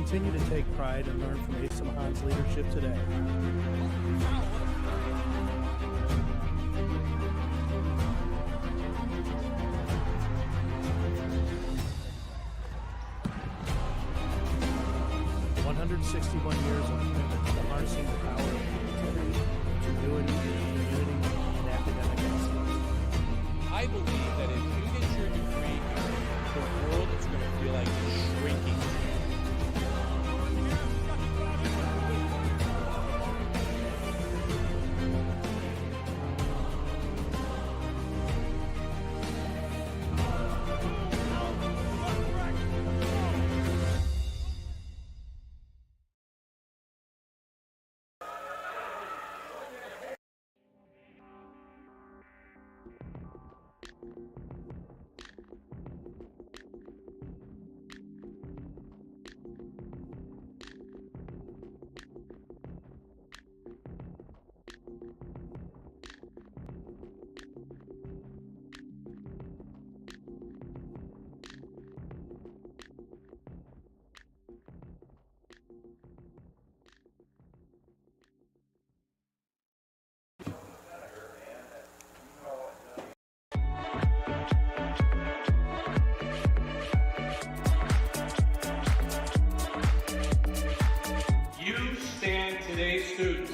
continue to take pride and learn from Asa Mahan's leadership today. Years of commitment to harnessing the power of creativity, ingenuity, community, and academic excellence. I believe that if you get your degree, the world is going to feel like it's shrinking. Students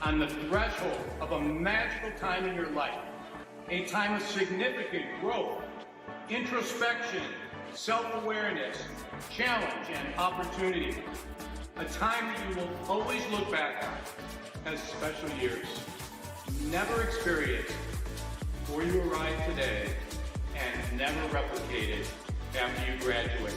on the threshold of a magical time in your life, a time of significant growth, introspection, self-awareness, challenge, and opportunity. A time that you will always look back on as special years. Never experienced before you arrive today and never replicated after you graduate.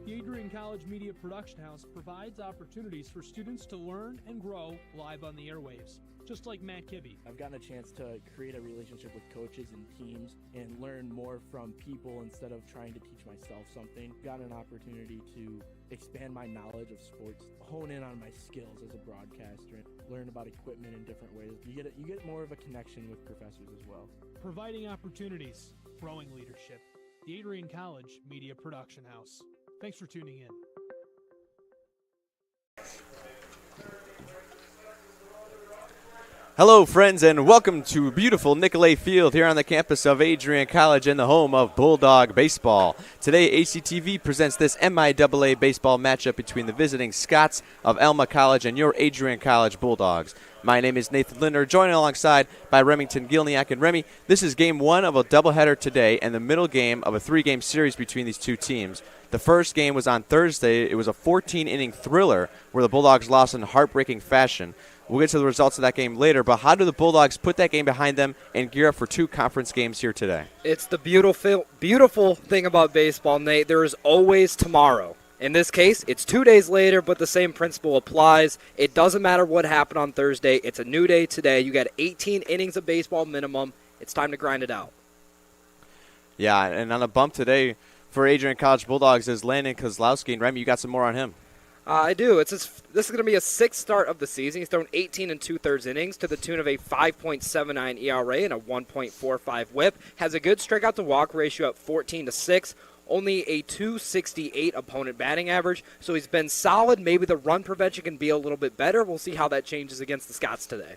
The Adrian College Media Production House provides opportunities for students to learn and grow live on the airwaves, just like Matt Kibbe. I've gotten a chance to create a relationship with coaches and teams and learn more from people instead of trying to teach myself something. Got an opportunity to expand my knowledge of sports, hone in on my skills as a broadcaster, and learn about equipment in different ways. You get more of a connection with professors as well. Providing opportunities, growing leadership. The Adrian College Media Production House. Thanks for tuning in. Hello, friends, and welcome to beautiful Nicolay Field here on the campus of Adrian College and the home of Bulldog baseball. Today, ACTV presents this MIAA baseball matchup between the visiting Scots of Alma College and your Adrian College Bulldogs. My name is Nathan Linder, joined alongside by Remington Gilniak. And Remy, this is game one of a doubleheader today and the middle game of a three-game series between these two teams. The first game was on Thursday. It was a 14-inning thriller where the Bulldogs lost in heartbreaking fashion. We'll get to the results of that game later, but how do the Bulldogs put that game behind them and gear up for two conference games here today? It's the beautiful thing about baseball, Nate. There is always tomorrow. In this case, it's 2 days later, but the same principle applies. It doesn't matter what happened on Thursday. It's a new day today. You got 18 innings of baseball minimum. It's time to grind it out. Yeah, and on a bump today for Adrian College Bulldogs is Landon Kozlowski. And Remy, you got some more on him. I do. This is going to be a sixth start of the season. He's thrown 18 and 2/3 innings to the tune of a 5.79 ERA and a 1.45 WHIP. Has a good strikeout to walk ratio at 14-6. Only a 268 opponent batting average, so he's been solid. Maybe the run prevention can be a little bit better. We'll see how that changes against the Scots today.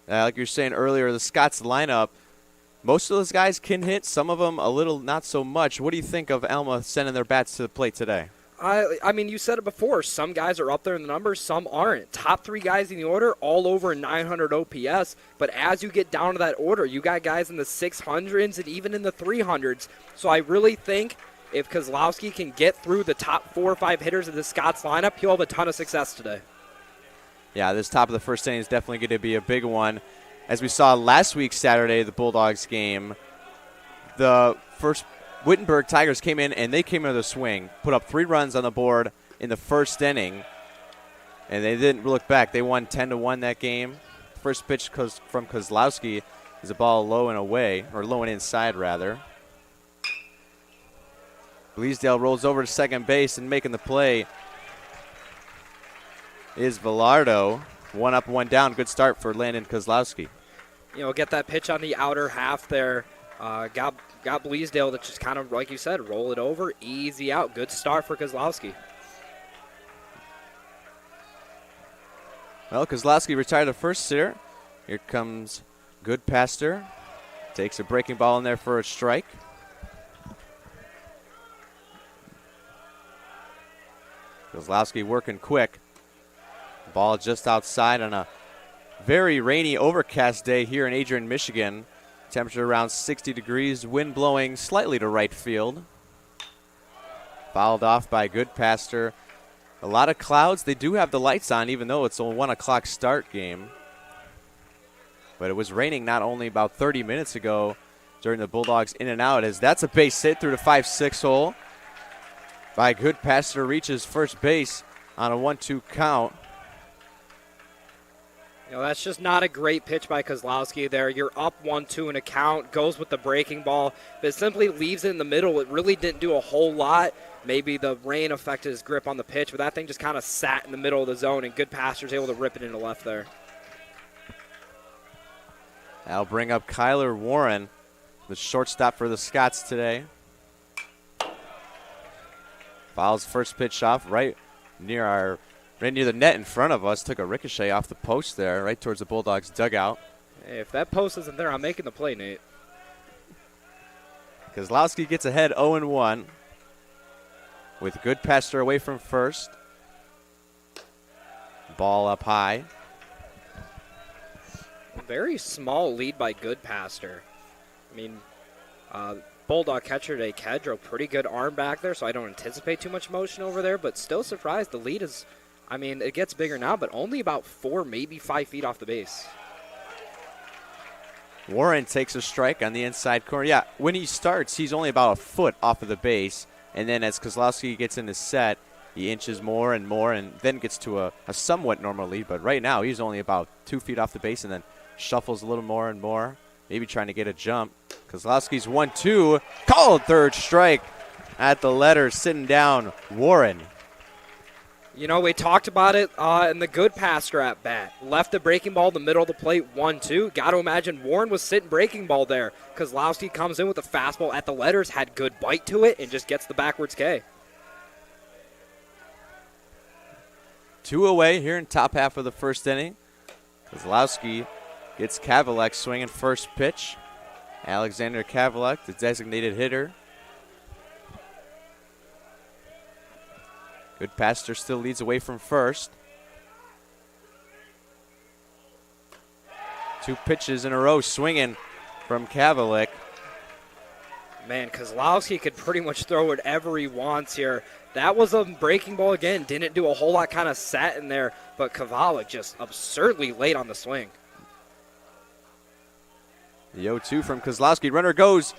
Like you were saying earlier, the Scots lineup, most of those guys can hit, some of them a little not so much. What do you think of Alma sending their bats to the plate today? I mean, you said it before. Some guys are up there in the numbers, some aren't. Top three guys in the order, all over 900 OPS. But as you get down to that order, you got guys in the 600s and even in the 300s. So I really think if Kozlowski can get through the top 4 or 5 hitters of the Scots lineup, he'll have a ton of success today. Yeah, this top of the first inning is definitely going to be a big one. As we saw last week Saturday, the Bulldogs game, the first Wittenberg Tigers came in and they came into the swing, put up 3 runs on the board in the first inning, and they didn't look back. They won 10-1 that game. First pitch from Kozlowski is a ball low and away, or low and inside rather. Bleasdale rolls over to second base, and making the play is Velardo. 1 up, 1 down. Good start for Landon Kozlowski. You know, get that pitch on the outer half there. Got Bleasdale to just kind of, like you said, roll it over, easy out. Good start for Kozlowski. Well, Kozlowski retired the first sitter. Here comes Goodpaster. Takes a breaking ball in there for a strike. Kozlowski working quick. Ball just outside on a very rainy, overcast day here in Adrian, Michigan. Temperature around 60 degrees, wind blowing slightly to right field. Fouled off by Goodpaster. A lot of clouds. They do have the lights on, even though it's a 1 o'clock start game. But it was raining not only about 30 minutes ago during the Bulldogs in and out, as that's a base hit through the 5-6 hole by Goodpaster, reaches first base on a 1-2 count. You know, that's just not a great pitch by Kozlowski there. You're up 1-2 in a count, goes with the breaking ball, but it simply leaves it in the middle. It really didn't do a whole lot. Maybe the rain affected his grip on the pitch, but that thing just kind of sat in the middle of the zone, and Goodpaster's able to rip it into left there. That'll bring up Kyler Warren, the shortstop for the Scots today. Fouls first pitch off right near the net in front of us. Took a ricochet off the post there, right towards the Bulldogs dugout. Hey, if that post isn't there, I'm making the play, Nate. Kozlowski gets ahead 0-1 with Goodpaster away from first. Ball up high. Very small lead by Goodpaster. I mean, Bulldog catcher today, Kedro, pretty good arm back there, so I don't anticipate too much motion over there, but still surprised. The lead is, I mean, it gets bigger now, but only about 4, maybe 5 feet off the base. Warren takes a strike on the inside corner. Yeah, when he starts, he's only about a foot off of the base, and then as Kozlowski gets in his set, he inches more and more and then gets to a somewhat normal lead, but right now he's only about 2 feet off the base and then shuffles a little more and more, maybe trying to get a jump. Kozlowski's 1-2, called third strike at the letter, sitting down Warren. You know, we talked about it in the Goodpaster at bat. Left the breaking ball in the middle of the plate, 1-2. Got to imagine Warren was sitting breaking ball there. Kozlowski comes in with a fastball at the letters, had good bite to it, and just gets the backwards K. 2 away here in top half of the first inning. Kozlowski gets Kavalek swinging first pitch. Alexander Kavalek, the designated hitter. Goodpaster still leads away from first. 2 pitches in a row swinging from Kavalek. Man, Kozlowski could pretty much throw whatever he wants here. That was a breaking ball again. Didn't do a whole lot, kind of sat in there, but Kavalek just absurdly late on the swing. The 0-2 from Kozlowski. Runner goes.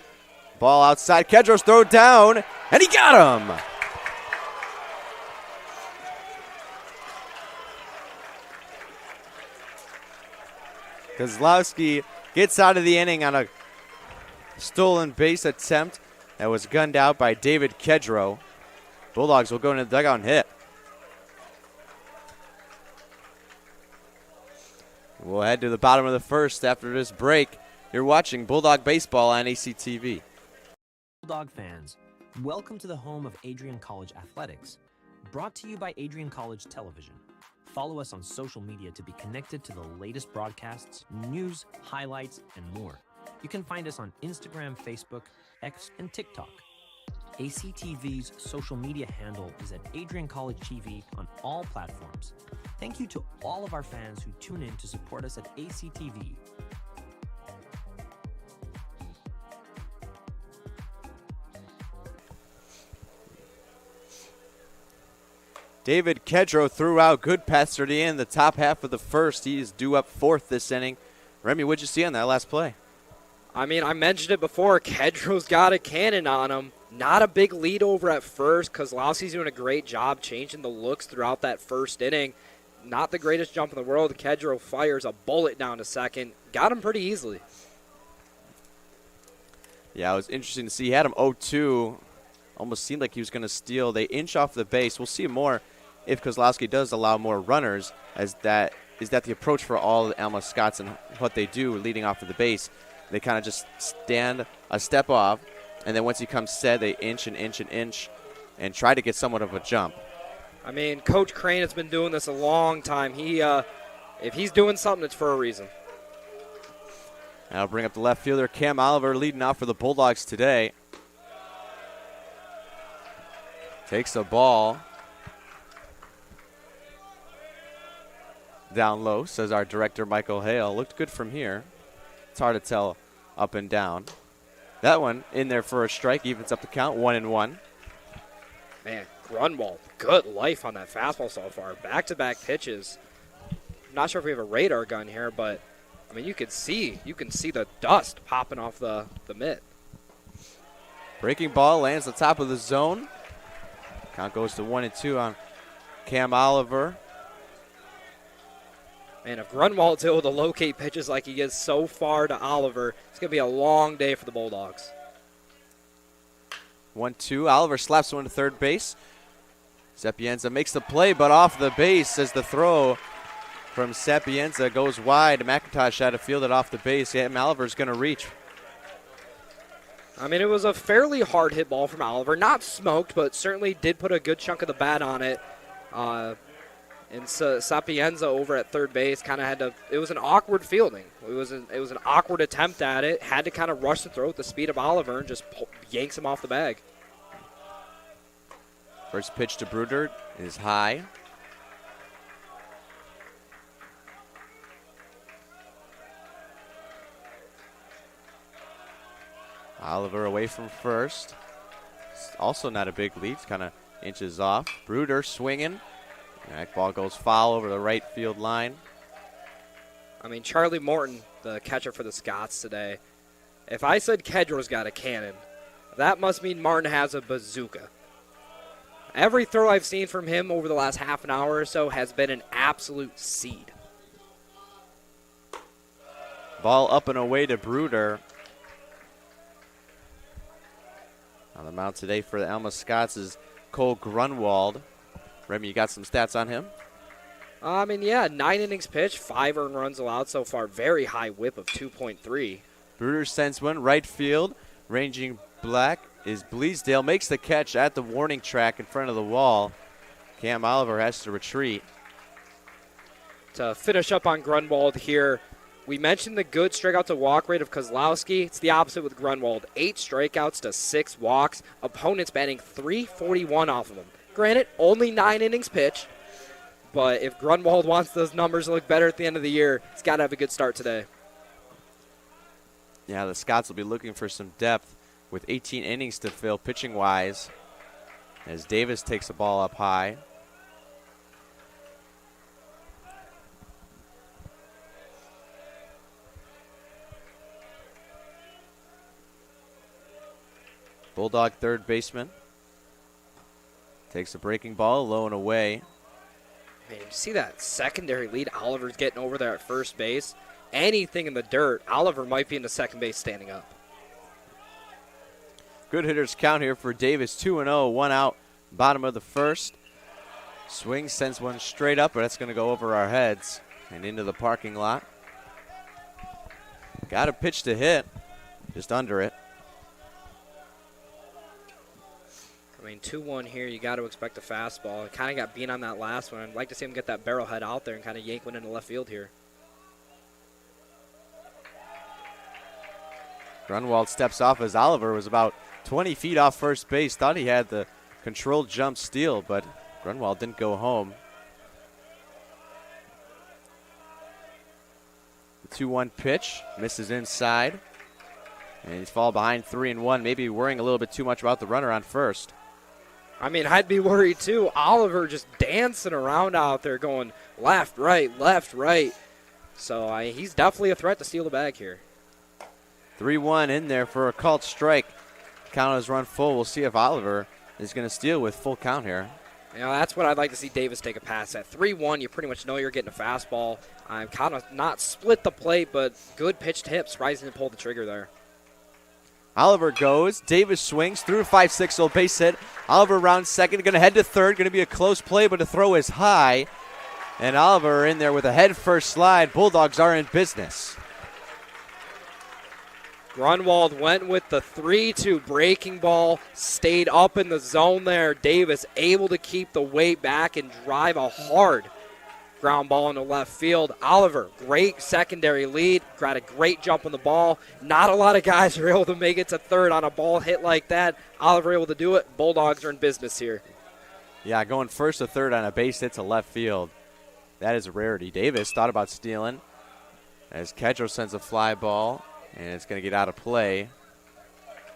Ball outside. Kedros throw down, and he got him. Kozlowski gets out of the inning on a stolen base attempt that was gunned out by David Kedro. Bulldogs will go into the dugout and hit. We'll head to the bottom of the first after this break. You're watching Bulldog Baseball on ACTV. Bulldog fans, welcome to the home of Adrian College Athletics. Brought to you by Adrian College Television. Follow us on social media to be connected to the latest broadcasts, news, highlights, and more. You can find us on Instagram, Facebook, X, and TikTok. ACTV's social media handle is at Adrian College TV on all platforms. Thank you to all of our fans who tune in to support us at ACTV. David Kedro threw out good pass to the end, the top half of the first. He is due up fourth this inning. Remy, what'd you see on that last play? I mean, I mentioned it before. Kedro's got a cannon on him. Not a big lead over at first. Kozlowski's doing a great job changing the looks throughout that first inning. Not the greatest jump in the world. Kedro fires a bullet down to second. Got him pretty easily. Yeah, it was interesting to see. He had him 0-2. Almost seemed like he was going to steal. They inch off the base. We'll see more if Kozlowski does allow more runners, as that is that the approach for all the Alma Scots and what they do leading off of the base. They kind of just stand a step off, and then once he comes set, they inch and inch and inch and try to get somewhat of a jump. I mean, Coach Crane has been doing this a long time. If he's doing something, it's for a reason. I'll bring up the left fielder, Cam Oliver, leading off for the Bulldogs today. Takes the ball down low, says our director, Michael Hale. Looked good from here. It's hard to tell up and down. That one in there for a strike, evens up the count, 1-1. Man, Grunwald, good life on that fastball so far. Back-to-back pitches. I'm not sure if we have a radar gun here, but I mean, you can see the dust popping off the mitt. Breaking ball lands the top of the zone. Count goes to 1-2 on Cam Oliver. Man, if Grunwald's able to locate pitches like he gets so far to Oliver, it's going to be a long day for the Bulldogs. 1-2. Oliver slaps one to third base. Sapienza makes the play, but off the base as the throw from Sapienza goes wide. McIntosh had to field it off the base. Yeah, Oliver's going to reach. I mean, it was a fairly hard hit ball from Oliver. Not smoked, but certainly did put a good chunk of the bat on it. And so Sapienza over at third base kind of had to. It was an awkward fielding. It was an awkward attempt at it. Had to kind of rush the throw at the speed of Oliver and just yanks him off the bag. First pitch to Bruder is high. Oliver away from first. Also not a big lead. Kind of inches off. Bruder swinging. That ball goes foul over the right field line. I mean, Charlie Morton, the catcher for the Scots today. If I said Kedro's got a cannon, that must mean Martin has a bazooka. Every throw I've seen from him over the last half an hour or so has been an absolute seed. Ball up and away to Bruder. On the mound today for the Alma Scots is Cole Grunwald. Remy, you got some stats on him? I mean, yeah, 9 innings pitched, 5 earned runs allowed so far. Very high whip of 2.3. Bruder sends one right field. Ranging black is Bleasdale. Makes the catch at the warning track in front of the wall. Cam Oliver has to retreat. To finish up on Grunwald here, we mentioned the good strikeout to walk rate of Kozlowski. It's the opposite with Grunwald. 8 strikeouts to 6 walks. Opponents batting .341 off of him. Granted, only 9 innings pitched, but if Grunwald wants those numbers to look better at the end of the year, he's got to have a good start today. Yeah, the Scots will be looking for some depth with 18 innings to fill pitching-wise as Davis takes the ball up high. Bulldog third baseman. Takes a breaking ball, low and away. Man, you see that secondary lead Oliver's getting over there at first base? Anything in the dirt, Oliver might be into second base standing up. Good hitters count here for Davis. 2-0, 1 out, bottom of the first. Swing sends one straight up, but that's going to go over our heads and into the parking lot. Got a pitch to hit, just under it. I mean, 2-1 here, you got to expect a fastball. Kind of got beat on that last one. I'd like to see him get that barrel head out there and kind of yank one into left field here. Grunwald steps off as Oliver was about 20 feet off first base. Thought he had the controlled jump steal, but Grunwald didn't go home. The 2-1 pitch misses inside. And he's fall behind 3-1, maybe worrying a little bit too much about the runner on first. I mean, I'd be worried too. Oliver just dancing around out there going left, right, left, right. So he's definitely a threat to steal the bag here. 3-1 in there for a called strike. Count is run full. We'll see if Oliver is going to steal with full count here. You know, that's what I'd like to see Davis take a pass at. 3-1, you pretty much know you're getting a fastball. I'm kind of not split the plate, but good pitched hips, rising to pull the trigger there. Oliver goes. Davis swings through 5-6 old base hit. Oliver rounds second, going to head to third. Going to be a close play, but the throw is high. And Oliver in there with a head first slide. Bulldogs are in business. Grunwald went with the 3-2 breaking ball, stayed up in the zone there. Davis able to keep the weight back and drive a hard ground ball into left field. Oliver, great secondary lead, got a great jump on the ball. Not a lot of guys are able to make it to third on a ball hit like that. Oliver able to do it. Bulldogs are in business here. Yeah, going first to third on a base hit to left field. That is a rarity. Davis thought about stealing as Kedro sends a fly ball, and it's going to get out of play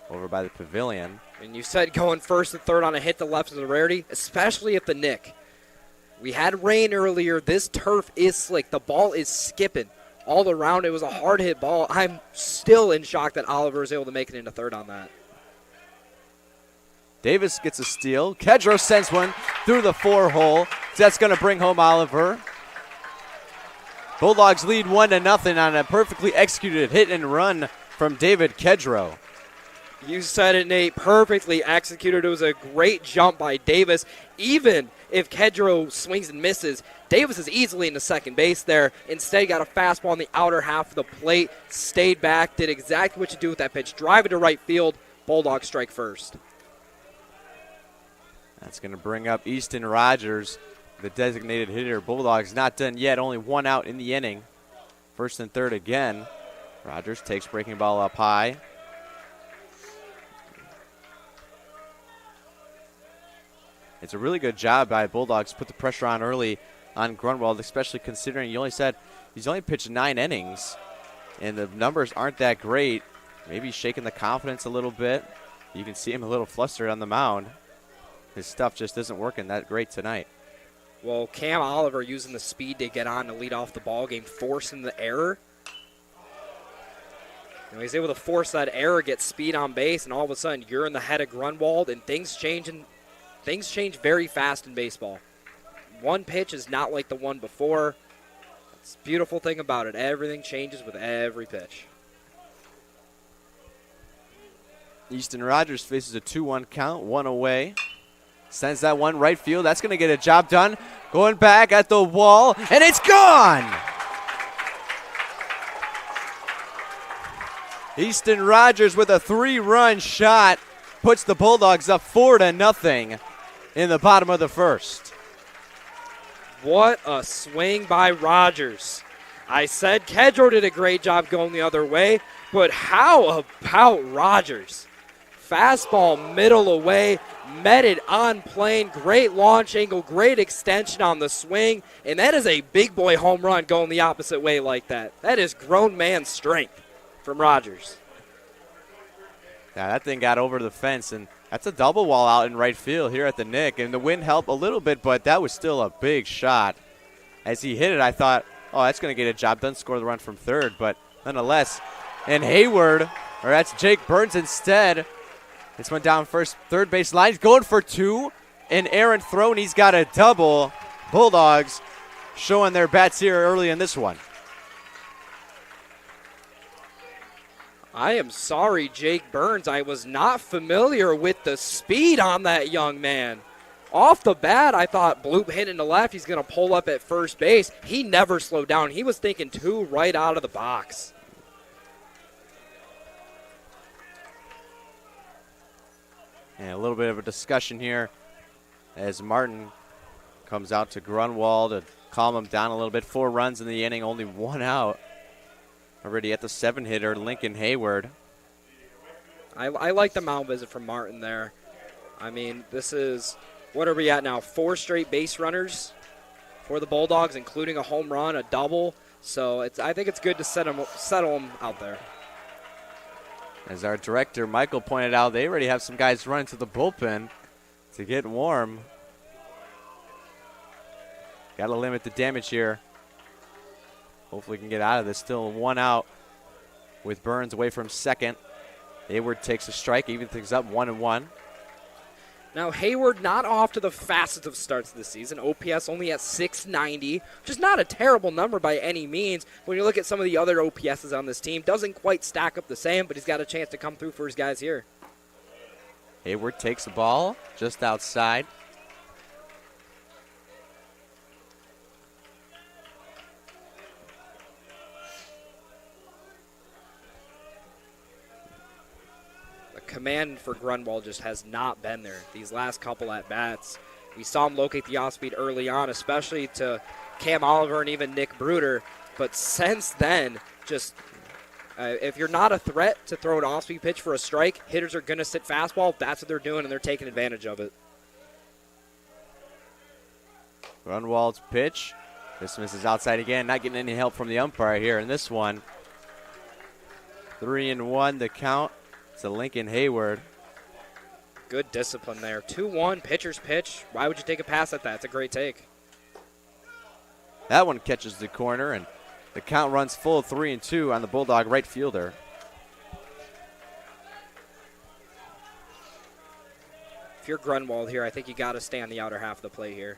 over by the pavilion. And you said going first and third on a hit to left is a rarity, especially at the Nick. We had rain earlier. This turf is slick. The ball is skipping all around. It was a hard hit ball. I'm still in shock that Oliver is able to make it into third on that. Davis gets a steal. Kedro sends one through the 4-hole. That's going to bring home Oliver. Bulldogs lead 1-0 on a perfectly executed hit and run from David Kedro. You said it, Nate. Perfectly executed. It was a great jump by Davis. Even if Kedro swings and misses, Davis is easily into second base there. Instead, he got a fastball on the outer half of the plate, stayed back, did exactly what you do with that pitch. Drive it to right field. Bulldogs strike first. That's going to bring up Easton Rogers, the designated hitter. Bulldogs not done yet. Only one out in the inning. First and third again. Rogers takes breaking ball up high. It's a really good job by Bulldogs. Put the pressure on early on Grunwald, especially considering you only said he's only pitched 9 innings, and the numbers aren't that great. Maybe shaking the confidence a little bit. You can see him a little flustered on the mound. His stuff just isn't working that great tonight. Well, Cam Oliver using the speed to get on to lead off the ball game, forcing the error. You know, he's able to force that error, get speed on base, and all of a sudden you're in the head of Grunwald, and things change very fast in baseball. One pitch is not like the one before. That's the beautiful thing about it. Everything changes with every pitch. Easton Rogers faces a 2-1 count, one away. Sends that one right field. That's going to get a job done. Going back at the wall, and it's gone! Easton Rogers with a 3-run shot puts the Bulldogs up 4-0 in the bottom of the first. What a swing by Rogers. I said Kedro did a great job going the other way, but how about Rogers? Fastball middle away, met it on plane, great launch angle, great extension on the swing, and that is a big boy home run going the opposite way like that. That is grown man strength from Rogers. Yeah, that thing got over the fence, and that's a double wall out in right field here at the Nick, and the wind helped a little bit, but that was still a big shot. As he hit it, I thought, oh, that's going to get a job done, score the run from third, but nonetheless, and Hayward, or that's Jake Burns instead. This went down third base line. He's going for 2, and Aaron throw, and he's got a double. Bulldogs showing their bats here early in this one. I am sorry, Jake Burns. I was not familiar with the speed on that young man. Off the bat, I thought bloop hit into left. He's going to pull up at first base. He never slowed down. He was thinking 2 right out of the box. And a little bit of a discussion here as Martin comes out to Grunwald to calm him down a little bit. 4 runs in the inning, only 1 out. Already at the 7-hitter, Lincoln Hayward. I like the mound visit from Martin there. I mean, this is, what are we at now? 4 straight base runners for the Bulldogs, including a home run, a double. So I think it's good to settle him out there. As our director, Michael, pointed out, they already have some guys running to the bullpen to get warm. Got to limit the damage here. Hopefully we can get out of this. Still 1 out with Burns away from second. Hayward takes a strike, even things up 1-1. Now, Hayward not off to the fastest of starts of the season. OPS only at 690, which is not a terrible number by any means. When you look at some of the other OPSs on this team, doesn't quite stack up the same, but he's got a chance to come through for his guys here. Hayward takes the ball just outside. Command for Grunwald just has not been there these last couple at-bats. We saw him locate the off-speed early on, especially to Cam Oliver and even Nick Bruder. But since then, just if you're not a threat to throw an off-speed pitch for a strike, hitters are going to sit fastball. That's what they're doing, and they're taking advantage of it. Grunwald's pitch. This misses outside again. Not getting any help from the umpire here in this one. 3-1 the count. To Lincoln Hayward. Good discipline there. 2-1, pitcher's pitch. Why would you take a pass at that? It's a great take. That one catches the corner, and the count runs full 3-2 on the Bulldog right fielder. If you're Grunwald here, I think you got to stay on the outer half of the plate here.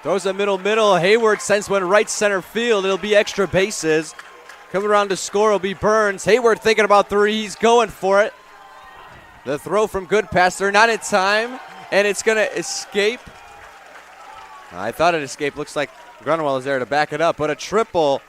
Throws a middle. Hayward sends one right center field. It'll be extra bases. Coming around to score will be Burns. Hayward thinking about 3. He's going for it. The throw from Goodpaster, not in time, and it's going to escape. I thought it escaped. Looks like Grunwald is there to back it up, but a triple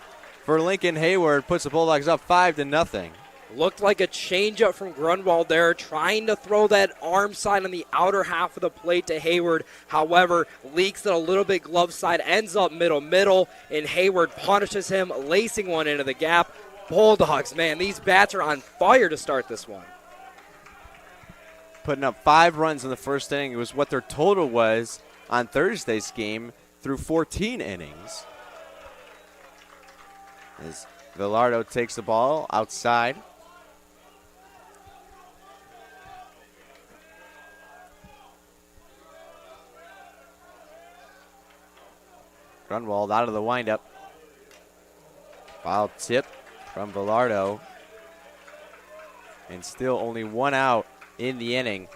for Lincoln Hayward puts the Bulldogs up 5-0. Looked like a changeup from Grunwald there, trying to throw that arm side on the outer half of the plate to Hayward. However, leaks it a little bit glove side, ends up middle, and Hayward punishes him, lacing one into the gap. Bulldogs, man, these bats are on fire to start this one. Putting up 5 runs in the first inning. It was what their total was on Thursday's game through 14 innings. As Villardo takes the ball outside. Grunwald out of the windup. Foul tip from Villardo. And still only 1 out in the inning.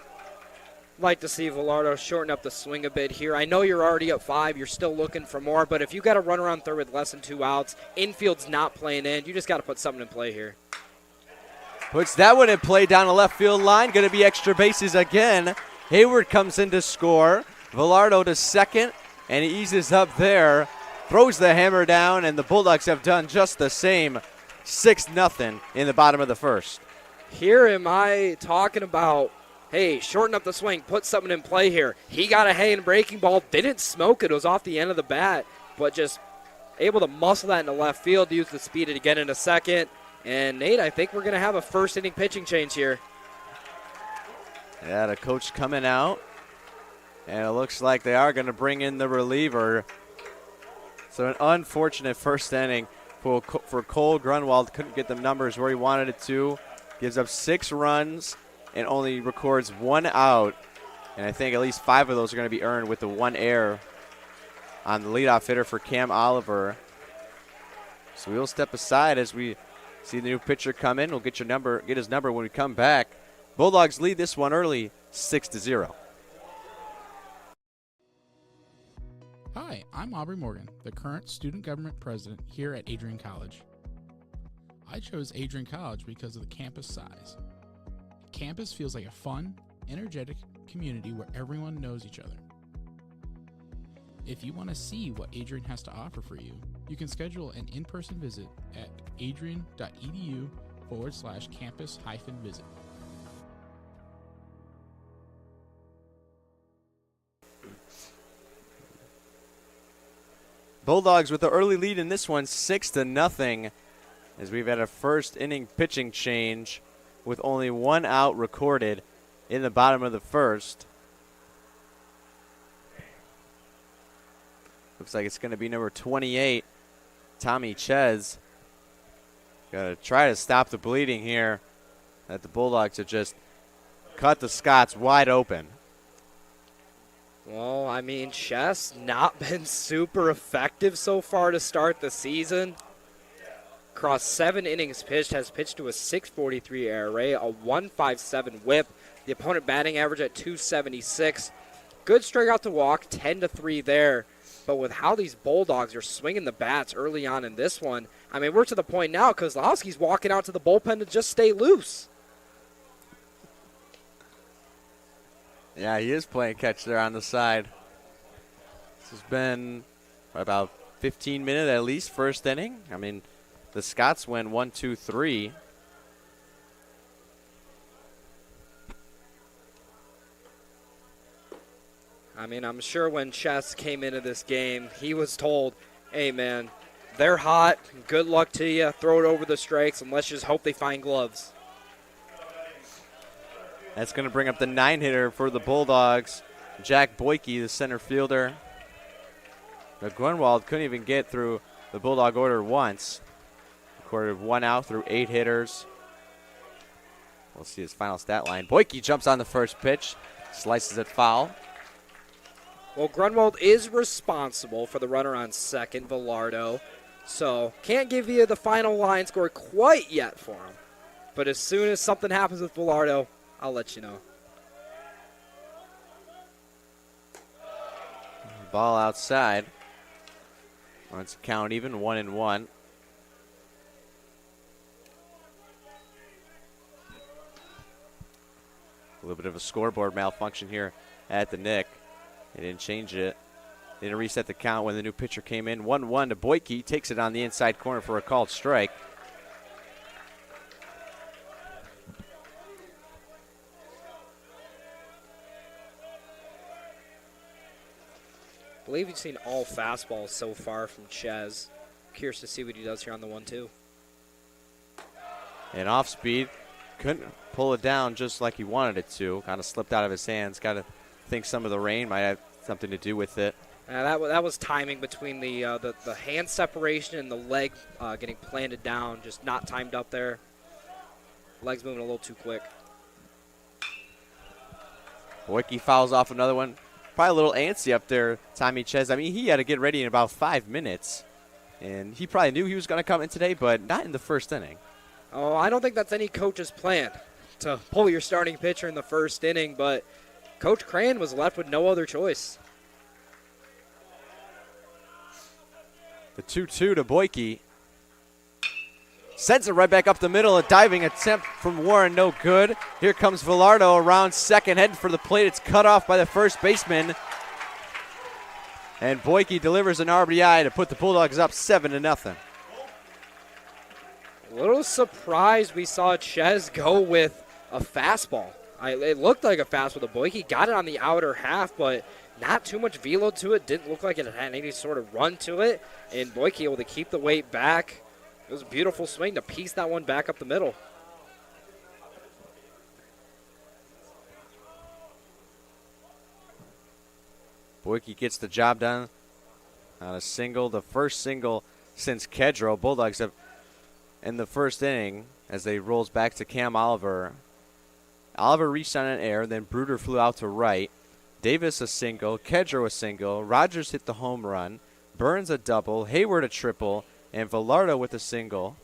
Like to see Villardo shorten up the swing a bit here. I know you're already up 5. You're still looking for more. But if you got to run around third with less than 2 outs, infield's not playing in. You just got to put something in play here. Puts that one in play down the left field line. Going to be extra bases again. Hayward comes in to score. Villardo to second. And he eases up there, throws the hammer down, and the Bulldogs have done just the same. 6-0 in the bottom of the first. Here am I talking about, hey, shorten up the swing, put something in play here. He got a hand breaking ball, didn't smoke it. It was off the end of the bat, but just able to muscle that into left field, use the speed to get into second. And, Nate, I think we're going to have a first-inning pitching change here. Yeah, the coach coming out. And it looks like they are going to bring in the reliever. So an unfortunate first inning for Cole Grunwald. Couldn't get the numbers where he wanted it to. Gives up 6 runs and only records 1 out. And I think at least 5 of those are going to be earned with the 1 error on the leadoff hitter for Cam Oliver. So we'll step aside as we see the new pitcher come in. We'll get his number when we come back. Bulldogs lead this one early, 6-0. Hi, I'm Aubrey Morgan, the current student government president here at Adrian College. I chose Adrian College because of the campus size. Campus feels like a fun, energetic community where everyone knows each other. If you want to see what Adrian has to offer for you, you can schedule an in-person visit at adrian.edu/campus-visit. Bulldogs with the early lead in this one, 6-0, as we've had a first inning pitching change with only 1 out recorded in the bottom of the first. Looks like it's going to be number 28, Tommy Ches. Got to try to stop the bleeding here. That the Bulldogs have just cut the Scots wide open. I mean, Chess not been super effective so far to start the season. Across 7 innings pitched, has pitched to a 6.43 ERA, a 1.57 WHIP. The opponent batting average at 276. Good strikeout to walk, 10-3 there. But with how these Bulldogs are swinging the bats early on in this one, I mean, we're to the point now Kozlowski's walking out to the bullpen to just stay loose. Yeah, he is playing catch there on the side. This has been about 15 minutes at least, first inning. I mean, the Scots went 1-2-3. I mean, I'm sure when Chess came into this game, he was told, hey, man, they're hot. Good luck to you. Throw it over the strikes, and let's just hope they find gloves. That's going to bring up the 9-hitter for the Bulldogs, Jack Boyke, the center fielder. But Grunwald couldn't even get through the Bulldog order once. Recorded 1 out through 8 hitters. We'll see his final stat line. Boyke jumps on the first pitch, slices it foul. Well, Grunwald is responsible for the runner on second, Villardo. So can't give you the final line score quite yet for him. But as soon as something happens with Villardo, I'll let you know. Ball outside. Let's count even, 1-1. A little bit of a scoreboard malfunction here at the Nick. They didn't change it. They didn't reset the count when the new pitcher came in. 1-1 to Boyke. Takes it on the inside corner for a called strike. I believe you've seen all fastballs so far from Ches. Curious to see what he does here on the 1-2. And off speed. Couldn't pull it down just like he wanted it to. Kind of slipped out of his hands. Got to think some of the rain might have something to do with it. That was timing between the hand separation and the leg getting planted down. Just not timed up there. Legs moving a little too quick. Boyke fouls off another one. Probably a little antsy up there, Tommy Ches. I mean, he had to get ready in about 5 minutes. And he probably knew he was going to come in today, but not in the first inning. Oh, I don't think that's any coach's plan to pull your starting pitcher in the first inning, but Coach Crane was left with no other choice. The 2-2 to Boyke. Sends it right back up the middle. A diving attempt from Warren, no good. Here comes Villardo around second, heading for the plate. It's cut off by the first baseman. And Boyke delivers an RBI to put the Bulldogs up 7-0. A little surprised we saw Ches go with a fastball. It looked like a fastball to Boyke. Got it on the outer half, but not too much velo to it. Didn't look like it had any sort of run to it. And Boyke able to keep the weight back. It was a beautiful swing to piece that one back up the middle. Boyke gets the job done on a single, the first single since Kedro. Bulldogs have, in the first inning, as they rolls back to Cam Oliver. Oliver reached on an air, then Bruder flew out to right. Davis a single, Kedro a single, Rogers hit the home run, Burns a double, Hayward a triple, and Villardo with a single.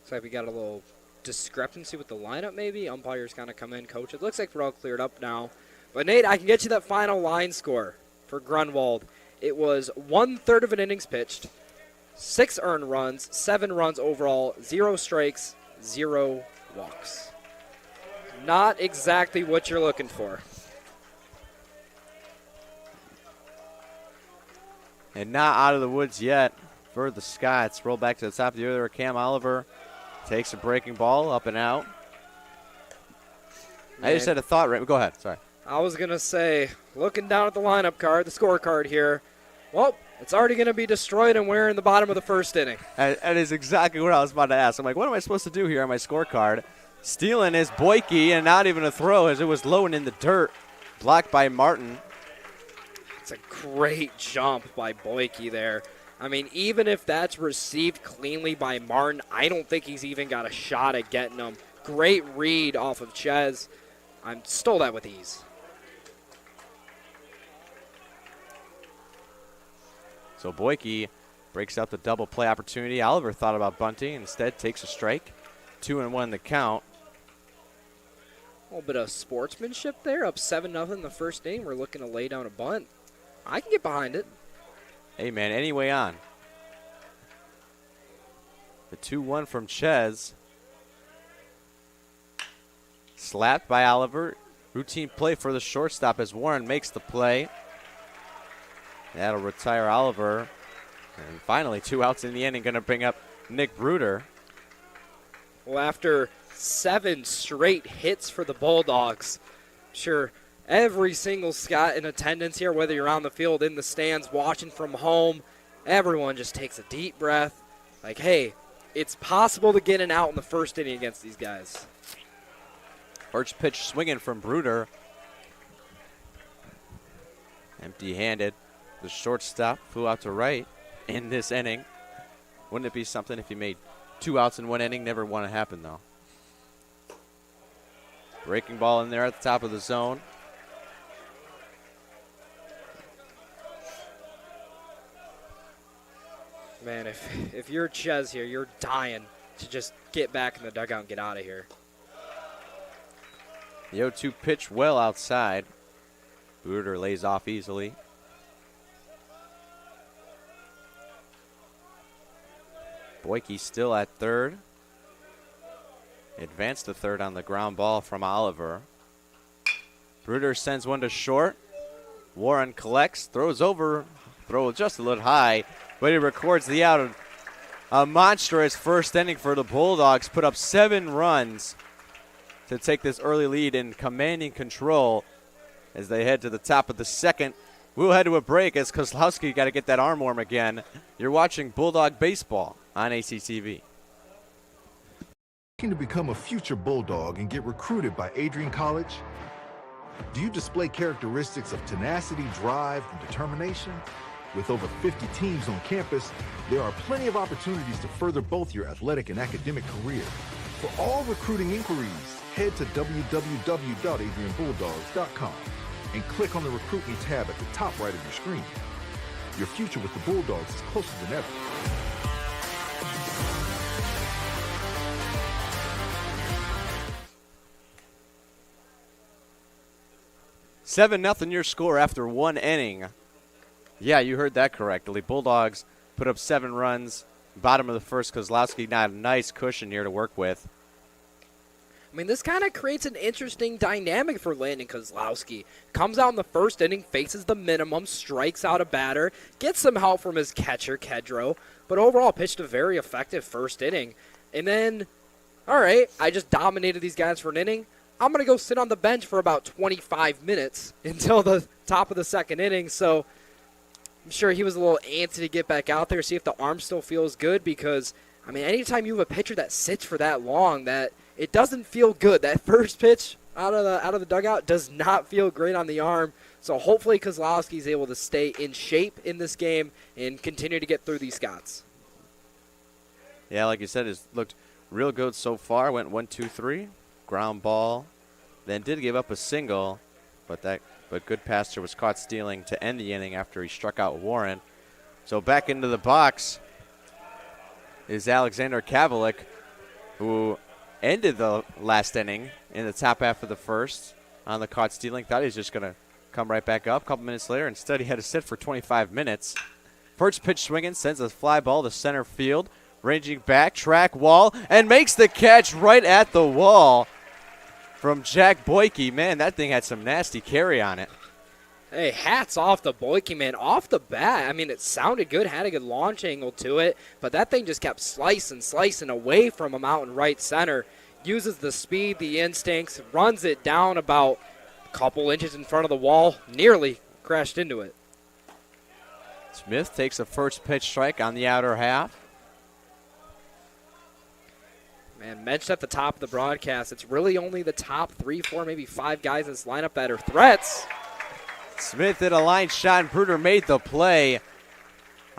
Looks like we got a little discrepancy with the lineup maybe. Umpires kind of come in, coach. It looks like we're all cleared up now. But, Nate, I can get you that final line score for Grunwald. It was 1/3 of an innings pitched, 6 earned runs, 7 runs overall, 0 strikes, 0 walks. Not exactly what you're looking for. And not out of the woods yet for the Scots. Roll back to the top of the order. Cam Oliver takes a breaking ball up and out. I just had a thought. Right, go ahead. Sorry. I was going to say, looking down at the lineup card, the scorecard here, well, it's already going to be destroyed and we're in the bottom of the first inning. That is exactly what I was about to ask. I'm like, what am I supposed to do here on my scorecard? Stealing is Boyke, and not even a throw as it was low and in the dirt. Blocked by Martin. It's a great jump by Boyke there. I mean, even if that's received cleanly by Martin, I don't think he's even got a shot at getting him. Great read off of Ches. I stole that with ease. So Boyke breaks out the double play opportunity. Oliver thought about bunting, instead takes a strike. 2-1 the count. A little bit of sportsmanship there, up 7-0 in the first inning. We're looking to lay down a bunt. I can get behind it. Hey, man, anyway on. The 2-1 from Ches. Slapped by Oliver. Routine play for the shortstop as Warren makes the play. That'll retire Oliver. And finally, 2 outs in the inning, going to bring up Nick Bruder. Well, after 7 straight hits for the Bulldogs, sure, every single Scot in attendance here, whether you're on the field, in the stands, watching from home, everyone just takes a deep breath. Like, hey, it's possible to get an out in the first inning against these guys. First pitch swinging from Bruder. Empty-handed. The shortstop flew out to right in this inning. Wouldn't it be something if you made 2 outs in 1 inning? Never want to happen, though. Breaking ball in there at the top of the zone. Man, if you're Ches here, you're dying to just get back in the dugout and get out of here. The 0-2 pitch well outside. Bruder lays off easily. Boyke still at third. Advanced to third on the ground ball from Oliver. Bruder sends one to short. Warren collects, throws over, throw just a little high, but he records the out. A monstrous first inning for the Bulldogs. Put up 7 runs to take this early lead in commanding control as they head to the top of the second. We'll head to a break as Kozlowski got to get that arm warm again. You're watching Bulldog Baseball on ACTV. Looking to become a future Bulldog and get recruited by Adrian College? Do you display characteristics of tenacity, drive, and determination? With over 50 teams on campus, there are plenty of opportunities to further both your athletic and academic career. For all recruiting inquiries, head to www.adrianbulldogs.com and click on the Recruit Me tab at the top right of your screen. Your future with the Bulldogs is closer than ever. Seven 0 your score after 1 inning. Yeah, you heard that correctly. Bulldogs put up 7 runs. Bottom of the first, Kozlowski got a nice cushion here to work with. I mean, this kind of creates an interesting dynamic for Landon Kozlowski. Comes out in the first inning, faces the minimum, strikes out a batter, gets some help from his catcher, Kedro, but overall pitched a very effective first inning. And then, all right, I just dominated these guys for an inning. I'm going to go sit on the bench for about 25 minutes until the top of the second inning. So I'm sure he was a little antsy to get back out there, see if the arm still feels good because, I mean, anytime you have a pitcher that sits for that long, that it doesn't feel good. That first pitch out of the dugout does not feel great on the arm. So hopefully Kozlowski is able to stay in shape in this game and continue to get through these Scots. Yeah, like you said, it's looked real good so far. Went 1-2-3, ground ball, then did give up a single, but good passer was caught stealing to end the inning after he struck out Warren. So back into the box is Alexander Kavalik, who ended the last inning in the top half of the first on the caught stealing. Thought he was just going to come right back up a couple minutes later. Instead, he had to sit for 25 minutes. First pitch swinging, sends a fly ball to center field. Ranging back, track wall, and makes the catch right at the wall from Jack Boyke. Man, that thing had some nasty carry on it. Hey, hats off to Boyke, man. Off the bat, I mean, it sounded good, had a good launch angle to it, but that thing just kept slicing away from him out in right center. Uses the speed, the instincts, runs it down about a couple inches in front of the wall, nearly crashed into it. Smith takes a first pitch strike on the outer half. Man, mentioned at the top of the broadcast, it's really only the top 3, 4, maybe 5 guys in this lineup that are threats. Smith hit a line shot, and Bruder made the play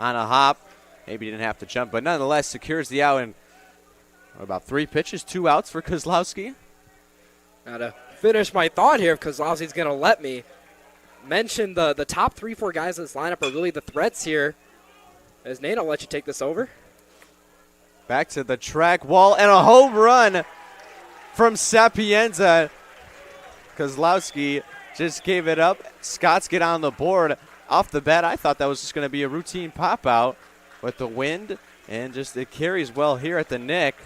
on a hop. Maybe he didn't have to jump, but nonetheless secures the out in about 3 pitches, 2 outs for Kozlowski. Now to finish my thought here, if Kozlowski's going to let me, mention the top 3, 4 guys in this lineup are really the threats here. As Nate, I'll let you take this over. Back to the track wall and a home run from Sapienza. Kozlowski just gave it up. Scots get on the board. Off the bat, I thought that was just going to be a routine pop out with the wind, and just it carries well here at the Nick.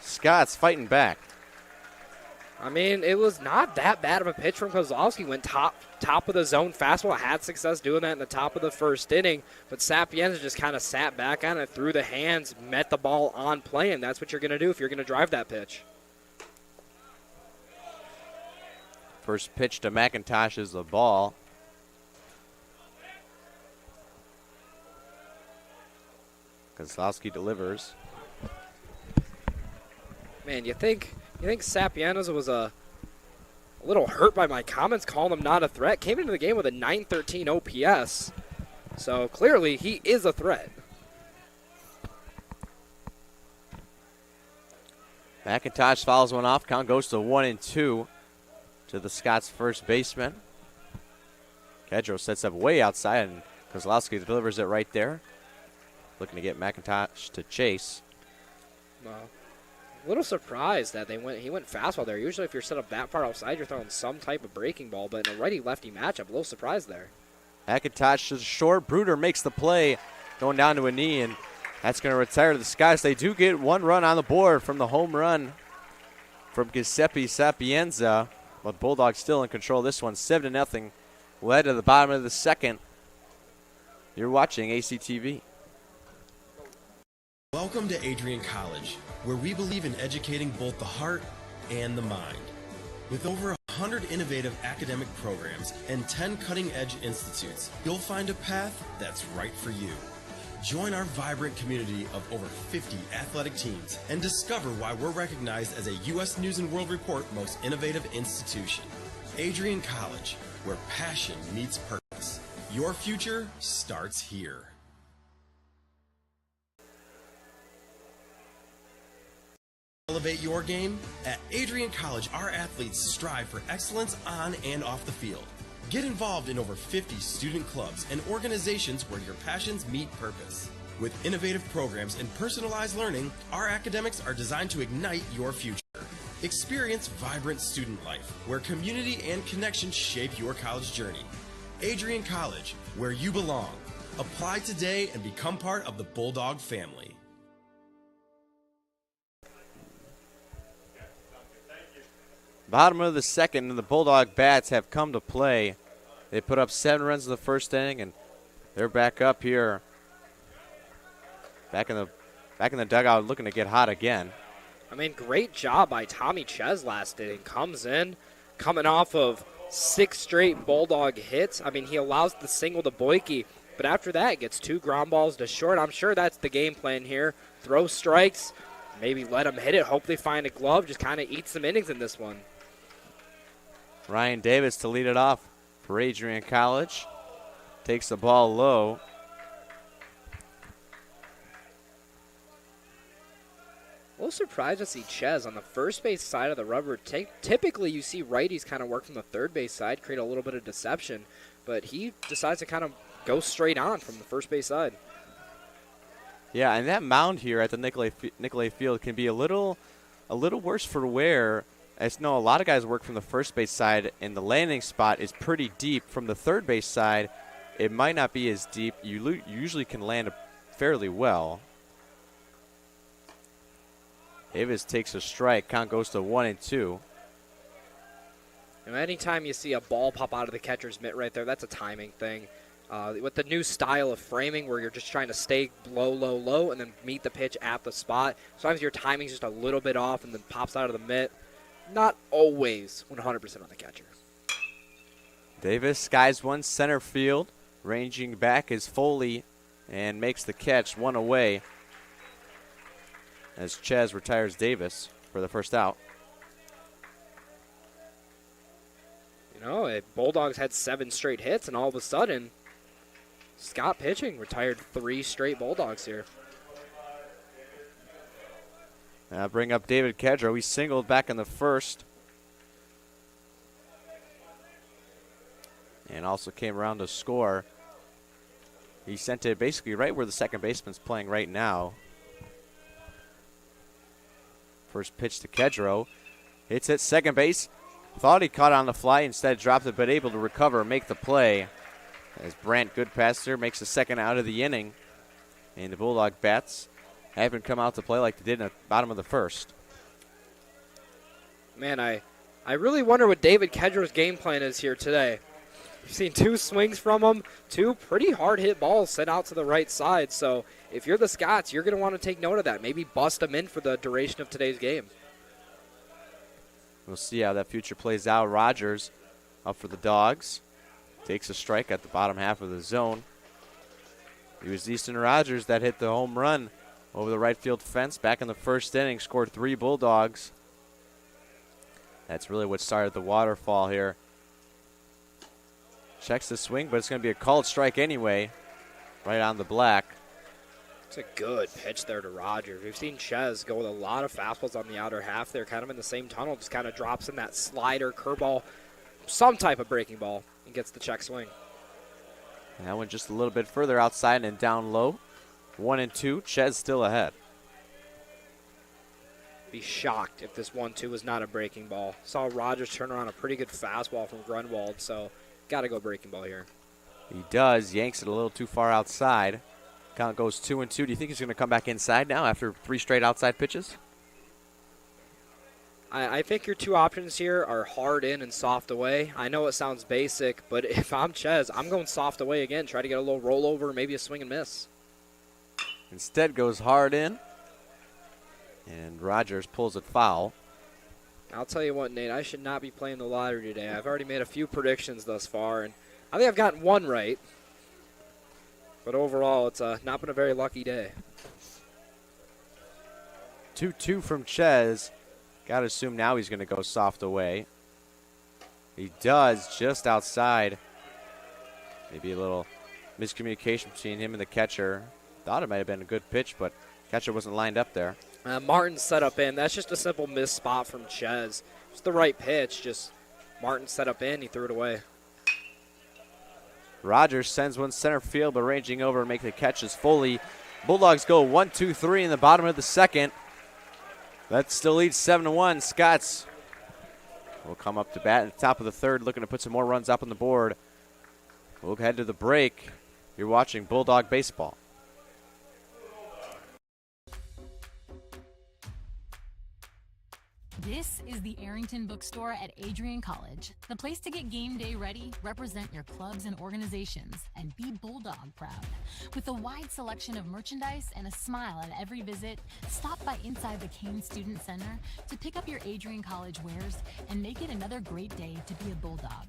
Scots fighting back. I mean, it was not that bad of a pitch from Kozlowski. Went top of the zone fastball. Had success doing that in the top of the first inning. But Sapienza just kind of sat back on it, threw the hands, met the ball on play, and that's what you're going to do if you're going to drive that pitch. First pitch to McIntosh is the ball. Kozlowski delivers. Man, you think Sapienza was a little hurt by my comments calling him not a threat? Came into the game with a 913 OPS. So clearly he is a threat. McIntosh fouls one off. Count goes to 1-2 to the Scots first baseman. Kedro sets up way outside, and Kozlowski delivers it right there. Looking to get McIntosh to chase. Well, a little surprised that he went fastball there. Usually if you're set up that far outside, you're throwing some type of breaking ball, but in a righty-lefty matchup, a little surprised there. McIntosh to the short. Bruder makes the play, going down to a knee, and that's going to retire the Scots. They do get one run on the board from the home run from Giuseppe Sapienza, but Bulldogs still in control. This one 7-0, led to the bottom of the second. You're watching ACTV. Welcome to Adrian College, where we believe in educating both the heart and the mind. With over 100 innovative academic programs and 10 cutting-edge institutes, you'll find a path that's right for you. Join our vibrant community of over 50 athletic teams and discover why we're recognized as a U.S. News & World Report Most Innovative Institution. Adrian College, where passion meets purpose. Your future starts here. Elevate your game? At Adrian College, our athletes strive for excellence on and off the field. Get involved in over 50 student clubs and organizations where your passions meet purpose. With innovative programs and personalized learning, our academics are designed to ignite your future. Experience vibrant student life, where community and connection shape your college journey. Adrian College, where you belong. Apply today and become part of the Bulldog family. Bottom of the second, and the Bulldog bats have come to play. They put up 7 runs in the first inning, and they're back up here. Back in the dugout, looking to get hot again. I mean, great job by Tommy Ches last inning. Comes in, coming off of 6 straight Bulldog hits. I mean, he allows the single to Boyke, but after that, gets 2 ground balls to short. I'm sure that's the game plan here. Throw strikes, maybe let him hit it, hopefully find a glove, just kind of eat some innings in this one. Ryan Davis to lead it off for Adrian College. Takes the ball low. A little surprised to see Ches on the first base side of the rubber. Typically, you see righties kind of work from the third base side, create a little bit of deception, but he decides to kind of go straight on from the first base side. Yeah, and that mound here at the Nicolay Field can be a little worse for wear. As no, a lot of guys work from the first base side, and the landing spot is pretty deep. From the third base side, it might not be as deep. You usually can land fairly well. Davis takes a strike. Count goes to 1-2. And anytime you see a ball pop out of the catcher's mitt right there, that's a timing thing. With the new style of framing where you're just trying to stay low, low, low, and then meet the pitch at the spot, sometimes your timing's just a little bit off and then pops out of the mitt. Not always 100% on the catcher. Davis skies one center field. Ranging back is Foley and makes the catch, 1 away, as Ches retires Davis for the first out. You know, Bulldogs had 7 straight hits, and all of a sudden, Scott pitching retired 3 straight Bulldogs here. Bring up David Kedro. He singled back in the first. And also came around to score He sent it basically right where the second baseman's playing right now. First pitch to Kedro. Hits at second base. Thought he caught it on the fly, instead dropped it, but able to recover and make the play. As Brandt Goodpasser makes the second out of the inning. And the Bulldog bats haven't come out to play like they did in the bottom of the first. Man, I really wonder what David Kedro's game plan is here today. You've seen 2 swings from him, 2 pretty hard hit balls sent out to the right side. So if you're the Scots, you're going to want to take note of that. Maybe bust them in for the duration of today's game. We'll see how that future plays out. Rogers up for the Dogs. Takes a strike at the bottom half of the zone. It was Easton Rogers that hit the home run over the right field fence back in the first inning. Scored 3 Bulldogs. That's really what started the waterfall here. Checks the swing, but it's going to be a called strike anyway. Right on the black. It's a good pitch there to Rogers. We've seen Ches go with a lot of fastballs on the outer half there, kind of in the same tunnel. Just kind of drops in that slider, curveball, some type of breaking ball, and gets the check swing. And that one just a little bit further outside and down low. 1-2. Ches still ahead. Be shocked if this 1-2 was not a breaking ball. Saw Rogers turn around a pretty good fastball from Grunwald, so got to go breaking ball here. He does. Yanks it a little too far outside. Count goes 2-2. Do you think he's going to come back inside now after 3 straight outside pitches? I think your 2 options here are hard in and soft away. I know it sounds basic, but if I'm Ches, I'm going soft away again. Try to get a little rollover, maybe a swing and miss. Instead goes hard in. And Rogers pulls it foul. I'll tell you what, Nate, I should not be playing the lottery today. I've already made a few predictions thus far, and I think I've gotten 1 right. But overall, it's not been a very lucky day. 2-2 from Ches. Got to assume now he's going to go soft away. He does, just outside. Maybe a little miscommunication between him and the catcher. Thought it might have been a good pitch, but catcher wasn't lined up there. Martin set up in. That's just a simple missed spot from Ches. It's the right pitch, just Martin set up in. He threw it away. Rogers sends one center field, but ranging over to make the catches fully. Bulldogs go 1-2-3 in the bottom of the second. That still leads 7-1. Scots will come up to bat at the top of the third, looking to put some more runs up on the board. We'll head to the break. You're watching Bulldog Baseball. This is the Arrington Bookstore at Adrian College, the place to get game day ready, represent your clubs and organizations, and be Bulldog proud. With a wide selection of merchandise and a smile at every visit, stop by inside the Kane Student Center to pick up your Adrian College wares and make it another great day to be a Bulldog.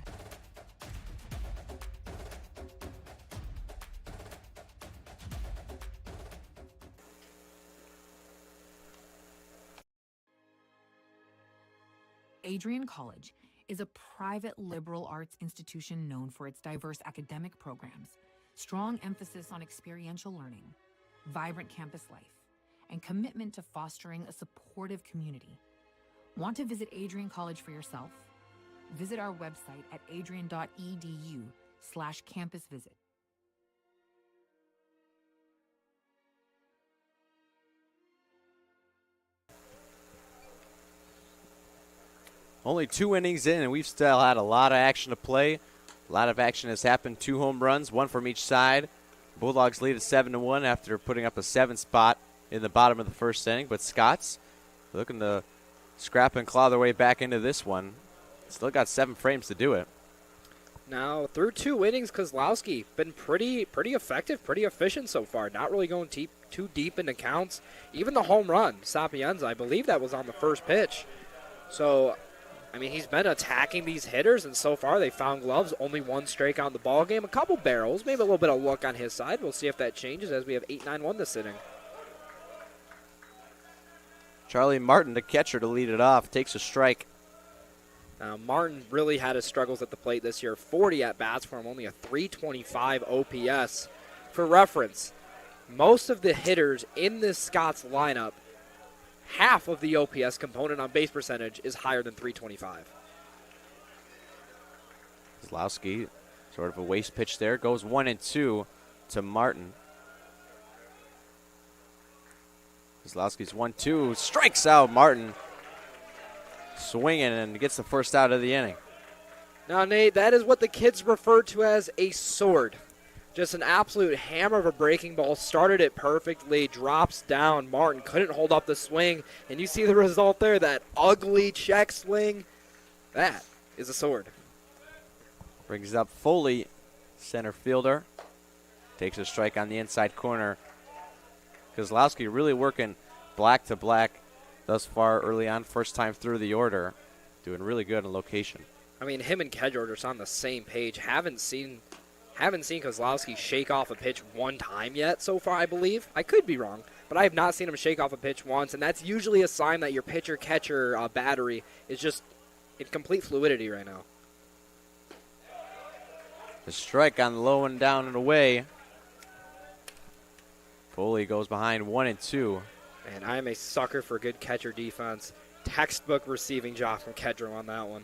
Adrian College is a private liberal arts institution known for its diverse academic programs, strong emphasis on experiential learning, vibrant campus life, and commitment to fostering a supportive community. Want to visit Adrian College for yourself? Visit our website at adrian.edu/campus visit. Only 2 innings in, and we've still had a lot of action to play. A lot of action has happened. 2 home runs, 1 from each side. Bulldogs lead at 7-1 after putting up a 7 spot in the bottom of the first inning. But Scots looking to scrap and claw their way back into this one. Still got 7 frames to do it. Now, through 2 innings, Kozlowski been pretty effective, pretty efficient so far. Not really going too deep into counts. Even the home run, Sapienza, I believe that was on the first pitch. So, I mean, he's been attacking these hitters, and so far they found gloves. Only 1 strikeout in the ball game. A couple barrels, maybe a little bit of luck on his side. We'll see if that changes as we have 8-9-1 this inning. Charlie Martin, the catcher, to lead it off, takes a strike. Now, Martin really had his struggles at the plate this year. 40 at-bats for him, only a .325 OPS. For reference, most of the hitters in this Scots lineup, half of the OPS component on base percentage is higher than .325. Kozlowski, sort of a waste pitch there, goes 1-2. to Martin. Kozlowski's 1-2, strikes out Martin. Swinging and gets the first out of the inning. Now, Nate, that is what the kids refer to as a sword. Just an absolute hammer of a breaking ball. Started it perfectly, drops down. Martin couldn't hold up the swing, and you see the result there, that ugly check swing. That is a sword. Brings up Foley, center fielder. Takes a strike on the inside corner. Kozlowski really working black to black thus far early on. First time through the order. Doing really good in location. I mean, him and Kedro are just on the same page. Haven't seen Kozlowski shake off a pitch one time yet so far, I believe. I could be wrong, but I have not seen him shake off a pitch once, and that's usually a sign that your pitcher-catcher battery is just in complete fluidity right now. The strike on the low and down and away. Foley goes behind 1-2. And I'm a sucker for good catcher defense. Textbook receiving job from Kedro on that one.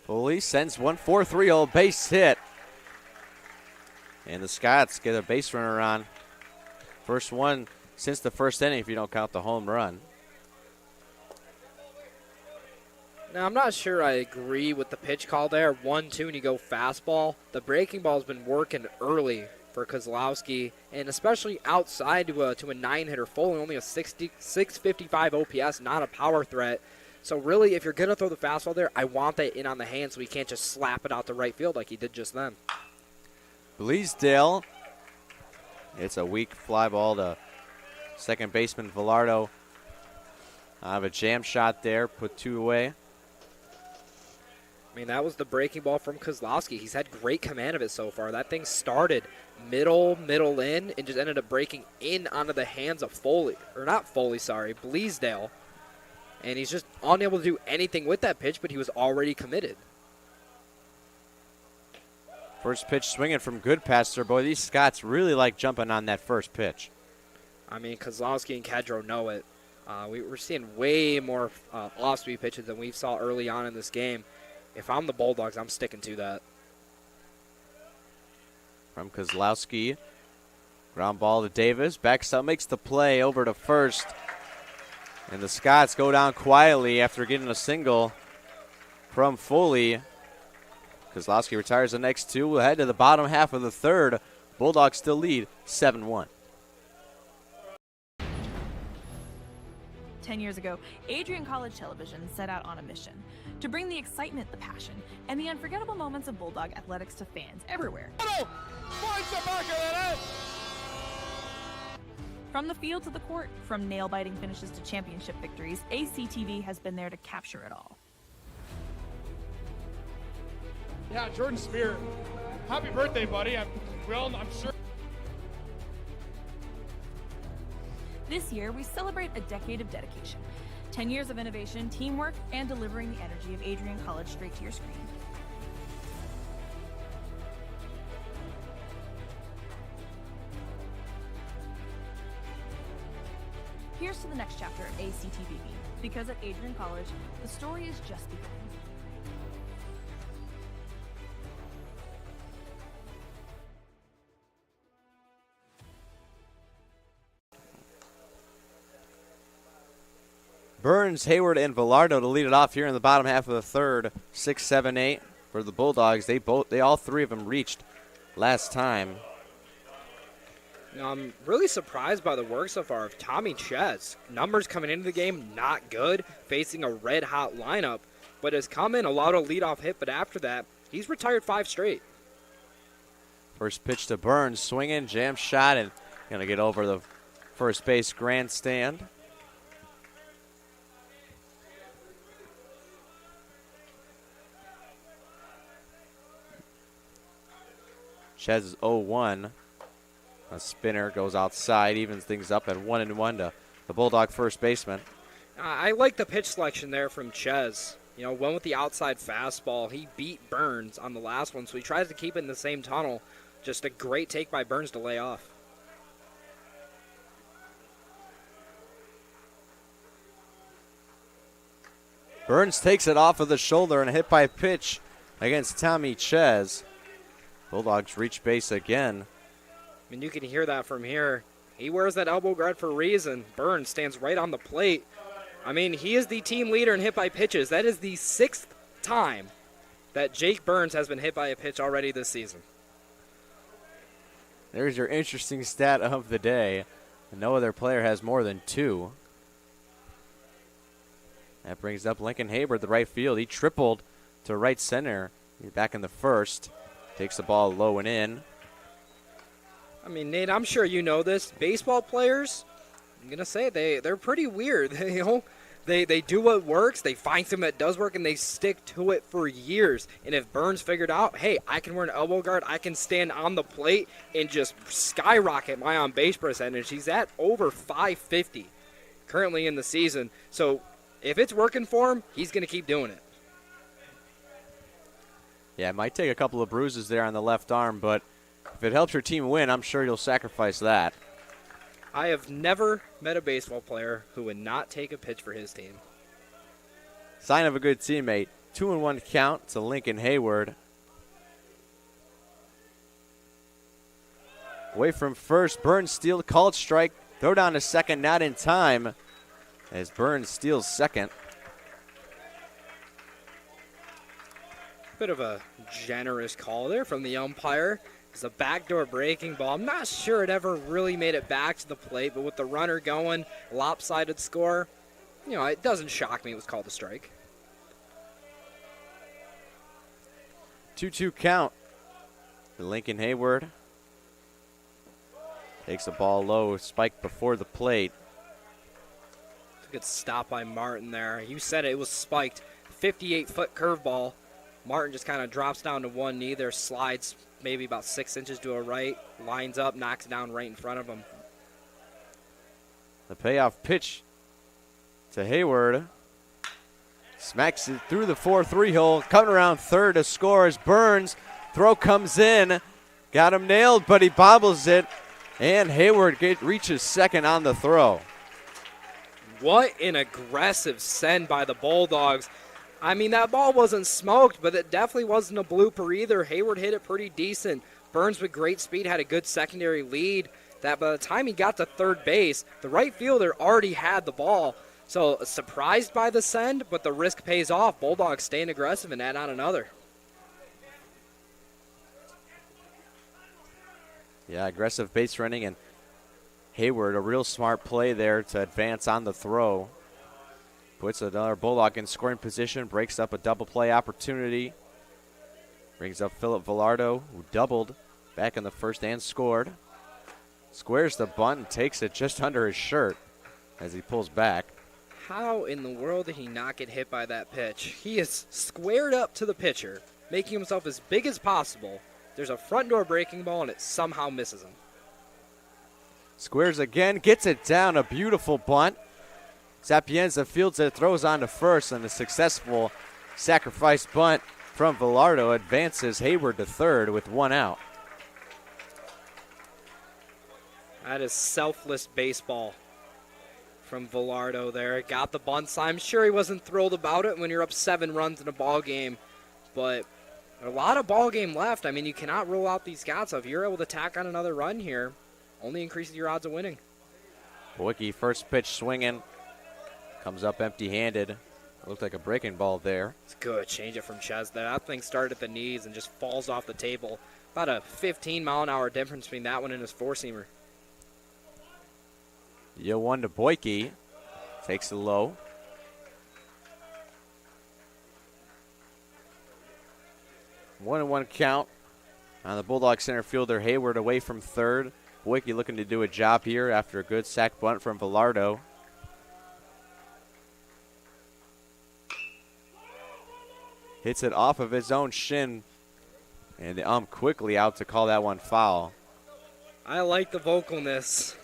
Foley sends 1-4-3 base hit. And the Scots get a base runner on. First one since the first inning if you don't count the home run. Now, I'm not sure I agree with the pitch call there. 1-2 and you go fastball. The breaking ball's been working early for Kozlowski, and especially outside to a 9-hitter. Foley only a 655 OPS, not a power threat. So really, if you're going to throw the fastball there, I want that in on the hand so he can't just slap it out to right field like he did just then. Bleasdale. It's a weak fly ball to second baseman Velardo. I have a jam shot there, put 2 away. I mean, that was the breaking ball from Kozlowski. He's had great command of it so far. That thing started middle in, and just ended up breaking in onto the hands of Bleasdale. And he's just unable to do anything with that pitch, but he was already committed. First pitch swinging from Goodpaster. Boy, these Scots really like jumping on that first pitch. I mean, Kozlowski and Kedro know it. We're seeing way more off-speed pitches than we saw early on in this game. If I'm the Bulldogs, I'm sticking to that. From Kozlowski. Ground ball to Davis. Backs up, makes the play over to first. And the Scots go down quietly after getting a single from Foley. Kozlowski retires the next 2. We'll head to the bottom half of the third. Bulldogs still lead 7-1. 10 years ago, Adrian College Television set out on a mission to bring the excitement, the passion, and the unforgettable moments of Bulldog athletics to fans everywhere. From the field to the court, from nail-biting finishes to championship victories, ACTV has been there to capture it all. Yeah, Jordan Spear, happy birthday, buddy. I'm sure. This year, we celebrate a decade of dedication, 10 years of innovation, teamwork, and delivering the energy of Adrian College straight to your screen. Here's to the next chapter of ACTV, because at Adrian College, the story is just beginning. Burns, Hayward, and Velardo to lead it off here in the bottom half of the third. 6, 7, 8 for the Bulldogs. They all 3 of them reached last time. Now, I'm really surprised by the work so far of Tommy Ches. Numbers coming into the game, not good, facing a red-hot lineup, but has come in, allowed a leadoff hit, but after that, he's retired 5 straight. First pitch to Burns, swinging, jam shot, and going to get over the first base grandstand. Ches is 0-1. A spinner goes outside, evens things up at 1-1 to the Bulldog first baseman. I like the pitch selection there from Ches. You know, went with the outside fastball. He beat Burns on the last one, so he tries to keep it in the same tunnel. Just a great take by Burns to lay off. Burns takes it off of the shoulder and hit by pitch against Tommy Ches. Bulldogs reach base again. I mean, you can hear that from here. He wears that elbow guard for a reason. Burns stands right on the plate. I mean, he is the team leader in hit by pitches. That is the 6th time that Jake Burns has been hit by a pitch already this season. There's your interesting stat of the day. No other player has more than 2. That brings up Lincoln Hayward, the right field. He tripled to right center. He's back in the first. Takes the ball low and in. I mean, Nate, I'm sure you know this. Baseball players, I'm going to say they're pretty weird. They do what works, they find something that does work, and they stick to it for years. And if Burns figured out, hey, I can wear an elbow guard, I can stand on the plate and just skyrocket my on-base percentage. He's at over 550 currently in the season. So if it's working for him, he's going to keep doing it. Yeah, it might take a couple of bruises there on the left arm, but if it helps your team win, I'm sure you'll sacrifice that. I have never met a baseball player who would not take a pitch for his team. Sign of a good teammate. 2-1 count to Lincoln Hayward. Away from first, Burns steals, called strike. Throw down to second, not in time, as Burns steals second. Bit of a generous call there from the umpire. It's a backdoor breaking ball. I'm not sure it ever really made it back to the plate, but with the runner going, lopsided score, you know, it doesn't shock me it was called a strike. 2-2 count to Lincoln Hayward. Takes the ball low, spiked before the plate. It's a good stop by Martin there. You said it was spiked. 58-foot curveball. Martin just kind of drops down to one knee there, slides maybe about 6 inches to a right, lines up, knocks it down right in front of him. The payoff pitch to Hayward. Smacks it through the 4-3 hole. Coming around third to score as Burns. Throw comes in. Got him nailed, but he bobbles it. And Hayward reaches second on the throw. What an aggressive send by the Bulldogs. I mean, that ball wasn't smoked, but it definitely wasn't a blooper either. Hayward hit it pretty decent. Burns with great speed had a good secondary lead. That by the time he got to third base, the right fielder already had the ball. So surprised by the send, but the risk pays off. Bulldogs staying aggressive and add on another. Yeah, aggressive base running, and Hayward, a real smart play there to advance on the throw. Puts another Bulldog in scoring position, breaks up a double play opportunity. Brings up Philip Velardo, who doubled back in the first and scored. Squares the bunt and takes it just under his shirt as he pulls back. How in the world did he not get hit by that pitch? He is squared up to the pitcher, making himself as big as possible. There's a front door breaking ball, and it somehow misses him. Squares again, gets it down, a beautiful bunt. Sapienza fields it, throws on to first, and a successful sacrifice bunt from Velardo advances Hayward to third with one out. That is selfless baseball from Velardo there. Got the bunt. I'm sure he wasn't thrilled about it when you're up 7 runs in a ball game, but a lot of ball game left. I mean, you cannot rule out these shots. So if you're able to tack on another run here, only increases your odds of winning. Boyke first pitch swinging. Comes up empty-handed. Looked like a breaking ball there. It's good. Change it from Ches there. That thing started at the knees and just falls off the table. About a 15-mile-an-hour difference between that one and his four-seamer. 0-1 to Boyke. Takes it low. One and one count on the Bulldog center fielder. Hayward away from third. Boyke looking to do a job here after a good sac bunt from Velardo. Hits it off of his own shin, and the quickly out to call that one foul. I like the vocalness.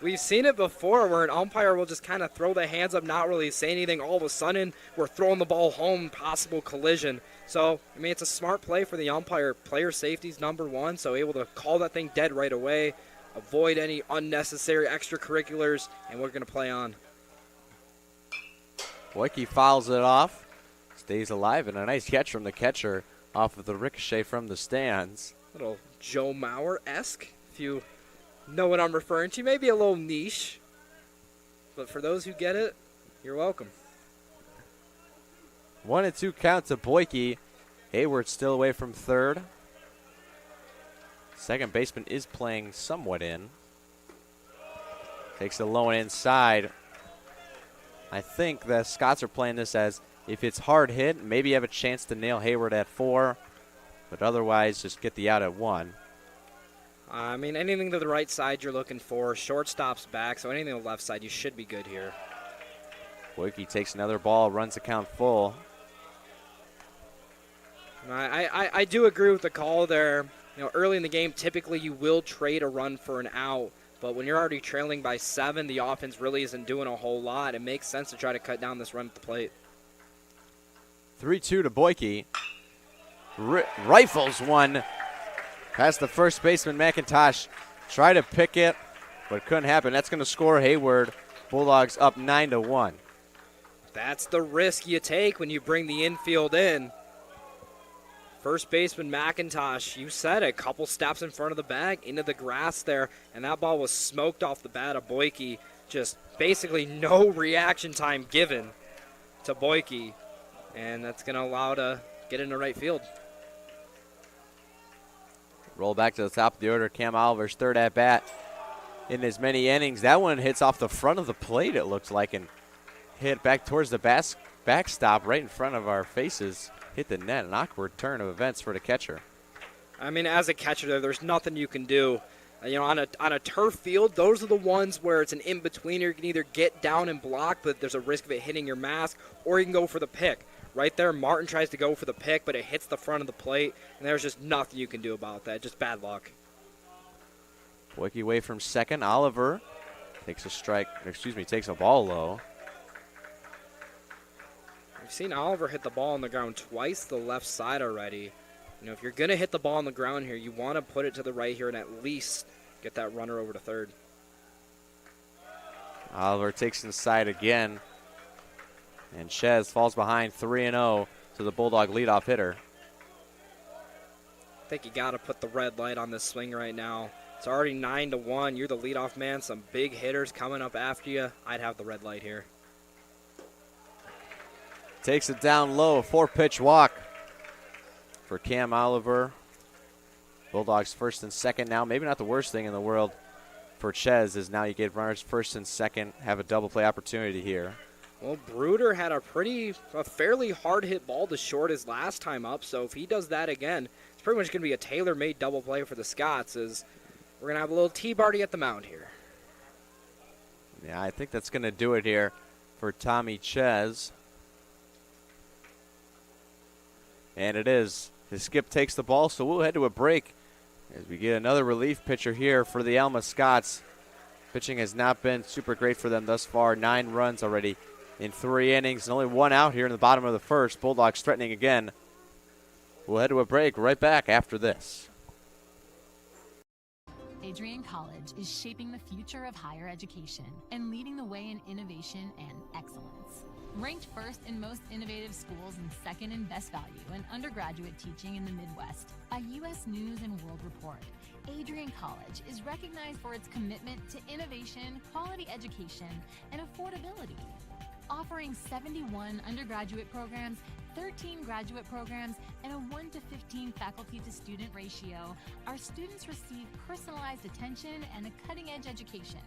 We've seen it before where an umpire will just kind of throw the hands up, not really say anything. All of a sudden, we're throwing the ball home, possible collision. So, I mean, it's a smart play for the umpire. Player safety's number one, so able to call that thing dead right away, avoid any unnecessary extracurriculars, and we're going to play on. Boyke fouls it off. Stays alive, and a nice catch from the catcher off of the ricochet from the stands. Little Joe Mauer-esque, if you know what I'm referring to. Maybe a little niche, but for those who get it, you're welcome. 1-2 count to Boyke. Hayward still away from third. Second baseman is playing somewhat in. Takes the low and inside. I think the Scots are playing this as if it's hard hit, maybe you have a chance to nail Hayward at 4, but otherwise just get the out at 1. I mean, anything to the right side you're looking for. Shortstop's back, so anything to the left side, you should be good here. Boyke takes another ball, runs the count full. I do agree with the call there. You know, early in the game, typically you will trade a run for an out, but when you're already trailing by 7, the offense really isn't doing a whole lot. It makes sense to try to cut down this run at the plate. 3-2 to Boyke. Rifles one past the first baseman, McIntosh. Tried to pick it, but couldn't happen. That's going to score Hayward. Bulldogs up 9-1. That's the risk you take when you bring the infield in. First baseman McIntosh, you said it, a couple steps in front of the bag, into the grass there, and that ball was smoked off the bat of Boyke. Just basically no reaction time given to Boyke, and that's going to allow to get into right field. Roll back to the top of the order. Cam Oliver's third at bat in as many innings. That one hits off the front of the plate, it looks like, and hit back towards the backstop right in front of our faces. Hit the net. An awkward turn of events for the catcher. I mean, as a catcher, there's nothing you can do. You know, on a turf field, those are the ones where it's an in-betweener. You can either get down and block, but there's a risk of it hitting your mask, or you can go for the pick. Right there, Martin tries to go for the pick, but it hits the front of the plate, and there's just nothing you can do about that. Just bad luck. Boyke away from second. Oliver takes a ball low. We've seen Oliver hit the ball on the ground twice the left side already. You know, if you're going to hit the ball on the ground here, you want to put it to the right here and at least get that runner over to third. Oliver takes inside again. And Chez falls behind 3-0 to the Bulldog leadoff hitter. I think you got to put the red light on this swing right now. It's already 9-1. You're the leadoff man. Some big hitters coming up after you. I'd have the red light here. Takes it down low, 4-pitch walk for Cam Oliver. Bulldogs first and second now. Maybe not the worst thing in the world for Chez is now you get runners first and second, have a double play opportunity here. Well, Bruder had a fairly hard hit ball to short his last time up, so if he does that again, it's pretty much going to be a tailor-made double play for the Scots, as we're going to have a little tea party at the mound here. Yeah, I think that's going to do it here for Tommy Chez. And it is. His skip takes the ball, so we'll head to a break as we get another relief pitcher here for the Alma Scots. Pitching has not been super great for them thus far. 9 runs already in 3 innings and only 1 out here in the bottom of the first. Bulldogs threatening again. We'll head to a break right back after this. Adrian College is shaping the future of higher education and leading the way in innovation and excellence. Ranked first in most innovative schools and second in best value in undergraduate teaching in the Midwest by U.S. News and World Report, Adrian College is recognized for its commitment to innovation, quality education, and affordability. Offering 71 undergraduate programs, 13 graduate programs, and a 1-to-15 faculty-to-student ratio, our students receive personalized attention and a cutting-edge education.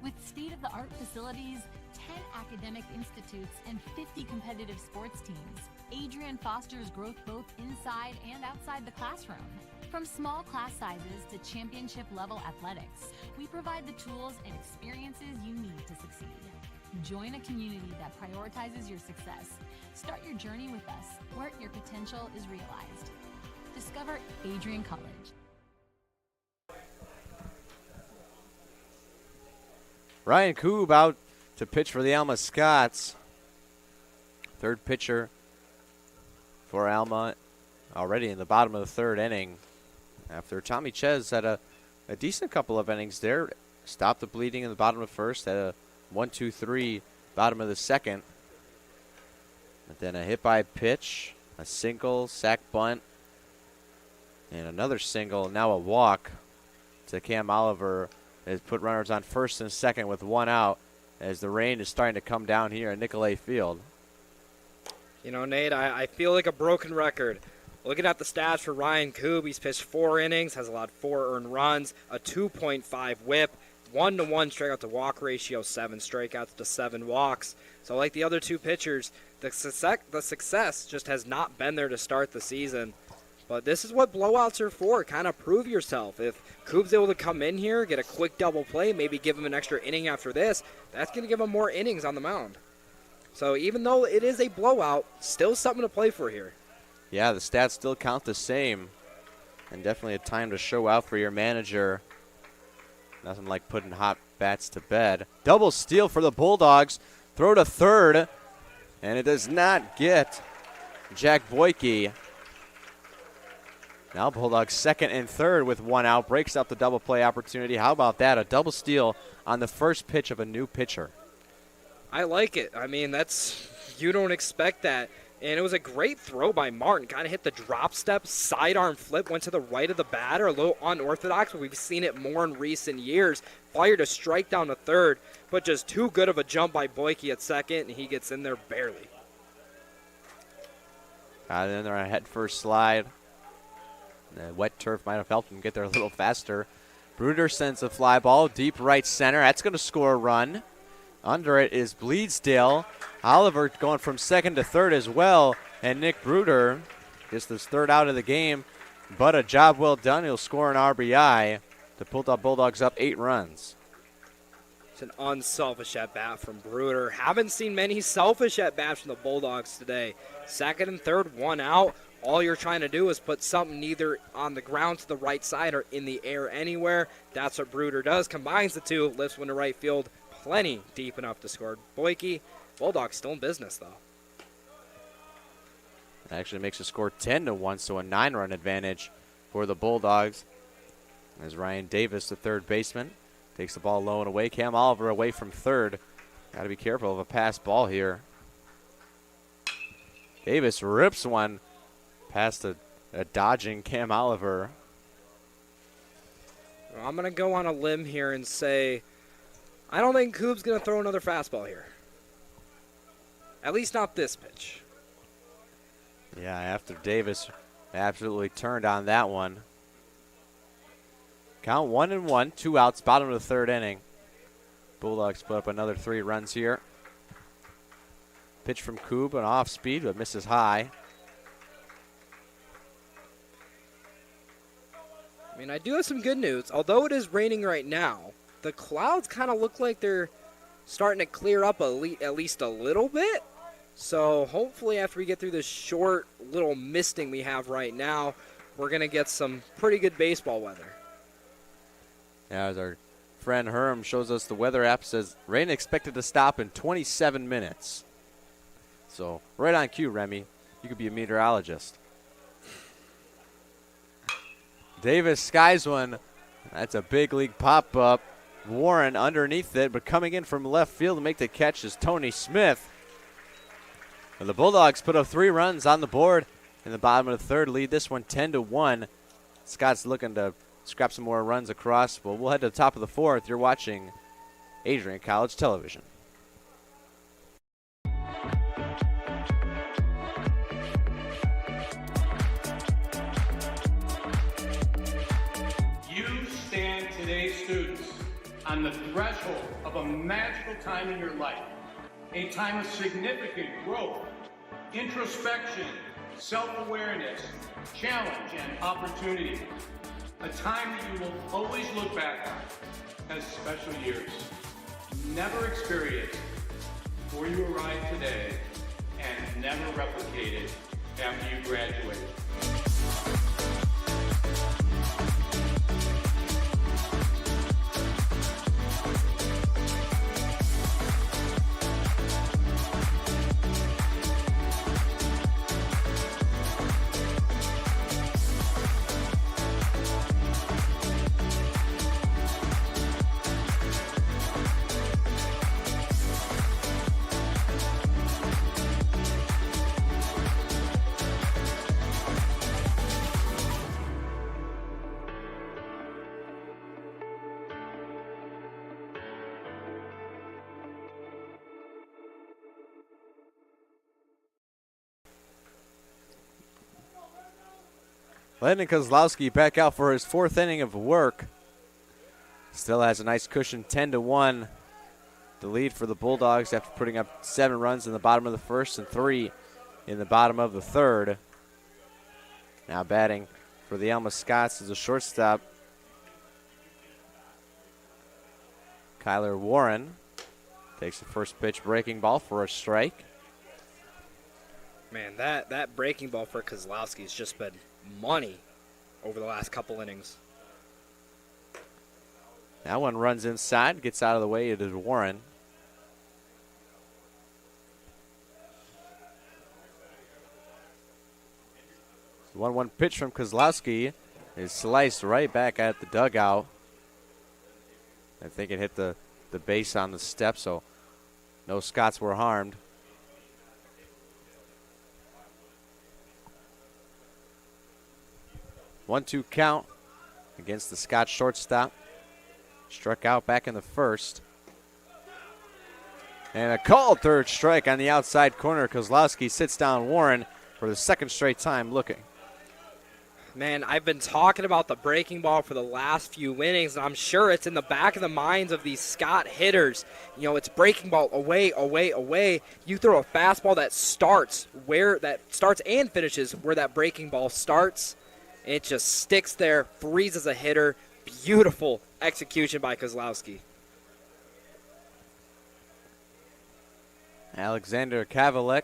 With state-of-the-art facilities, 10 academic institutes, and 50 competitive sports teams, Adrian fosters growth both inside and outside the classroom. From small class sizes to championship-level athletics, we provide the tools and experiences you need to succeed. Join a community that prioritizes your success. Start your journey with us, where your potential is realized. Discover Adrian College. Ryan Koob out to pitch for the Alma Scots. Third pitcher for Alma already in the bottom of the third inning. After Tommy Chez had a decent couple of innings there. Stopped the bleeding in the bottom of the first. Had a 1-2-3 bottom of the second. But then a hit by pitch, a single, sac bunt, And another single, now a walk to Cam Oliver has put runners on first and second with one out as the rain is starting to come down here at Nicolay Field. You know, Nate, I feel like a broken record. Looking at the stats for Ryan Koob, he's pitched 4 innings, has allowed 4 earned runs, a 2.5 whip, 1-1 strikeout to walk ratio, 7 strikeouts to 7 walks. So like the other 2 pitchers, the success just has not been there to start the season. But this is what blowouts are for, kind of prove yourself. If Koob's able to come in here, get a quick double play, maybe give him an extra inning after this, that's going to give him more innings on the mound. So even though it is a blowout, still something to play for here. Yeah, the stats still count the same. And definitely a time to show out for your manager. Nothing like putting hot bats to bed. Double steal for the Bulldogs. Throw to third. And it does not get Jack Boyke. Now Bulldogs second and third with 1 out. Breaks up the double play opportunity. How about that? A double steal on the first pitch of a new pitcher. I like it. I mean, you don't expect that. And it was a great throw by Martin. Kind of hit the drop step, sidearm flip, went to the right of the batter. A little unorthodox, but we've seen it more in recent years. Fired a strike down to third, but just too good of a jump by Boyke at second, and he gets in there barely. And then they're on a head first slide. The wet turf might have helped him get there a little faster. Bruder sends a fly ball deep right center. That's going to score a run. Under it is Bleedsdale. Oliver going from second to third as well. And Nick Bruder gets his third out of the game. But a job well done. He'll score an RBI to pull the Bulldogs up 8 runs. It's an unselfish at-bat from Bruder. Haven't seen many selfish at-bats from the Bulldogs today. Second and third, 1 out. All you're trying to do is put something either on the ground to the right side or in the air anywhere. That's what Bruder does. Combines the two, lifts one to right field. Plenty deep enough to score. Boyke, Bulldogs still in business, though. That actually makes the score 10-1, so a 9-run advantage for the Bulldogs. As Ryan Davis, the third baseman, takes the ball low and away. Cam Oliver away from third. Got to be careful of a pass ball here. Davis rips one past a dodging Cam Oliver. Well, I'm going to go on a limb here and say I don't think Koob's going to throw another fastball here. At least not this pitch. Yeah, after Davis absolutely turned on that one. Count 1-1, 2 outs, bottom of the third inning. Bulldogs put up another 3 runs here. Pitch from Koob, an off speed, but misses high. I mean, I do have some good news. Although it is raining right now, the clouds kind of look like they're starting to clear up at least a little bit. So hopefully after we get through this short little misting we have right now, we're going to get some pretty good baseball weather. Yeah, as our friend Herm shows us, the weather app says rain expected to stop in 27 minutes. So right on cue, Remy. You could be a meteorologist. Davis skies one. That's a big league pop-up. Warren underneath it, but coming in from left field to make the catch is Tony Smith. And the Bulldogs put up 3 runs on the board in the bottom of the third, lead this one 10-1. Scott's looking to scrap some more runs across. Well, we'll head to the top of the 4th. You're watching Adrian College Television. Today's students on the threshold of a magical time in your life, a time of significant growth, introspection, self-awareness, challenge, and opportunity, a time that you will always look back on as special years, never experienced before you arrived today and never replicated after you graduate. Landon Kozlowski back out for his 4th inning of work. Still has a nice cushion, 10-1. The lead for the Bulldogs after putting up 7 runs in the bottom of the 1st and 3 in the bottom of the 3rd. Now batting for the Alma Scots is a shortstop, Kyler Warren. Takes the first pitch, breaking ball for a strike. Man, that breaking ball for Kozlowski has just been money over the last couple innings. That one runs inside, gets out of the way. It is Warren. The 1-1 pitch from Kozlowski is sliced right back at the dugout. I think it hit the base on the step, so no Scots were harmed. One-two count against the Scots shortstop. Struck out back in the 1st. And a called 3rd strike on the outside corner. Kozlowski sits down Warren for the 2nd straight time looking. Man, I've been talking about the breaking ball for the last few innings, and I'm sure it's in the back of the minds of these Scott hitters. You know, it's breaking ball away, away, away. You throw a fastball that starts and finishes where that breaking ball starts. It just sticks there, freezes a hitter. Beautiful execution by Kozlowski. Alexander Kavalek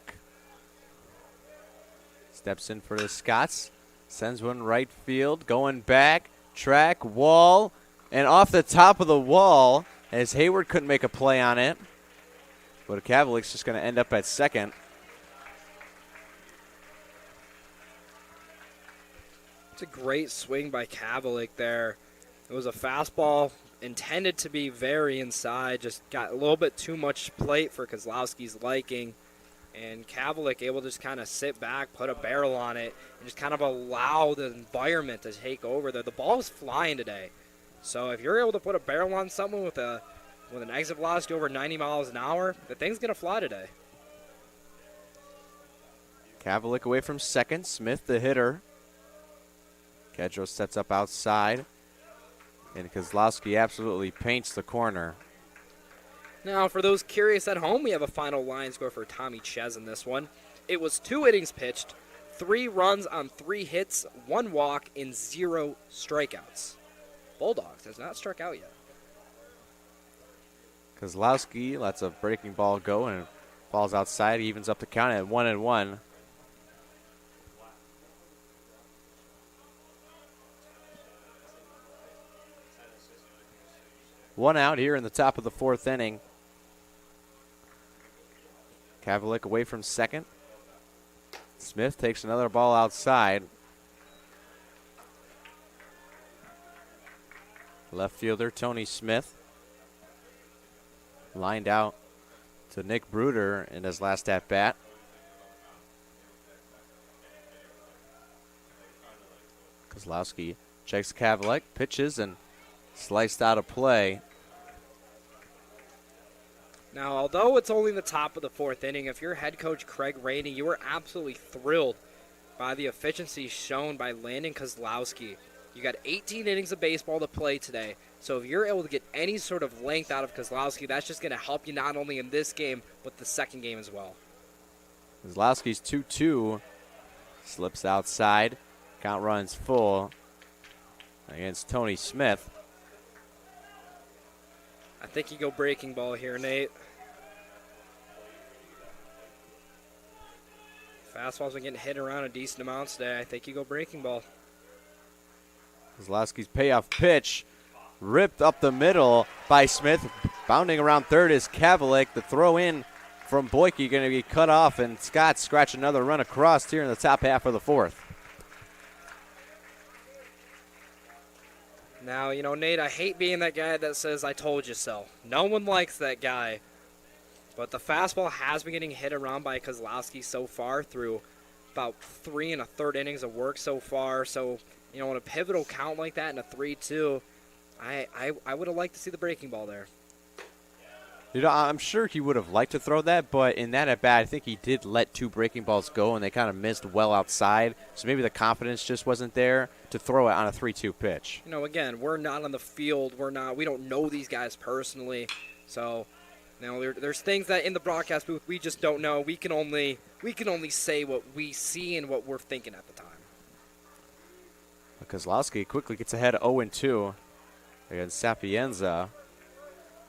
steps in for the Scots. Sends one right field, going back, track, wall, and off the top of the wall as Hayward couldn't make a play on it. But Kavalek's just going to end up at second. It's a great swing by Kavalek there. It was a fastball intended to be very inside, just got a little bit too much plate for Kozlowski's liking. And Kavalek able to just kind of sit back, put a barrel on it, and just kind of allow the environment to take over there. The ball is flying today. So if you're able to put a barrel on someone with an exit velocity over 90 miles an hour, the thing's going to fly today. Kavalek away from second. Smith, the hitter. Kedro sets up outside. And Kozlowski absolutely paints the corner. Now, for those curious at home, we have a final line score for Tommy Ches in this one. It was 2 innings pitched, 3 runs on 3 hits, 1 walk, and 0 strikeouts. Bulldogs has not struck out yet. Kozlowski lets a breaking ball go and falls outside. He evens up the count at 1-1. One out here in the top of the 4th inning. Kavalek away from second. Smith takes another ball outside. Left fielder Tony Smith lined out to Nick Bruder in his last at-bat. Kozlowski checks Kavalek, pitches, and sliced out of play. Now, although it's only the top of the 4th inning, if you're head coach Craig Rainey, you were absolutely thrilled by the efficiency shown by Landon Kozlowski. You got 18 innings of baseball to play today, so if you're able to get any sort of length out of Kozlowski, that's just going to help you not only in this game, but the second game as well. Kozlowski's 2-2, slips outside, count runs full against Tony Smith. I think you go breaking ball here, Nate. Fastball's been getting hit around a decent amount today. I think you go breaking ball. Kozlowski's payoff pitch ripped up the middle by Smith. Bounding around third is Kavalek. The throw in from Boyke going to be cut off, and Scott scratch another run across here in the top half of the 4th. Now, you know, Nate, I hate being that guy that says, I told you so. No one likes that guy. But the fastball has been getting hit around by Kozlowski so far through about 3 1/3 innings of work so far. So, you know, in a pivotal count like that in a 3-2, I would have liked to see the breaking ball there. I'm sure he would have liked to throw that, but in that at bat, I think he did let 2 breaking balls go, and they kind of missed well outside. So maybe the confidence just wasn't there to throw it on a 3-2 pitch. Again, we're not on the field. We don't know these guys personally. So, there's things that in the broadcast booth we just don't know. We can only say what we see and what we're thinking at the time. Kozlowski quickly gets ahead 0-2 against Sapienza.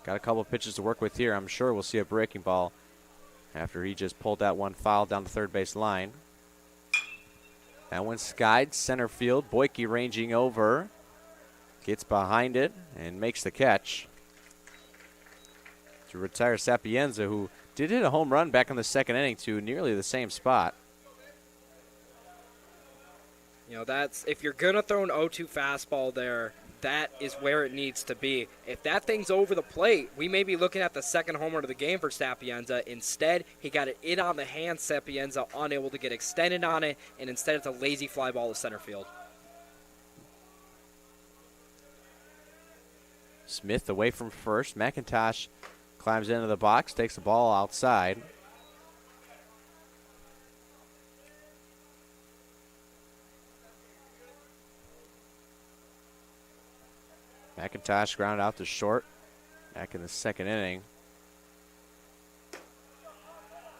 Got a couple pitches to work with here. I'm sure we'll see a breaking ball after he just pulled that one foul down the third base line. That one's skied center field. Boyke ranging over. Gets behind it and makes the catch to retire Sapienza, who did hit a home run back in the second inning to nearly the same spot. That's if you're going to throw an 0-2 fastball there, that is where it needs to be. If that thing's over the plate, we may be looking at the second home run of the game for Sapienza. Instead, he got it in on the hand. Sapienza unable to get extended on it, and instead it's a lazy fly ball to center field. Smith away from first. McIntosh climbs into the box, takes the ball outside. McIntosh ground out to short back in the second inning.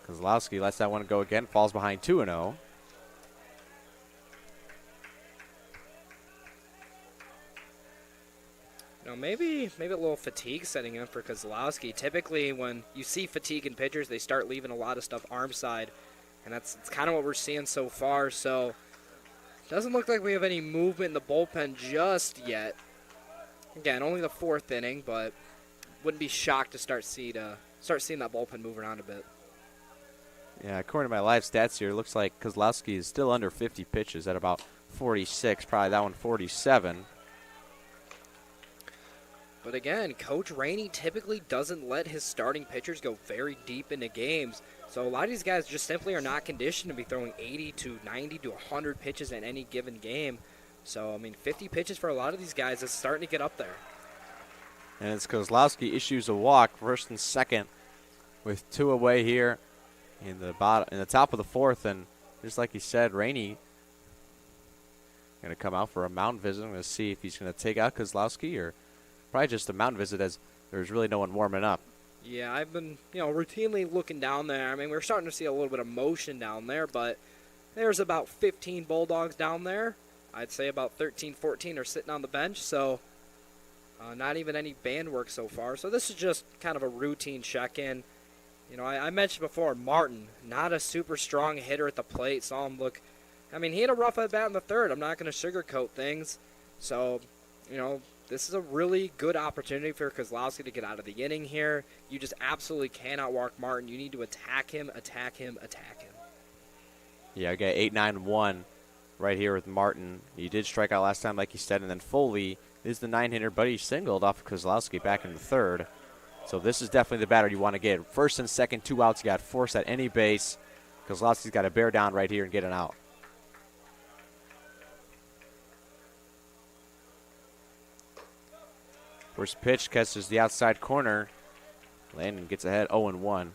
Kozlowski lets that one go again, falls behind 2-0. Maybe a little fatigue setting in for Kozlowski. Typically, when you see fatigue in pitchers, they start leaving a lot of stuff arm side, and that's kind of what we're seeing so far. So, doesn't look like we have any movement in the bullpen just yet. Again, only the 4th inning, but wouldn't be shocked to start seeing that bullpen move around a bit. Yeah, according to my live stats here, it looks like Kozlowski is still under 50 pitches at about 46, probably that one 47. But again, Coach Rainey typically doesn't let his starting pitchers go very deep into games. So a lot of these guys just simply are not conditioned to be throwing 80 to 90 to 100 pitches in any given game. So, 50 pitches for a lot of these guys is starting to get up there. And it's Kozlowski issues a walk, first and second, with 2 away here in the top of the 4th. And just like he said, Rainey going to come out for a mound visit. I'm going to see if he's going to take out Kozlowski or probably just a mound visit, as there's really no one warming up. Yeah, I've been, routinely looking down there. We're starting to see a little bit of motion down there, but there's about 15 Bulldogs down there. I'd say about 13, 14 are sitting on the bench, so not even any band work so far. So this is just kind of a routine check-in. I mentioned before, Martin, not a super strong hitter at the plate. Saw him look, he had a rough at bat in the 3rd. I'm not going to sugarcoat things. So, this is a really good opportunity for Kozlowski to get out of the inning here. You just absolutely cannot walk Martin. You need to attack him, attack him, attack him. Yeah, I got 8-9-1 right here with Martin. He did strike out last time, like he said, and then Foley is the 9-hitter, but he singled off of Kozlowski back in the 3rd. So this is definitely the batter you want to get. First and second, 2 outs. You got force at any base. Kozlowski's got to bear down right here and get an out. First pitch catches the outside corner. Landon gets ahead 0-1.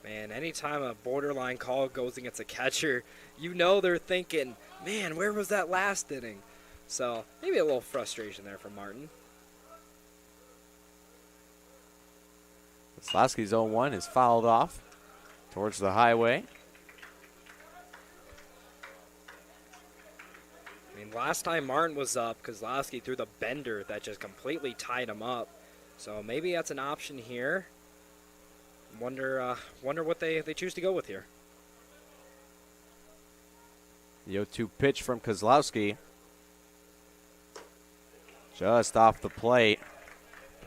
Man, anytime a borderline call goes against a catcher, they're thinking, man, where was that last inning? So maybe a little frustration there for Martin. Kozlowski's 0-1 is fouled off towards the highway. Last time Martin was up, Kozlowski threw the bender that just completely tied him up. So maybe that's an option here. Wonder what they choose to go with here. The 0-2 pitch from Kozlowski. Just off the plate.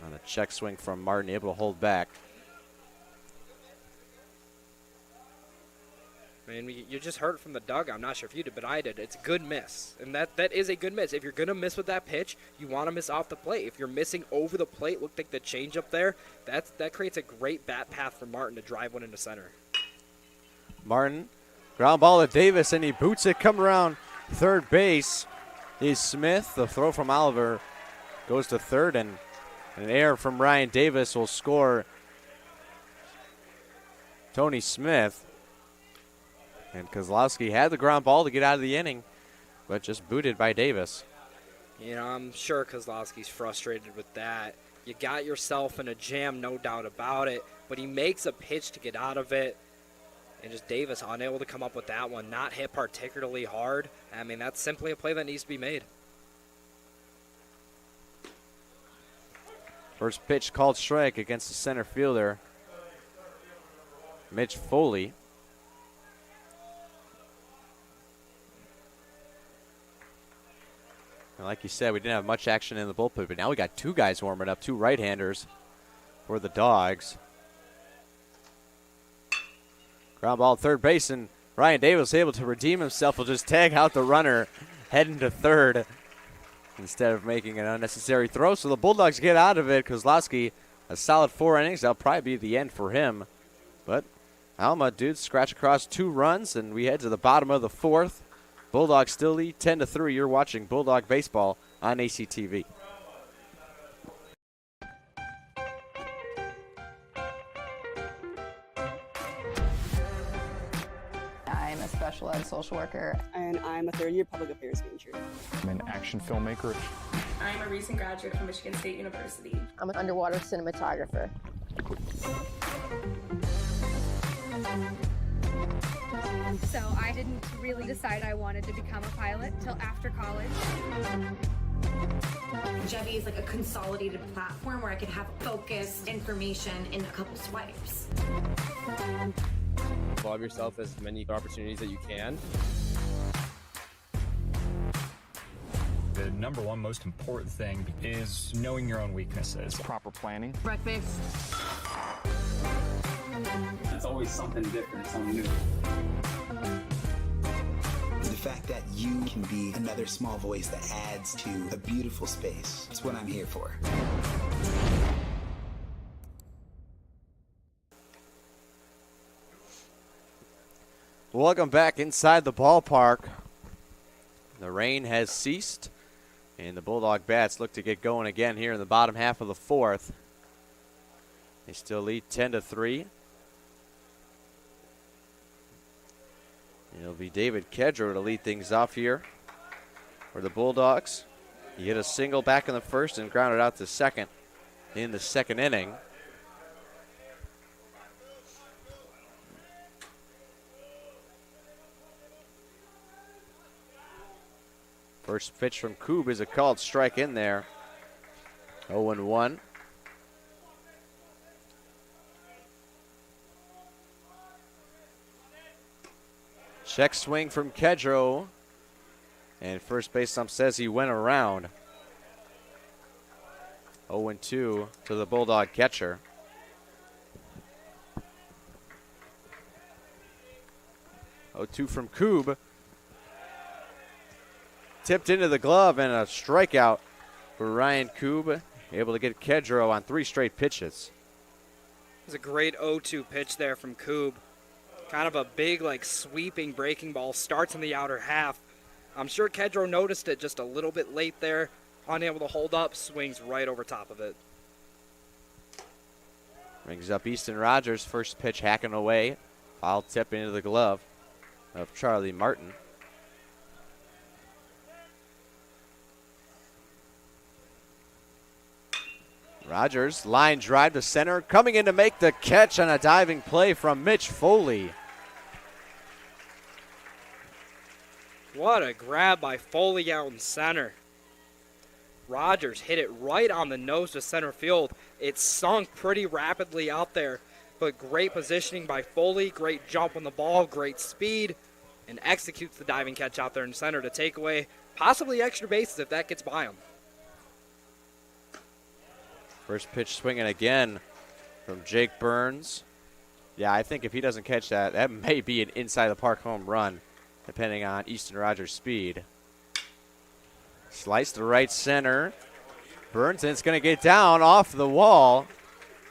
On a check swing from Martin, able to hold back. You just heard it from the dugout. I'm not sure if you did, but I did. It's a good miss. And that is a good miss. If you're going to miss with that pitch, you want to miss off the plate. If you're missing over the plate, look like the change up there, that creates a great bat path for Martin to drive one into center. Martin, ground ball to Davis, and he boots it. Come around third base is Smith. The throw from Oliver goes to third, and an error from Ryan Davis will score Tony Smith. And Kozlowski had the ground ball to get out of the inning, but just booted by Davis. You know, I'm sure Kozlowski's frustrated with that. You got yourself in a jam, no doubt about it, but he makes a pitch to get out of it. And just Davis unable to come up with that one, not hit particularly hard. I mean, that's simply a play that needs to be made. First pitch called strike against the center fielder, Mitch Foley. And like you said, we didn't have much action in the bullpen, but now we got two guys warming up, two right-handers for the Dogs. Ground ball at third base, and Ryan Davis able to redeem himself. Will just tag out the runner heading to third instead of making an unnecessary throw. So the Bulldogs get out of it. Kozlowski, a solid 4 innings. That'll probably be the end for him. But Alma, dude, scratch across 2 runs, and we head to the bottom of the 4th. Bulldogs still lead 10-3. You're watching Bulldog Baseball on ACTV. I'm a special ed social worker. And I'm a third-year public affairs major. I'm an action filmmaker. I'm a recent graduate from Michigan State University. I'm an underwater cinematographer. So I didn't really decide I wanted to become a pilot till after college. Jevy is like a consolidated platform where I could have focused information in a couple swipes. Involve yourself as many opportunities that you can. The number one most important thing is knowing your own weaknesses. Proper planning. Breakfast. It's always something different, something new. The fact that you can be another small voice that adds to a beautiful space. That's what I'm here for. Welcome back inside the ballpark. The rain has ceased, and the Bulldog bats look to get going again here in the bottom half of the 4th. They still lead 10-3. It'll be David Kedro to lead things off here for the Bulldogs. He hit a single back in the first and grounded out to second in the second inning. First pitch from Koob is a called strike in there. 0-1. Check swing from Kedro. And first base ump says he went around. 0-2 to the Bulldog catcher. Oh, 2 from Koob. Tipped into the glove and a strikeout for Ryan Koob. Able to get Kedro on 3 straight pitches. It was a great 0-2 pitch there from Koob. Kind of a big, like, sweeping breaking ball. Starts in the outer half. I'm sure Kedro noticed it just a little bit late there. Unable to hold up. Swings right over top of it. Brings up Easton Rogers. First pitch hacking away. Foul tip into the glove of Charlie Martin. Rogers, line drive to center. Coming in to make the catch on a diving play from Mitch Foley. What a grab by Foley out in center. Rogers hit it right on the nose to center field. It sunk pretty rapidly out there, but great positioning by Foley, great jump on the ball, great speed, and executes the diving catch out there in center to take away possibly extra bases if that gets by him. First pitch swinging again from Jake Burns. Yeah, I think if he doesn't catch that, that may be an inside the park home run, depending on Easton Rogers' speed. Slice to right center. Burns, and it's going to get down off the wall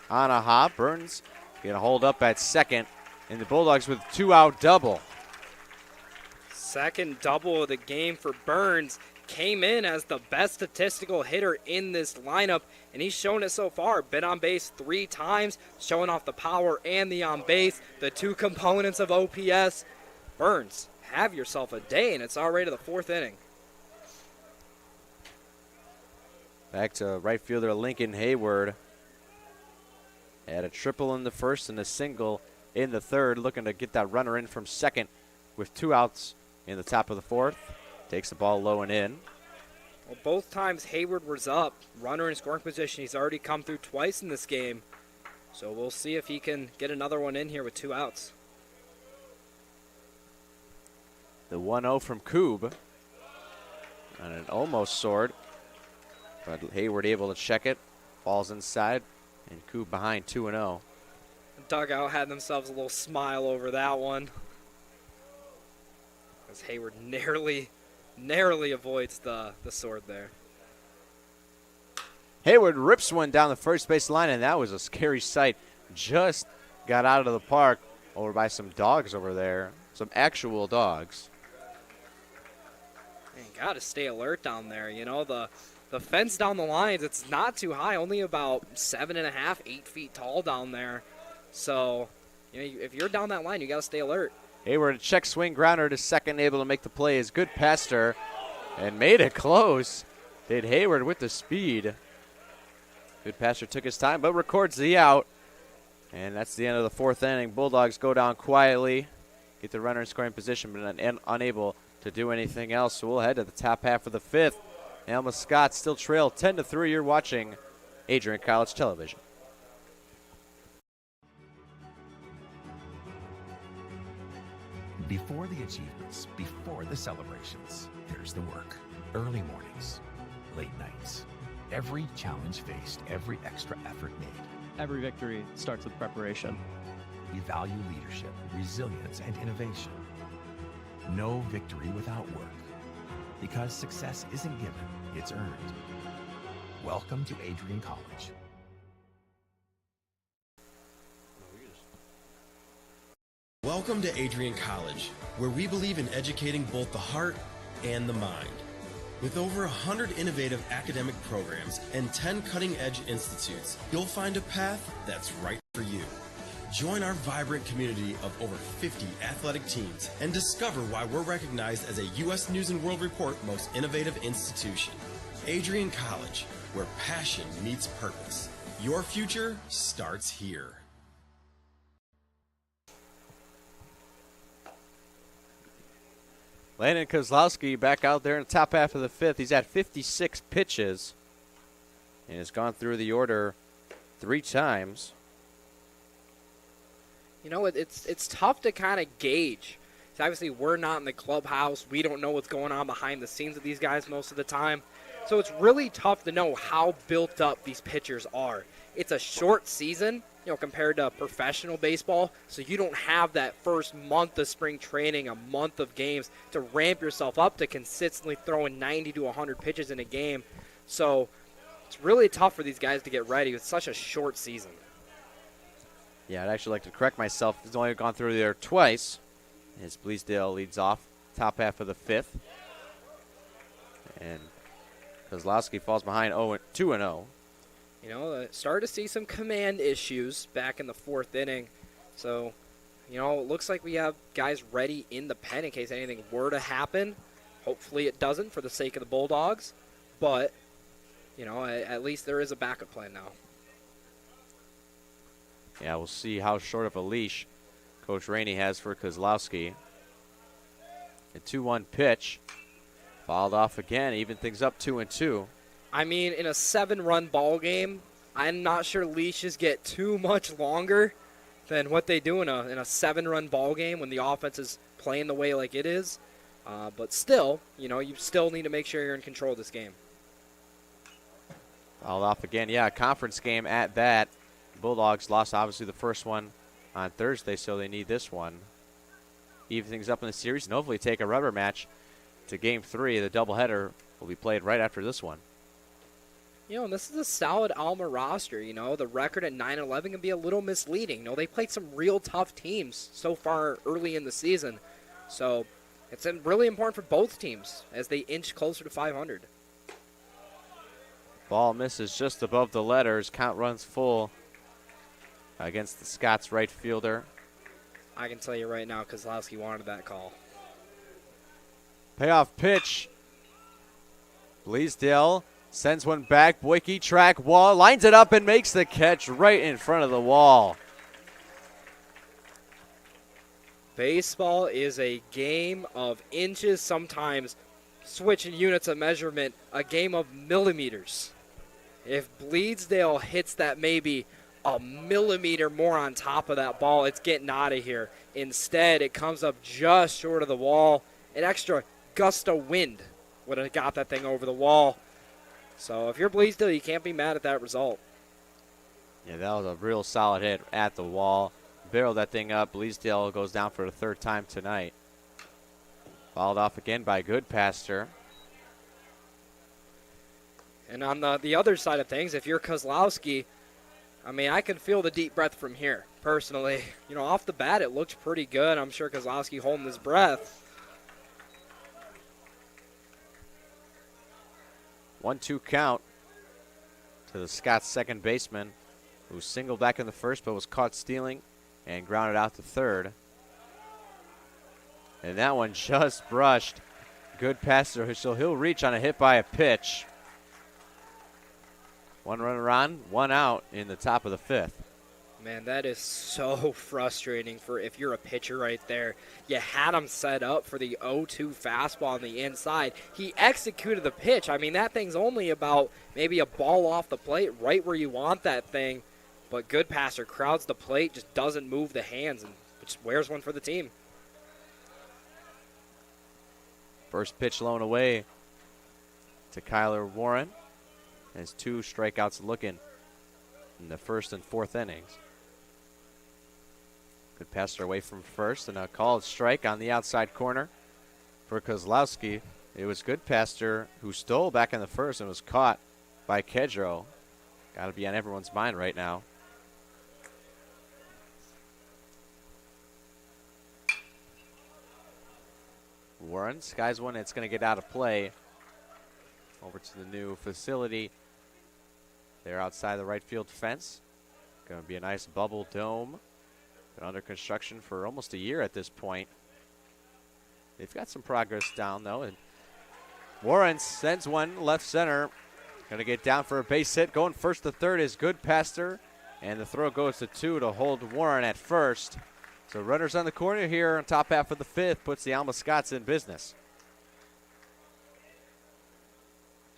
on a hop. Burns going to hold up at second, and the Bulldogs with 2-out double. Second double of the game for Burns. came in as the best statistical hitter in this lineup, and he's shown it so far. Been on base 3 times, showing off the power and the on base, the 2 components of OPS. Burns, have yourself a day, and it's already to the 4th inning. Back to right fielder Lincoln Hayward. Had a triple in the first and a single in the third, looking to get that runner in from second with 2 outs in the top of the 4th. Takes the ball low and in. Well, both times Hayward was up, runner in scoring position. He's already come through twice in this game. So we'll see if he can get another one in here with 2 outs. The 1-0 from Koob. And it almost soared. But Hayward able to check it. Falls inside. And Koob behind 2-0. Dugout had themselves a little smile over that one. As Hayward narrowly avoids the sword there. Hayward rips one down the first base line, and that was a scary sight. Just got out of the park over by some dogs over there. Some actual dogs. Man, got to stay alert down there. You know, the fence down the lines, it's not too high, only about 7.5, 8 feet tall down there. So, you know, if you're down that line, you got to stay alert. Hayward, a check swing grounder to second, able to make the play. Is good pester and made it close. Did Hayward with the speed. Good passer took his time, but records the out. And that's the end of the 4th inning. Bulldogs go down quietly, get the runner in scoring position, but unable to do anything else. So we'll head to the top half of the 5th. Alma Scott still trail 10-3. You're watching Adrian College Television. Before the achievements, before the celebrations, there's the work. Early mornings, late nights. Every challenge faced, every extra effort made. Every victory starts with preparation. We value leadership, resilience, and innovation. No victory without work. Because success isn't given, it's earned. Welcome to Adrian College. Welcome to Adrian College, where we believe in educating both the heart and the mind. With over 100 innovative academic programs and 10 cutting-edge institutes, you'll find a path that's right for you. Join our vibrant community of over 50 athletic teams and discover why we're recognized as a U.S. News & World Report Most Innovative Institution. Adrian College, where passion meets purpose. Your future starts here. Landon Kozlowski back out there in the top half of the 5th. He's at 56 pitches and has gone through the order 3 times. You know, it's tough to kind of gauge. So obviously, we're not in the clubhouse. We don't know what's going on behind the scenes with these guys most of the time. So it's really tough to know how built up these pitchers are. It's a short season, you know, compared to professional baseball. So you don't have that first month of spring training, a month of games to ramp yourself up to consistently throwing 90 to 100 pitches in a game. So it's really tough for these guys to get ready with such a short season. Yeah, I'd actually like to correct myself. He's only gone through there twice. As Bleasdale leads off top half of the 5th. And Kozlowski falls behind 2-0. You know, started to see some command issues back in the 4th inning. So, you know, it looks like we have guys ready in the pen in case anything were to happen. Hopefully it doesn't for the sake of the Bulldogs. But, you know, at least there is a backup plan now. Yeah, we'll see how short of a leash Coach Rainey has for Kozlowski. A 2-1 pitch. Fouled off again, even things up 2-2. I mean, in a 7-run ball game, I'm not sure leashes get too much longer than what they do in a 7-run ball game when the offense is playing the way like it is. But still, you know, you still need to make sure you're in control of this game. Fouled off again. Yeah, a conference game at that. Bulldogs lost, obviously, the first one on Thursday, so they need this one. Even things up in the series and hopefully take a rubber match to Game 3. The doubleheader will be played right after this one. You know, and this is a solid Alma roster. You know, the record at 9-11 can be a little misleading. You know, they played some real tough teams so far early in the season. So, It's really important for both teams as they inch closer to 500. Ball misses just above the letters. Count runs full against the Scots right fielder. I can tell you right now, Kozlowski wanted that call. Payoff pitch. Bleasdale sends one back. Boyke track wall, lines it up and makes the catch right in front of the wall. Baseball is a game of inches, sometimes switching units of measurement, a game of millimeters. If Bleasdale hits that maybe a millimeter more on top of that ball, it's getting out of here. Instead, it comes up just short of the wall. An extra gust of wind would have got that thing over the wall. So if you're Bleasdale, you can't be mad at that result. Yeah, that was a real solid hit at the wall. Barreled that thing up. Bleasdale goes down for the third time tonight. Fouled off again by Goodpaster. And on the other side of things, if you're Kozlowski, I mean, I can feel the deep breath from here, personally. You know, off the bat, it looked pretty good. I'm sure Kozlowski holding his breath. 1-2 count to the Scots second baseman, who singled back in the first but was caught stealing and grounded out to third. And that one just brushed Goodpaster, so he'll reach on a hit by a pitch. One runner on, one out in the top of the fifth. Man, that is so frustrating for if you're a pitcher right there. You had him set up for the 0-2 fastball on the inside. He executed the pitch. I mean, that thing's only about maybe a ball off the plate, right where you want that thing. But Goodpaster crowds the plate, just doesn't move the hands, and just wears one for the team. First pitch lown away to Kyler Warren. Has 2 strikeouts looking in the first and fourth innings. Goodpaster away from first, and a called strike on the outside corner for Kozlowski. It was Goodpaster who stole back in the first and was caught by Kedro. Got to be on everyone's mind right now. Warren skies one. It's going to get out of play. Over to the new facility. They're outside the right field fence. Going to be a nice bubble dome. Been under construction for almost a year at this point. They've got some progress down, though. And Warren sends one left center. Going to get down for a base hit. Going first to third is Goodpaster. And the throw goes to 2 to hold Warren at first. So runners on the corner here on top half of the fifth puts the Alma Scots in business.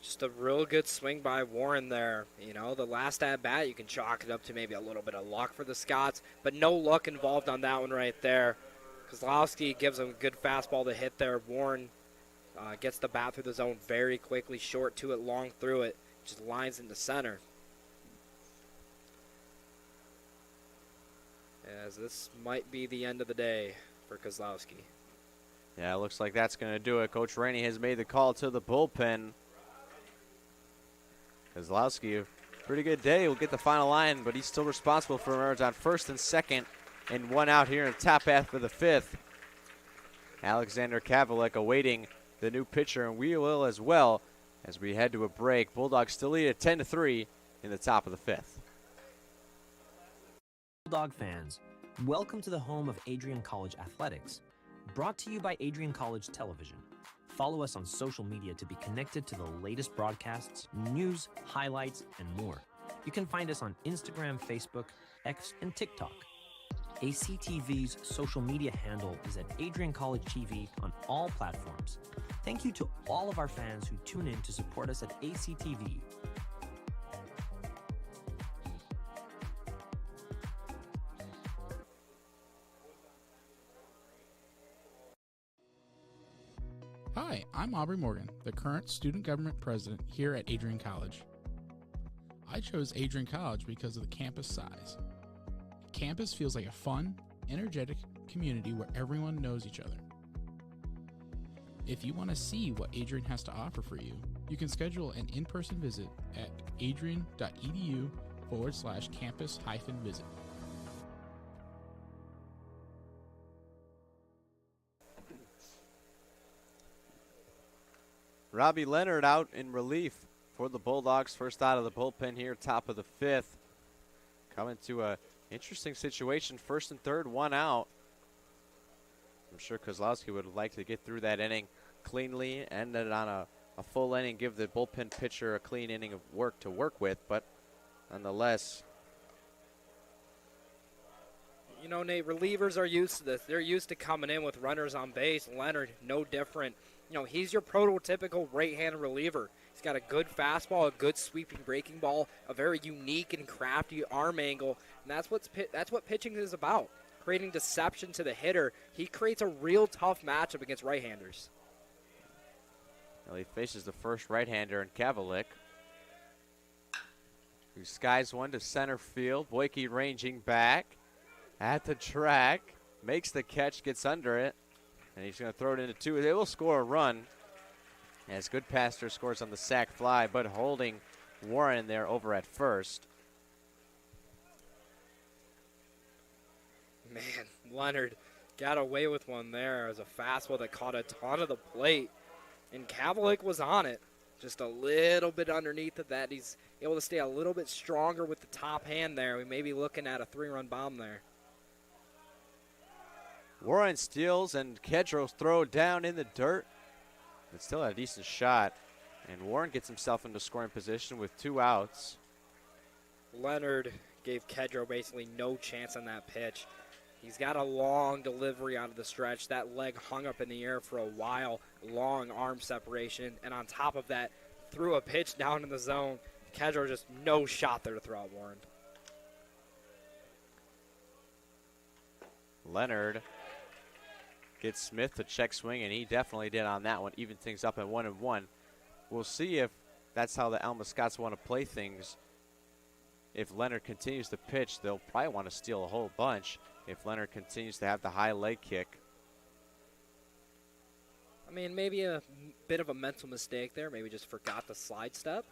Just a real good swing by Warren there. You know, the last at-bat, you can chalk it up to maybe a little bit of luck for the Scots, but no luck involved on that one right there. Kozlowski gives him a good fastball to hit there. Warren gets the bat through the zone very quickly, short to it, long through it. Just lines into center. As this might be the end of the day for Kozlowski. Yeah, it looks like that's going to do it. Coach Rainey has made the call to the bullpen. Kozlowski, pretty good day. Will get the final line, but he's still responsible for runners on first and second, and one out here in top half of the fifth. Alexander Kavalek awaiting the new pitcher, and we will as well as we head to a break. Bulldogs still lead at 10-3 in the top of the fifth. Bulldog fans, welcome to the home of Adrian College Athletics. Brought to you by Adrian College Television. Follow us on social media to be connected to the latest broadcasts, news, highlights, and more. You can find us on Instagram, Facebook, X, and TikTok. ACTV's social media handle is at Adrian College TV on all platforms. Thank you to all of our fans who tune in to support us at ACTV. Hi, I'm Aubrey Morgan, the current student government president here at Adrian College. I chose Adrian College because of the campus size. Campus feels like a fun, energetic community where everyone knows each other. If you want to see what Adrian has to offer for you, you can schedule an in-person visit at adrian.edu/campus-visit. Robbie Leonard out in relief for the Bulldogs. First out of the bullpen here, top of the 5th. Coming to a interesting situation. First and third, one out. I'm sure Kozlowski would like to get through that inning cleanly, end it on a full inning, give the bullpen pitcher a clean inning of work to work with, but nonetheless. You know, Nate, relievers are used to this. They're used to coming in with runners on base. Leonard, no different. You know, he's your prototypical right-handed reliever. He's got a good fastball, a good sweeping breaking ball, a very unique and crafty arm angle, and that's what pitching is about, creating deception to the hitter. He creates a real tough matchup against right-handers. Well, he faces the first right-hander in Kavalik, who skies one to center field. Boyke ranging back at the track, makes the catch, gets under it, and he's going to throw it into 2. They will score a run as Goodpaster scores on the sac fly, but holding Warren there over at first. Man, Leonard got away with one there. It was a fastball that caught a ton of the plate, and Kavalik was on it. Just a little bit underneath of that. He's able to stay a little bit stronger with the top hand there. We may be looking at a 3-run bomb there. Warren steals, and Kedro's throw down in the dirt. It's still a decent shot, and Warren gets himself into scoring position with 2 outs. Leonard gave Kedro basically no chance on that pitch. He's got a long delivery out of the stretch. That leg hung up in the air for a while, long arm separation, and on top of that, threw a pitch down in the zone. Kedro just no shot there to throw out Warren. Leonard gets Smith to check swing, and he definitely did on that one. Even things up at 1-1. We'll see if that's how the Alma Scots want to play things. If Leonard continues to pitch, they'll probably want to steal a whole bunch. If Leonard continues to have the high leg kick. I mean, maybe a bit of a mental mistake there. Maybe just forgot the slide step.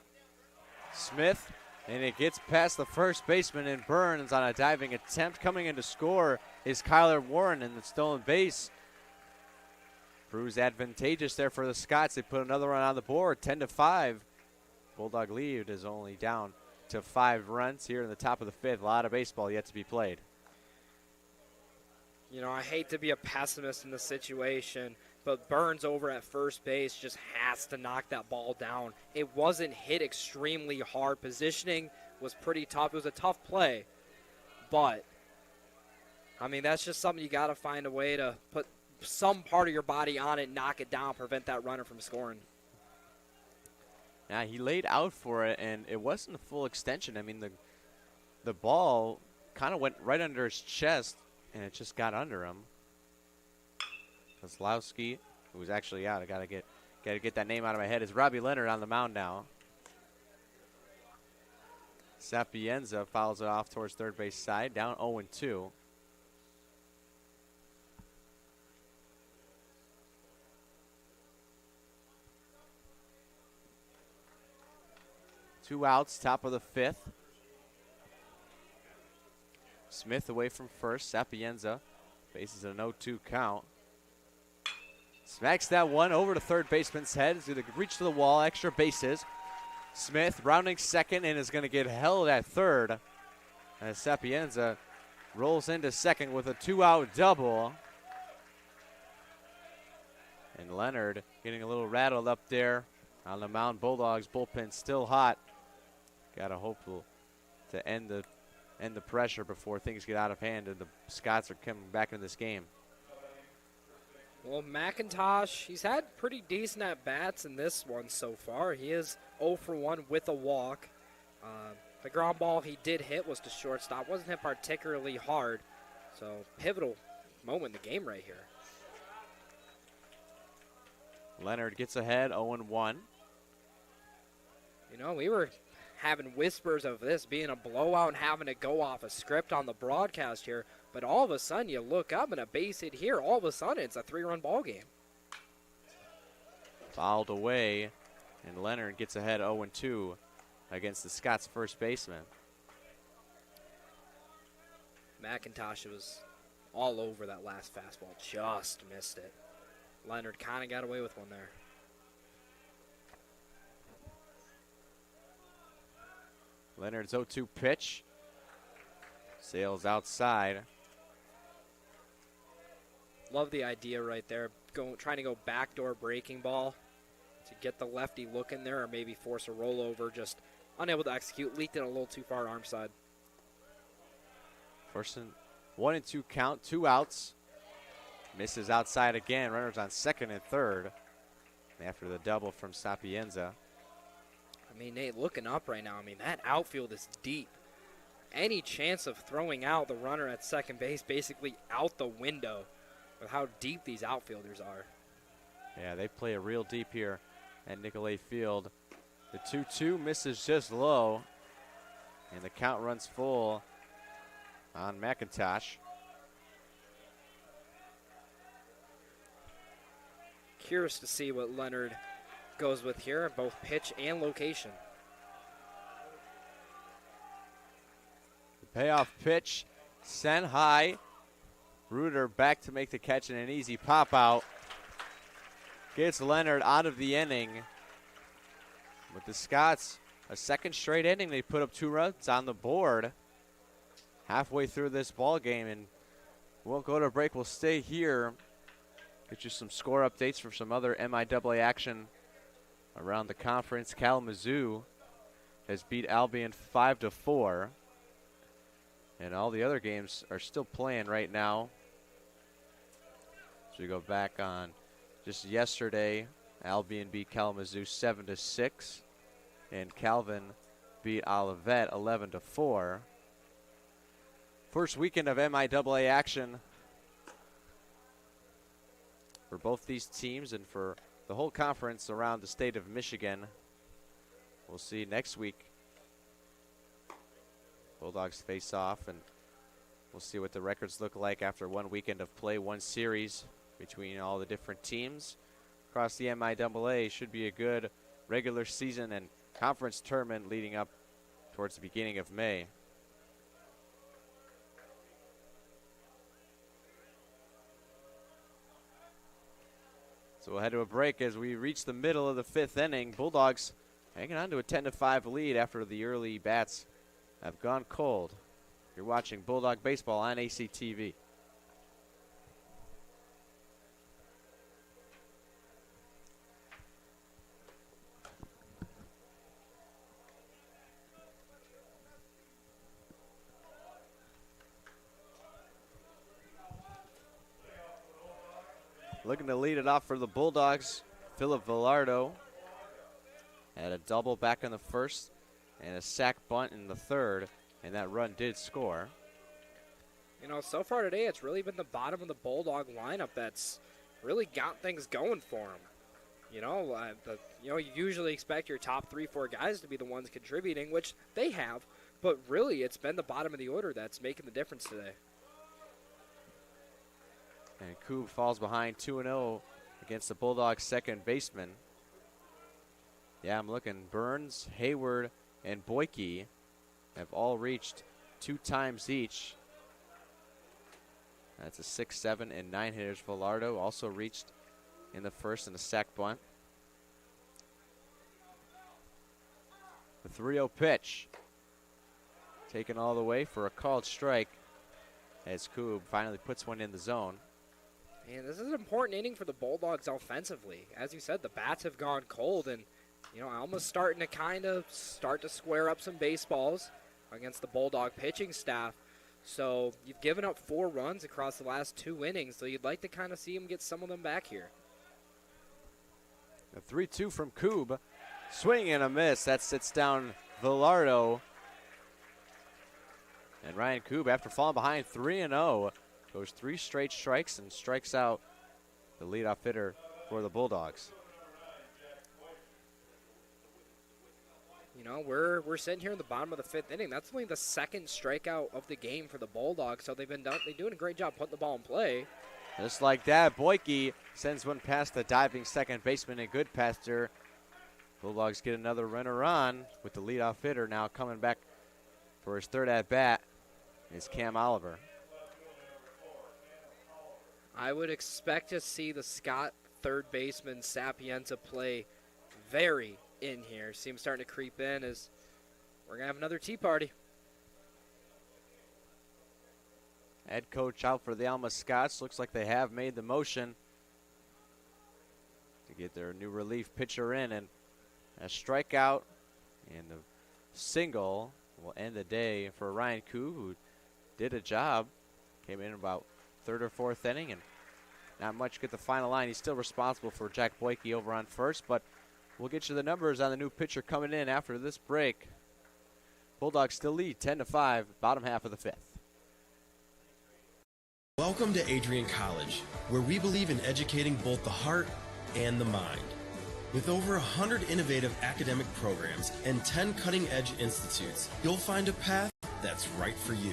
Smith, and it gets past the first baseman, and Burns on a diving attempt. Coming in to score is Kyler Warren in the stolen base. Proves advantageous there for the Scots. They put another run on the board, 10-5. Bulldog lead is only down to 5 runs here in the top of the 5th. A lot of baseball yet to be played. You know, I hate to be a pessimist in this situation, but Burns over at first base just has to knock that ball down. It wasn't hit extremely hard. Positioning was pretty tough. It was a tough play, but, I mean, that's just something you got to find a way to put some part of your body on it, knock it down, prevent that runner from scoring. Now, he laid out for it, and it wasn't a full extension. I mean, the ball kind of went right under his chest, and it just got under him. Kozlowski, who's actually out, I gotta get that name out of my head, is Robbie Leonard on the mound now. Sapienza fouls it off towards third base side, down 0-2. Two outs, top of the 5th. Smith away from first. Sapienza faces an 0-2 count. Smacks that one over to third baseman's head. He's going to reach to the wall, extra bases. Smith rounding second and is going to get held at third as Sapienza rolls into second with a 2-out double. And Leonard getting a little rattled up there on the mound. Bulldogs bullpen still hot. Got to hope to end the pressure before things get out of hand and the Scots are coming back in this game. Well, McIntosh, he's had pretty decent at-bats in this one so far. He is 0 for 1 with a walk. The ground ball he did hit was to shortstop. Wasn't hit particularly hard. So, pivotal moment in the game right here. Leonard gets ahead, 0-1. You know, we were having whispers of this being a blowout and having to go off a script on the broadcast here. But all of a sudden, you look up and a base hit here. All of a sudden, it's a 3-run ball game. Fouled away, and Leonard gets ahead 0-2 against the Scots first baseman. McIntosh was all over that last fastball. Just missed it. Leonard kind of got away with one there. Leonard's 0-2 pitch. Sails outside. Love the idea right there. Trying to go backdoor breaking ball to get the lefty looking there or maybe force a rollover. Just unable to execute. Leaked it a little too far arm side. First and 1-2 count, 2 outs. Misses outside again. Runners on second and third after the double from Sapienza. I mean, Nate, looking up right now, I mean, that outfield is deep. Any chance of throwing out the runner at second base basically out the window with how deep these outfielders are. Yeah, they play it real deep here at Nicolay Field. The 2-2 misses just low, and the count runs full on McIntosh. Curious to see what Leonard goes with here, both pitch and location. The payoff pitch sent high. Reuter back to make the catch and an easy pop out. Gets Leonard out of the inning. With the Scots, a second straight inning, they put up 2 runs on the board halfway through this ball game, and we'll go to break. We'll stay here. Get you some score updates for some other MIAA action around the conference. Kalamazoo has beat Albion 5-4. And all the other games are still playing right now. So we go back on just yesterday. Albion beat Kalamazoo 7-6. And Calvin beat Olivet 11-4. First weekend of MIAA action for both these teams and for the whole conference around the state of Michigan. We'll see next week. Bulldogs face off, and we'll see what the records look like after one weekend of play, one series between all the different teams across the MIAA. Should be a good regular season and conference tournament leading up towards the beginning of May. So we'll head to a break as we reach the middle of the 5th inning. Bulldogs hanging on to a 10-5 lead after the early bats have gone cold. You're watching Bulldog Baseball on ACTV. Looking to lead it off for the Bulldogs, Philip Villardo had a double back in the first and a sac bunt in the third, and that run did score. You know, so far today, it's really been the bottom of the Bulldog lineup that's really got things going for them. You know, you usually expect your top 3-4 guys to be the ones contributing, which they have, but really it's been the bottom of the order that's making the difference today. And Koob falls behind 2-0 against the Bulldogs' second baseman. Yeah, I'm looking. Burns, Hayward, and Boyke have all reached 2 times each. That's a 6, 7, and 9 hitters. Villardo also reached in the first in a sac bunt. The 3-0 pitch. Taken all the way for a called strike as Koob finally puts one in the zone. And this is an important inning for the Bulldogs offensively. As you said, the bats have gone cold, and you know, Alma's starting to start to square up some baseballs against the Bulldog pitching staff. So you've given up 4 runs across the last 2 innings, so you'd like to kind of see him get some of them back here. A 3-2 from Koob. Swing and a miss. That sits down Villardo. And Ryan Koob, after falling behind 3-0, goes 3 straight strikes and strikes out the leadoff hitter for the Bulldogs. You know, we're sitting here in the bottom of the 5th inning. That's only the 2nd strikeout of the game for the Bulldogs, so they're doing a great job putting the ball in play. Just like that, Boyke sends one past the diving second baseman, a good passer. Bulldogs get another runner on with the leadoff hitter now coming back for his 3rd at-bat is Cam Oliver. I would expect to see the Scott 3rd baseman Sapienza play very in here. See him starting to creep in as we're going to have another tea party. Head coach out for the Alma Scots. Looks like they have made the motion to get their new relief pitcher in. And a strikeout and the single will end the day for Ryan Koo, who did a job. Came in about third or fourth inning and not much get the final line. He's still responsible for Jack Boyke over on first, but we'll get you the numbers on the new pitcher coming in after this break. Bulldogs still lead 10-5, bottom half of the fifth. Welcome to Adrian College, where we believe in educating both the heart and the mind. With over 100 innovative academic programs and 10 cutting-edge institutes, you'll find a path that's right for you.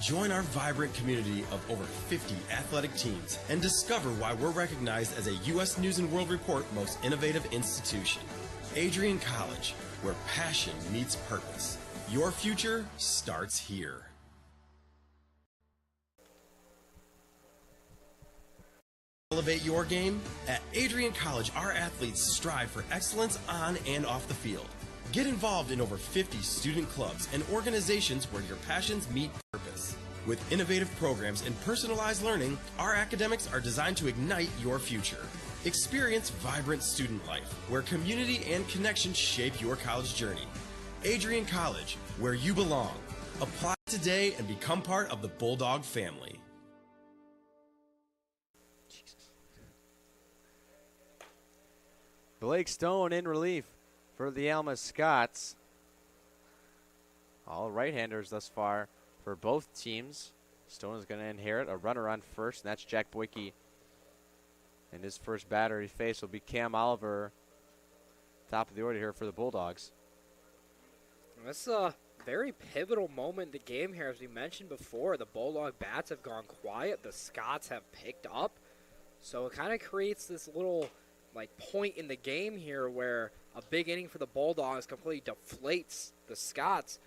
Join our vibrant community of over 50 athletic teams and discover why we're recognized as a U.S. News & World Report Most Innovative Institution. Adrian College, where passion meets purpose. Your future starts here. Elevate your game? At Adrian College, our athletes strive for excellence on and off the field. Get involved in over 50 student clubs and organizations where your passions meet purpose. With innovative programs and personalized learning, our academics are designed to ignite your future. Experience vibrant student life, where community and connection shape your college journey. Adrian College, where you belong. Apply today and become part of the Bulldog family. Blake Stone in relief for the Alma Scots. All right-handers thus far for both teams. Stone is going to inherit a runner on first, and that's Jack Boyke. And his first batter he faced will be Cam Oliver, top of the order here for the Bulldogs. This is a very pivotal moment in the game here. As we mentioned before, the Bulldog bats have gone quiet. The Scots have picked up. So it kind of creates this little point in the game here where a big inning for the Bulldogs completely deflates the Scots.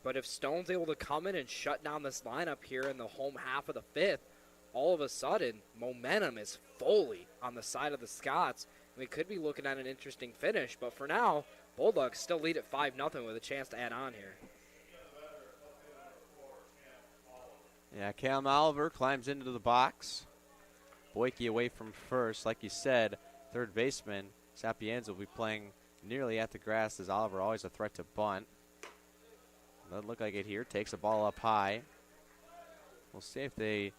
But if Stone's able to come in and shut down this lineup here in the home half of the fifth, all of a sudden, momentum is fully on the side of the Scots. We could be looking at an interesting finish, but for now, Bulldogs still lead at 5-0 with a chance to add on here. Yeah, Cam Oliver climbs into the box. Boyke away from first. Like you said, third baseman Sapienza will be playing nearly at the grass, as Oliver always a threat to bunt. Doesn't look like it here. Takes the ball up high. We'll see if they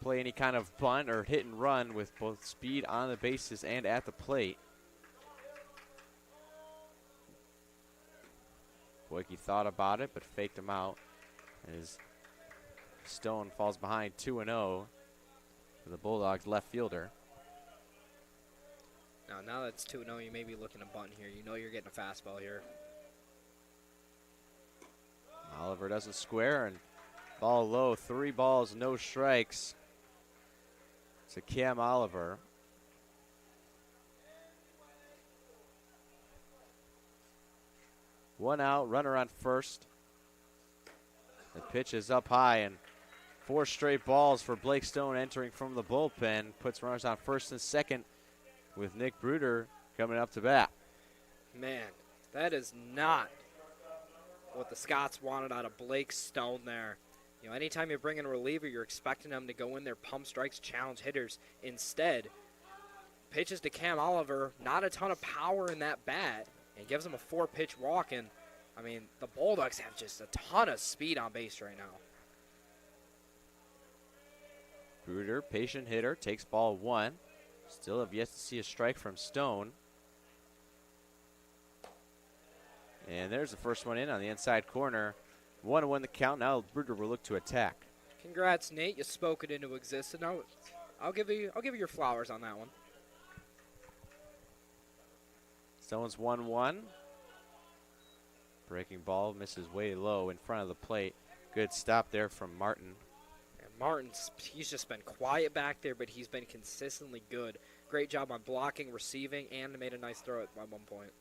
play any kind of bunt or hit and run with both speed on the bases and at the plate. Boyke thought about it, but faked him out. As Stone falls behind 2-0 for the Bulldogs left fielder. Now that it's 2-0, you may be looking at bunt here. You know you're getting a fastball here. Oliver doesn't square, and ball low. 3 balls, no strikes to Cam Oliver. One out, runner on first. The pitch is up high, and 4 straight balls for Blake Stone entering from the bullpen. Puts runners on first and second with Nick Bruder coming up to bat. Man, that is not what the Scots wanted out of Blake Stone there. You know, anytime you bring in a reliever, you're expecting them to go in there, pump strikes, challenge hitters. Instead, pitches to Cam Oliver, not a ton of power in that bat, and gives him a 4-pitch walk. And, I mean, the Bulldogs have just a ton of speed on base right now. Bruder, patient hitter, takes ball 1. Still have yet to see a strike from Stone. And there's the first one in on the inside corner. 1-1 the count. Now Bruder will look to attack. Congrats, Nate. You spoke it into existence. Now I'll give you your flowers on that one. Stone's 1-1. Breaking ball misses way low in front of the plate. Good stop there from Martin. And Martin's, he's just been quiet back there, but he's been consistently good. Great job on blocking, receiving, and made a nice throw at one point.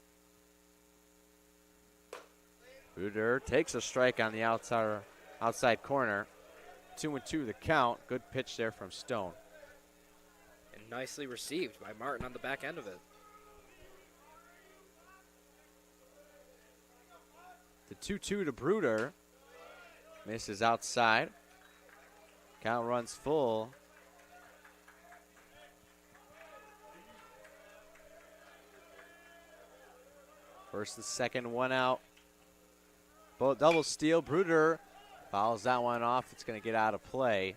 Bruder takes a strike on the outside corner. 2-2 the count. Good pitch there from Stone. And nicely received by Martin on the back end of it. 2-2 to Bruder. Misses outside. Count runs full. First and second, one out. Both double steal. Bruder fouls that one off. It's going to get out of play.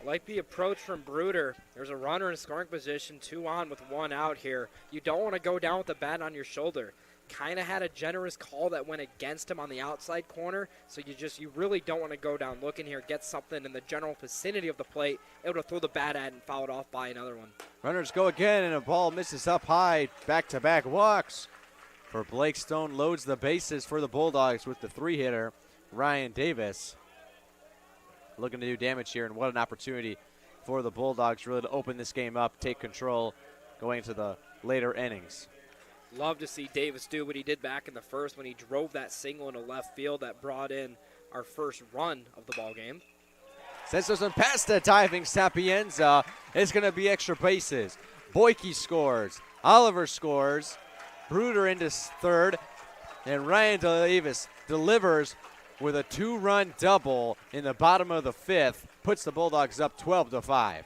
I like the approach from Bruder. There's a runner in scoring position, 2 on with 1 out here. You don't want to go down with the bat on your shoulder. Kind of had a generous call that went against him on the outside corner, so you really don't want to go down looking here, get something in the general vicinity of the plate, able to throw the bat at and foul it off by another one. Runners go again, and a ball misses up high. Back-to-back walks for Blake Stone. Loads the bases for the Bulldogs with the 3-hitter, Ryan Davis. Looking to do damage here, and what an opportunity for the Bulldogs really to open this game up, take control going into the later innings. Love to see Davis do what he did back in the first when he drove that single into left field that brought in our first run of the ball game. Sends this one past the diving Sapienza. It's going to be extra bases. Boyke scores. Oliver scores. Bruder into third. And Ryan Davis delivers with a 2-run double in the bottom of the 5th. Puts the Bulldogs up 12-5.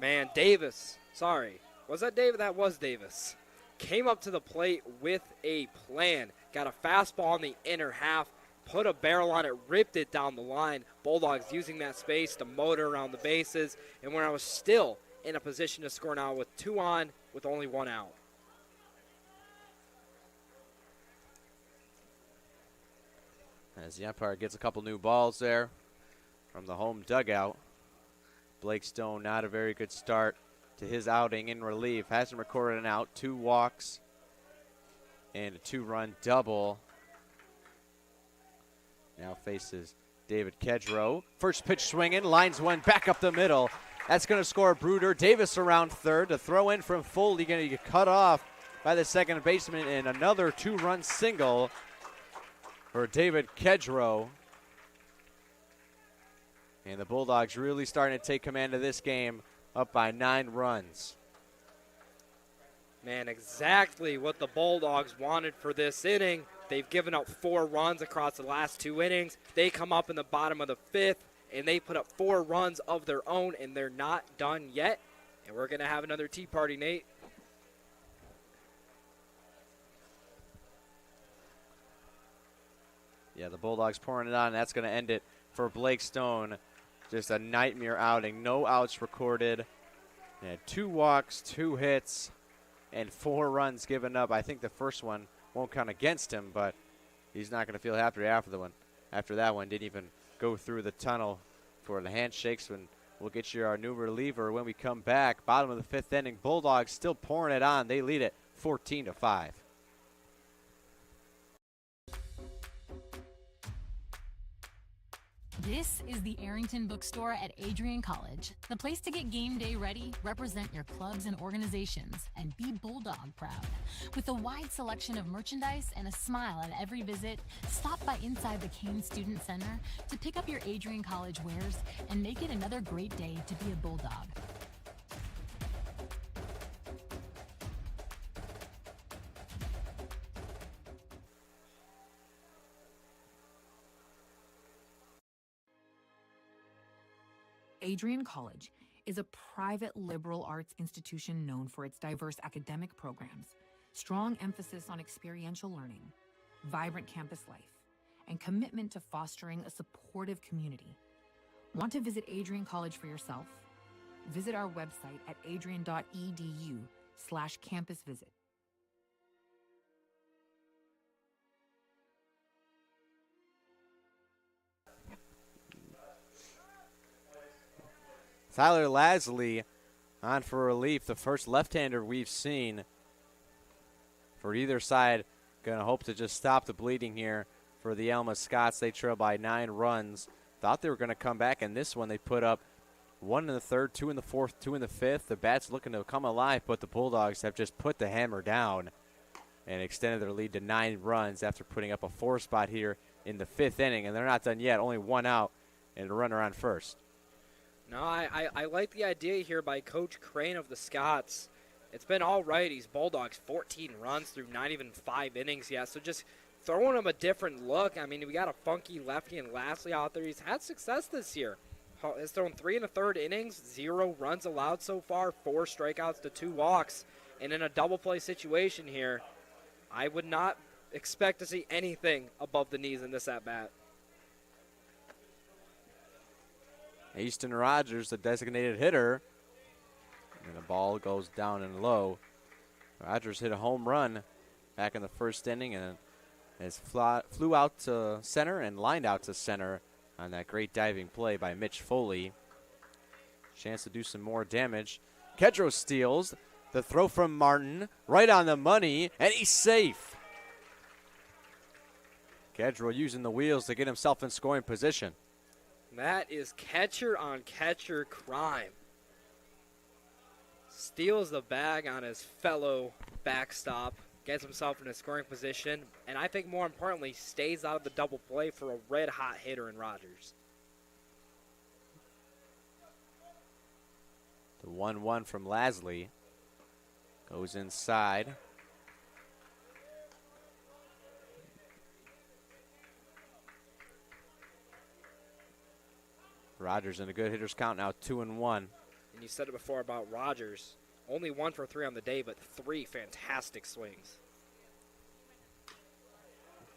Man, Davis. Sorry. Was that Davis? That was Davis. Came up to the plate with a plan. Got a fastball in the inner half, put a barrel on it, ripped it down the line. Bulldogs using that space to motor around the bases, and when I was still in a position to score now with 2 on with only 1 out. As the umpire gets a couple new balls there from the home dugout. Blake Stone, not a very good start to his outing in relief. Hasn't recorded an out, 2 walks and a 2-run double. Now faces David Kedrow. First pitch swinging, lines one back up the middle. That's going to score Bruder. Davis around third. The throw in from Foley going to get cut off by the second baseman, and another 2-run single for David Kedrow. And the Bulldogs really starting to take command of this game, up by 9 runs. Man, exactly what the Bulldogs wanted for this inning. They've given up 4 runs across the last 2 innings. They come up in the bottom of the 5th, and they put up 4 runs of their own, and they're not done yet. And we're going to have another tea party, Nate. Yeah, the Bulldogs pouring it on, and that's going to end it for Blake Stone. Just a nightmare outing. No outs recorded. And 2 walks, 2 hits, and 4 runs given up. I think the first one won't count against him, but he's not going to feel happy after the one. After that one, didn't even go through the tunnel for the handshakes. When we'll get you our new reliever when we come back. Bottom of the 5th inning, Bulldogs still pouring it on. They lead it 14-5. This is the Arrington Bookstore at Adrian College, the place to get game day ready, represent your clubs and organizations, and be Bulldog proud. With a wide selection of merchandise and a smile at every visit, stop by inside the Kane Student Center to pick up your Adrian College wares and make it another great day to be a Bulldog. Adrian College is a private liberal arts institution known for its diverse academic programs, strong emphasis on experiential learning, vibrant campus life, and commitment to fostering a supportive community. Want to visit Adrian College for yourself? Visit our website at adrian.edu/campusvisit. Tyler Lasley on for relief, the first left-hander we've seen for either side. Going to hope to just stop the bleeding here for the Alma Scots. They trail by 9 runs. Thought they were going to come back in this one. They put up 1 in the 3rd, 2 in the 4th, 2 in the 5th. The bat's looking to come alive, but the Bulldogs have just put the hammer down and extended their lead to 9 runs after putting up a 4 spot here in the 5th inning. And they're not done yet. Only 1 out and a runner on first. No, I like the idea here by Coach Crane of the Scots. It's been all right. He's Bulldogs 14 runs through not even 5 innings yet. So just throwing him a different look. I mean, we got a funky lefty and Lastly out there. He's had success this year. Has thrown 3 1/3 innings, 0 runs allowed so far, 4 strikeouts to 2 walks. And in a double play situation here, I would not expect to see anything above the knees in this at-bat. Easton Rogers, the designated hitter. And the ball goes down and low. Rogers hit a home run back in the first inning and flew out to center and lined out to center on that great diving play by Mitch Foley. Chance to do some more damage. Kedro steals. The throw from Martin, right on the money, and he's safe. Kedro using the wheels to get himself in scoring position. That is catcher-on-catcher crime. Steals the bag on his fellow backstop, gets himself in a scoring position, and I think more importantly, stays out of the double play for a red-hot hitter in Rogers. The 1-1 from Lasley goes inside. Rogers in a good hitter's count now, 2-1. And you said it before about Rogers. Only 1 for 3 on the day, but 3 fantastic swings.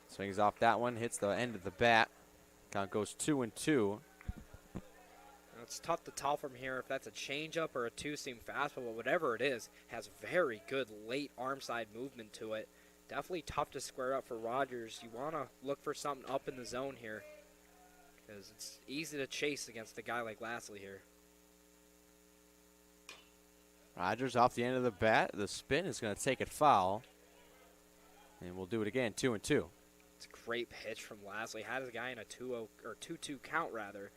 Swings off that one, hits the end of the bat. Count goes 2-2. It's tough to tell from here if that's a changeup or a two-seam fastball, but whatever it is, has very good late arm side movement to it. Definitely tough to square up for Rogers. You want to look for something up in the zone here because it's easy to chase against a guy like Lastly here. Rogers off the end of the bat. The spin is going to take it foul. And we'll do it again, 2-2. It's a great pitch from Lastly. Had his guy in a 2-0 or 2-2 count rather.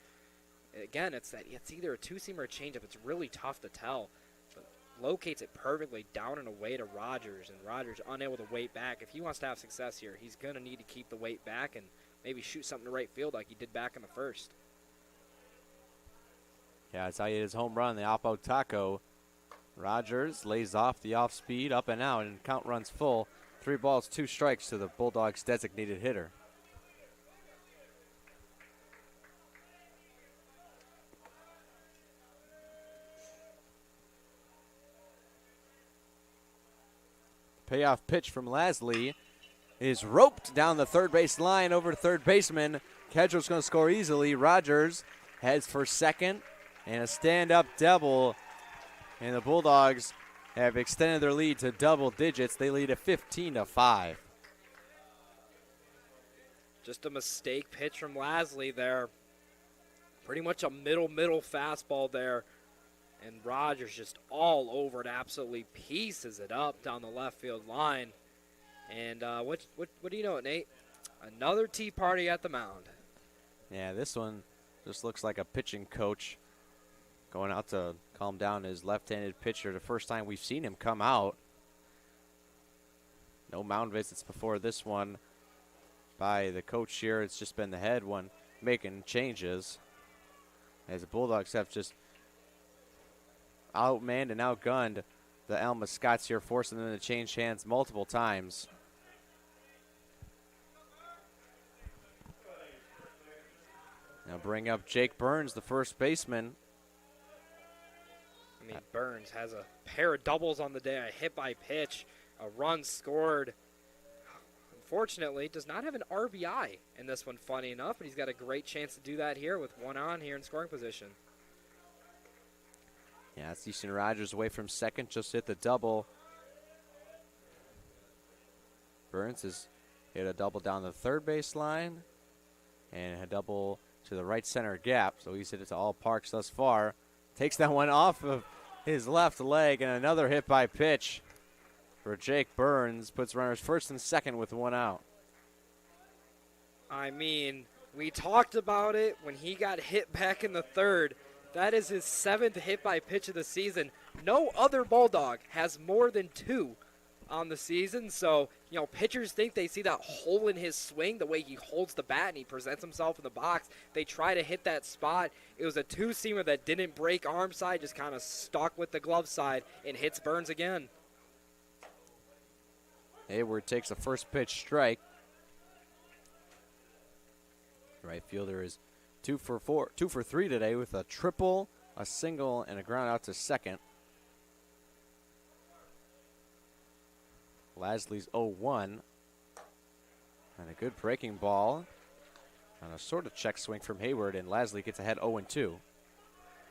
Again, it's either a two-seam or a changeup. It's really tough to tell. But locates it perfectly down and away to Rogers, and Rogers unable to weight back. If he wants to have success here, he's going to need to keep the weight back and maybe shoot something to right field like he did back in the first. Yeah, that's how he hit his home run, the Oppo Taco. Rogers lays off the off-speed, up and out, and count runs full. 3 balls, 2 strikes to the Bulldogs' designated hitter. Payoff pitch from Lasley is roped down the third base line over to third baseman. Kedro's going to score easily. Rogers heads for second and a stand-up double. And the Bulldogs have extended their lead to double digits. They lead at 15-5. Just a mistake pitch from Lasley there. Pretty much a middle fastball there. And Rogers just all over it, absolutely pieces it up down the left field line. And what do you know, Nate? Another tea party at the mound. Yeah, this one just looks like a pitching coach going out to calm down his left-handed pitcher. The first time we've seen him come out. No mound visits before this one by the coach here. It's just been the head one making changes. As the Bulldogs have just outmanned and outgunned the Alma Scots here, forcing them to change hands multiple times. Now bring up Jake Burns, the first baseman. I mean, Burns has a pair of doubles on the day, a hit by pitch, a run scored. Unfortunately, does not have an RBI in this one, funny enough, but he's got a great chance to do that here with one on here in scoring position. Yeah, it's Easton Rogers away from second, just hit the double. Burns has hit a double down the third base line and a double to the right center gap, so he's hit it to all parks thus far. Takes that one off of his left leg, and another hit by pitch for Jake Burns. Puts runners first and second with one out. I mean, we talked about it when he got hit back in the third. That is his 7th hit by pitch of the season. No other Bulldog has more than 2 on the season. So, you know, pitchers think they see that hole in his swing, the way he holds the bat and he presents himself in the box. They try to hit that spot. It was a two-seamer that didn't break arm side, just kind of stuck with the glove side and hits Burns again. Hayward takes a first pitch strike. Right fielder is 2 for 3 today with a triple, a single, and a ground out to second. Lasley's 0-1. And a good breaking ball. And a sort of check swing from Hayward, and Lasley gets ahead 0-2.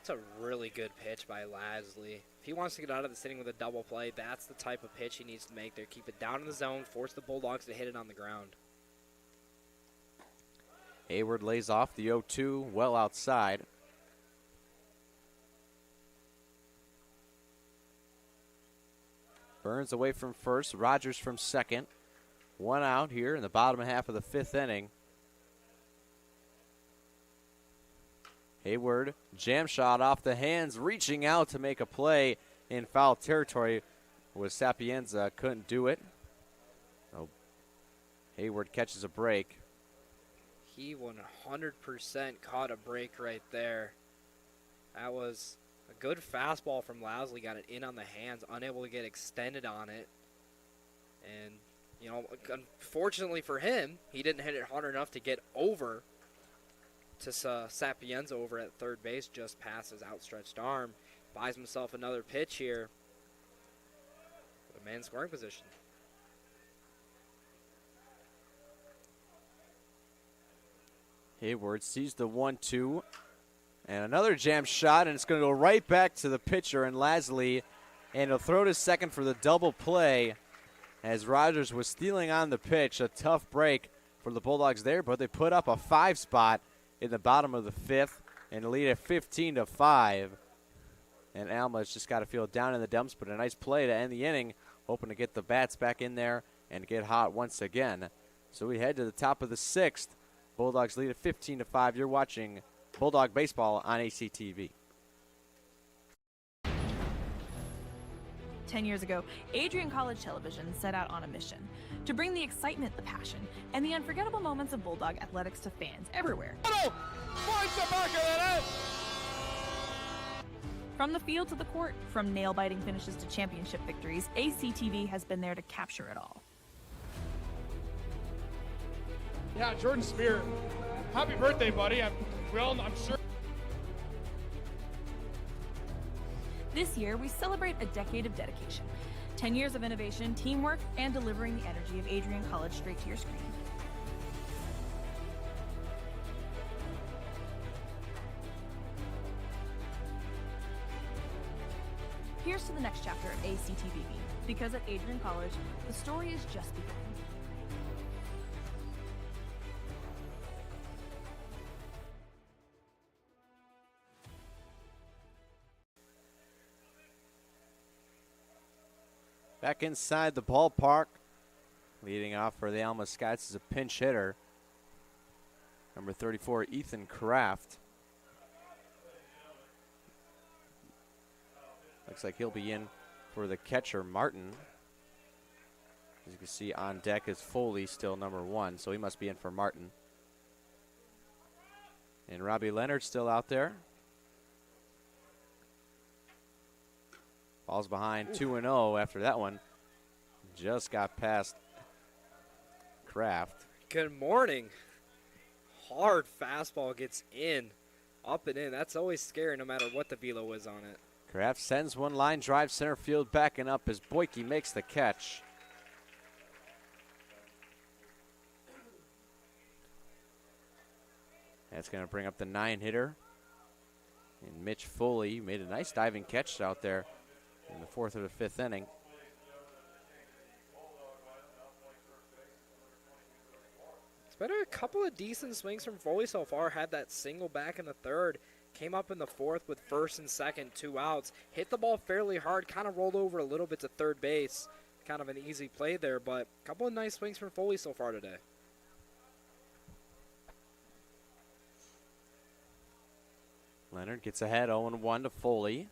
It's a really good pitch by Lasley. If he wants to get out of the inning with a double play, that's the type of pitch he needs to make there. Keep it down in the zone, force the Bulldogs to hit it on the ground. Hayward lays off the 0-2 well outside. Burns away from first, Rogers from second. One out here in the bottom half of the 5th inning. Hayward, jam shot off the hands, reaching out to make a play in foul territory. Was Sapienza, couldn't do it. Oh, Hayward catches a break. He 100% caught a break right there. That was a good fastball from Lasley. Got it in on the hands, unable to get extended on it. And, you know, unfortunately for him, he didn't hit it hard enough to get over to Sapienza over at third base, just past his outstretched arm. Buys himself another pitch here. The man scoring position. Hayward sees the 1-2. And another jam shot, and it's going to go right back to the pitcher and Lasley. And he'll throw to second for the double play as Rogers was stealing on the pitch. A tough break for the Bulldogs there, but they put up a 5 spot in the bottom of the 5th and lead at 15-5. And Alma's just got to feel down in the dumps, but a nice play to end the inning, hoping to get the bats back in there and get hot once again. So we head to the top of the 6th. Bulldogs lead at 15-5. You're watching Bulldog Baseball on ACTV. 10 years ago, Adrian College Television set out on a mission to bring the excitement, the passion, and the unforgettable moments of Bulldog athletics to fans everywhere. From the field to the court, from nail-biting finishes to championship victories, ACTV has been there to capture it all. Yeah, Jordan Spear, happy birthday, buddy. I'm sure. This year, we celebrate a decade of dedication, 10 years of innovation, teamwork, and delivering the energy of Adrian College straight to your screen. Here's to the next chapter of ACTV, because at Adrian College, the story is just beginning. Back inside the ballpark, leading off for the Alma Scots is a pinch hitter, number 34, Ethan Kraft. Looks like he'll be in for the catcher, Martin. As you can see on deck is Foley, still number 1, so he must be in for Martin. And Robbie Leonard still out there. Ball's behind 2-0 after that one. Just got past Kraft. Good morning. Hard fastball gets in, up and in. That's always scary no matter what the velo is on it. Kraft sends one line drive center field, backing up as Boyke makes the catch. That's going to bring up the 9-hitter. And Mitch Foley made a nice diving catch out there in the 4th or the 5th inning. It's been a couple of decent swings from Foley so far. Had that single back in the 3rd. Came up in the 4th with 1st and 2nd, 2 outs. Hit the ball fairly hard. Kind of rolled over a little bit to third base. Kind of an easy play there, but a couple of nice swings from Foley so far today. Leonard gets ahead 0-1 to Foley.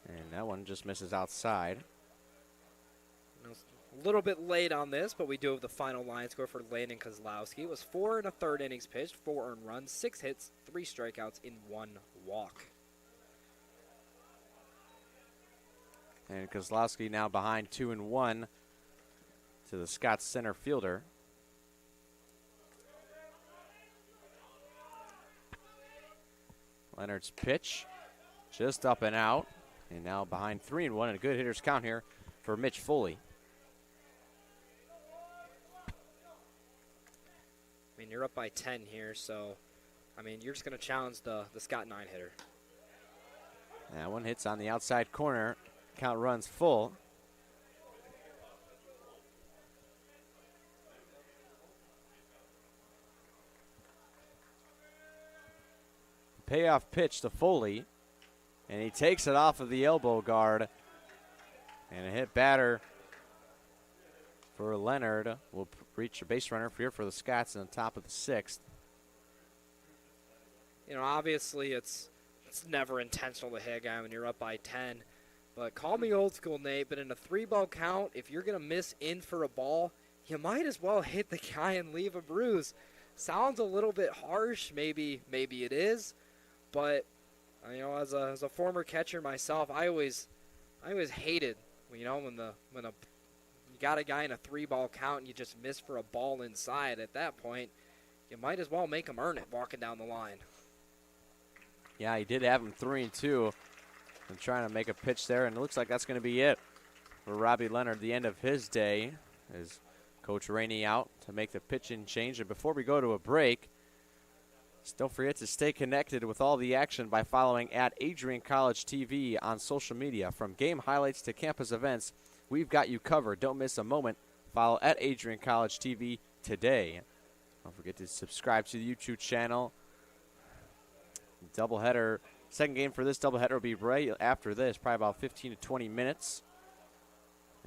And that one just misses outside. A little bit late on this, but we do have the final line score for Landon Kozlowski. It was 4 1/3 innings pitched, 4 earned runs, 6 hits, 3 strikeouts, in 1 walk. And Kozlowski now behind 2-1 to the Scots center fielder. Leonard's pitch just up and out. And now behind 3-1, and a good hitter's count here for Mitch Foley. I mean, you're up by 10 here, so, I mean, you're just going to challenge the Scott 9 hitter. That one hits on the outside corner. Count runs full. Payoff pitch to Foley, and he takes it off of the elbow guard. And a hit batter for Leonard will reach a base runner here for the Scots in the top of the 6th. You know, obviously it's never intentional to hit a guy when you're up by 10. But call me old school, Nate, but in a 3-ball count, if you're going to miss in for a ball, you might as well hit the guy and leave a bruise. Sounds a little bit harsh, maybe it is. But, you know, as a former catcher myself, I always hated, you know, when you got a guy in a 3-ball count and you just miss for a ball inside. At that point, you might as well make him earn it walking down the line. Yeah, he did have him 3-2 and trying to make a pitch there, and it looks like that's going to be it for Robbie Leonard, the end of his day, as Coach Rainey out to make the pitching change. And before we go to a break, don't forget to stay connected with all the action by following at Adrian College TV on social media. From game highlights to campus events, we've got you covered. Don't miss a moment. Follow at Adrian College TV today. Don't forget to subscribe to the YouTube channel. Doubleheader, second game for this doubleheader will be right after this, probably about 15 to 20 minutes.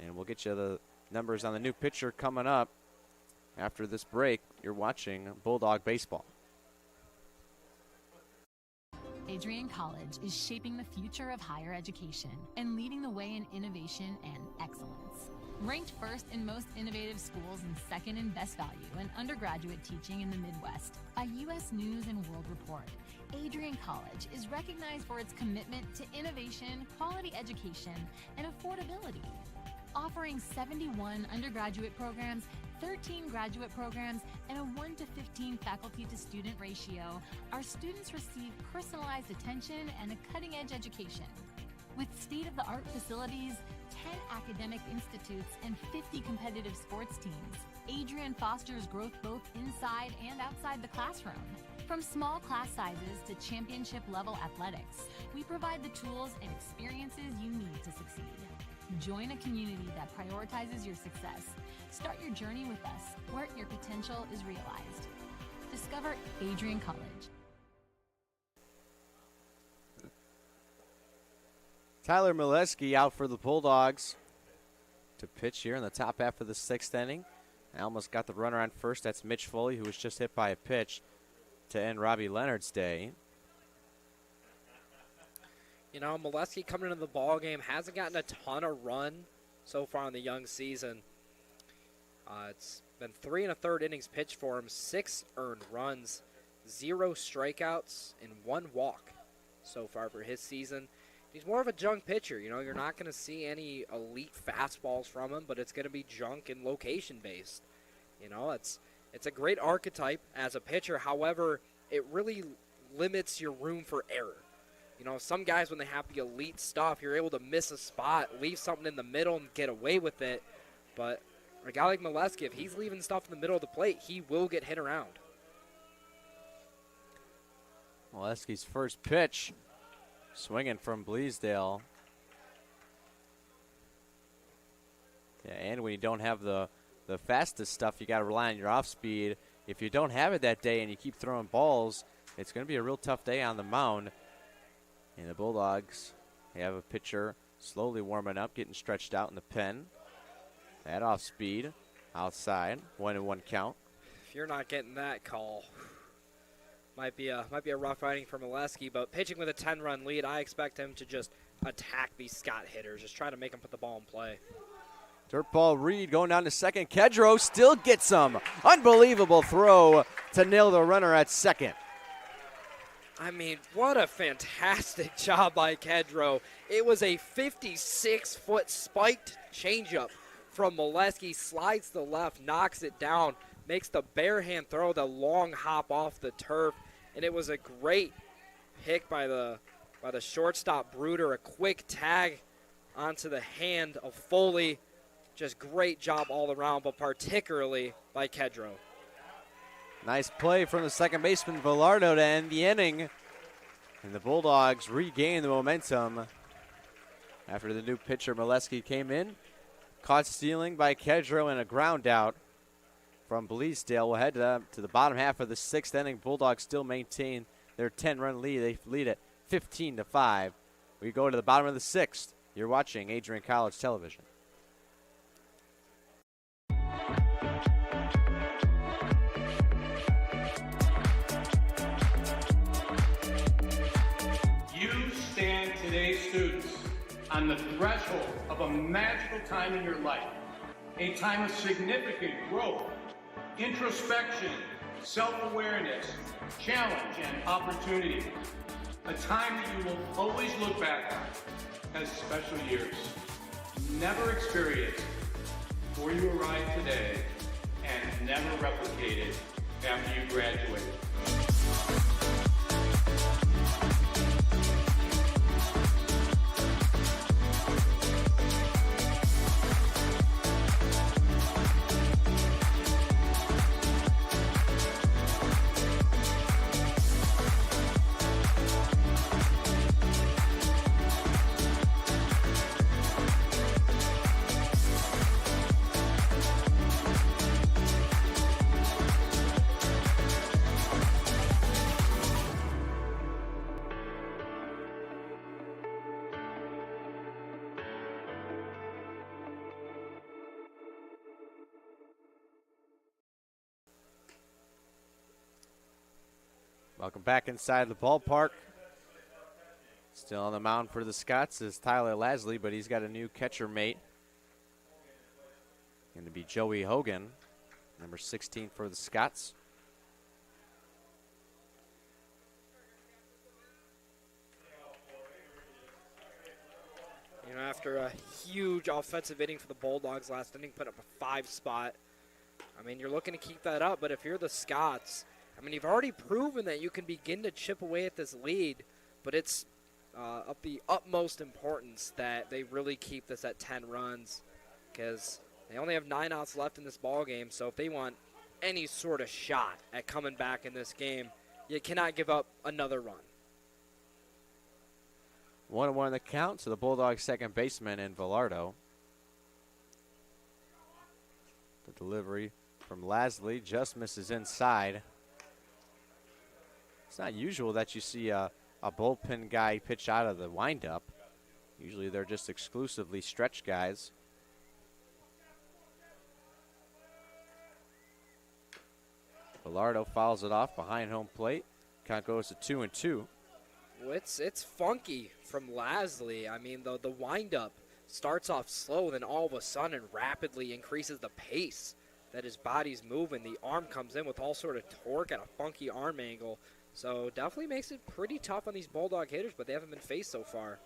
And we'll get you the numbers on the new pitcher coming up. After this break, you're watching Bulldog Baseball. Adrian College is shaping the future of higher education and leading the way in innovation and excellence. Ranked first in most innovative schools and second in best value in undergraduate teaching in the Midwest by U.S. News and World Report, Adrian College is recognized for its commitment to innovation, quality education, and affordability. Offering 71 undergraduate programs, 13 graduate programs, and a 1-to-15 faculty-to-student ratio, our students receive personalized attention and a cutting-edge education. With state-of-the-art facilities, 10 academic institutes, and 50 competitive sports teams, Adrian fosters growth both inside and outside the classroom. From small class sizes to championship-level athletics, we provide the tools and experiences you need to succeed. Join a community that prioritizes your success. Start your journey with us, where your potential is realized. Discover Adrian College. Tyler Mileski out for the Bulldogs to pitch here in the top half of the 6th inning. Alma's got the runner on first. That's Mitch Foley, who was just hit by a pitch to end Robbie Leonard's day. You know, Mileski coming into the ball game hasn't gotten a ton of run so far in the young season. It's been 3 1/3 innings pitched for him, 6 earned runs, 0 strikeouts, and 1 walk so far for his season. He's more of a junk pitcher. You know, you're not going to see any elite fastballs from him, but it's going to be junk and location-based. You know, it's a great archetype as a pitcher. However, it really limits your room for error. You know, some guys, when they have the elite stuff, you're able to miss a spot, leave something in the middle, and get away with it. But a guy like Mileski, if he's leaving stuff in the middle of the plate, he will get hit around. Mileski's first pitch, swinging from Bleasdale. Yeah, and when you don't have the fastest stuff, you got to rely on your off speed. If you don't have it that day and you keep throwing balls, it's going to be a real tough day on the mound. And the Bulldogs have a pitcher slowly warming up, getting stretched out in the pen. That off speed, outside, 1-1 count. If you're not getting that call, might be a rough outing for Mileski. But pitching with a 10-run lead, I expect him to just attack these Scott hitters, just try to make them put the ball in play. Dirt ball Reed going down to second. Kedro still gets some. Unbelievable throw to nail the runner at second. I mean, what a fantastic job by Kedro. It was a 56-foot spiked changeup from Mileski. Slides to the left, knocks it down, makes the bare hand throw, the long hop off the turf. And it was a great pick by the shortstop Bruder. A quick tag onto the hand of Foley. Just great job all around, but particularly by Kedro. Nice play from the second baseman Velardo to end the inning. And the Bulldogs regain the momentum after the new pitcher Molesky came in. Caught stealing by Kedro and a ground out from Bleasdale. We'll head to the bottom half of the sixth inning. Bulldogs still maintain their 10-run lead. They lead at 15-5. We go to the bottom of the sixth. You're watching Adrian College Television. You stand today, students, on the threshold of a magical time in your life, a time of significant growth, introspection, self-awareness, challenge, and opportunity. A time that you will always look back on as special years. Never experienced before you arrive today and never replicated after you graduate. Welcome back inside the ballpark. Still on the mound for the Scots is Tyler Lasley, but he's got a new catcher mate. Going to be Joey Hogan, number 16 for the Scots. You know, after a huge offensive inning for the Bulldogs last inning, put up a 5 spot. I mean, you're looking to keep that up, but if you're the Scots, I mean, you've already proven that you can begin to chip away at this lead, but it's of the utmost importance that they really keep this at 10 runs because they only have 9 outs left in this ball game. So if they want any sort of shot at coming back in this game, you cannot give up another run. 1-1 the count to the Bulldogs' second baseman in Velardo. The delivery from Lasley just misses inside. It's not usual that you see a bullpen guy pitch out of the windup. Usually they're just exclusively stretch guys. Velardo fouls it off behind home plate. Count goes to 2-2. Well, it's funky from Lasley. I mean, the windup starts off slow, then all of a sudden rapidly increases the pace that his body's moving. The arm comes in with all sort of torque at a funky arm angle. So definitely makes it pretty tough on these Bulldog hitters, but they haven't been faced so far.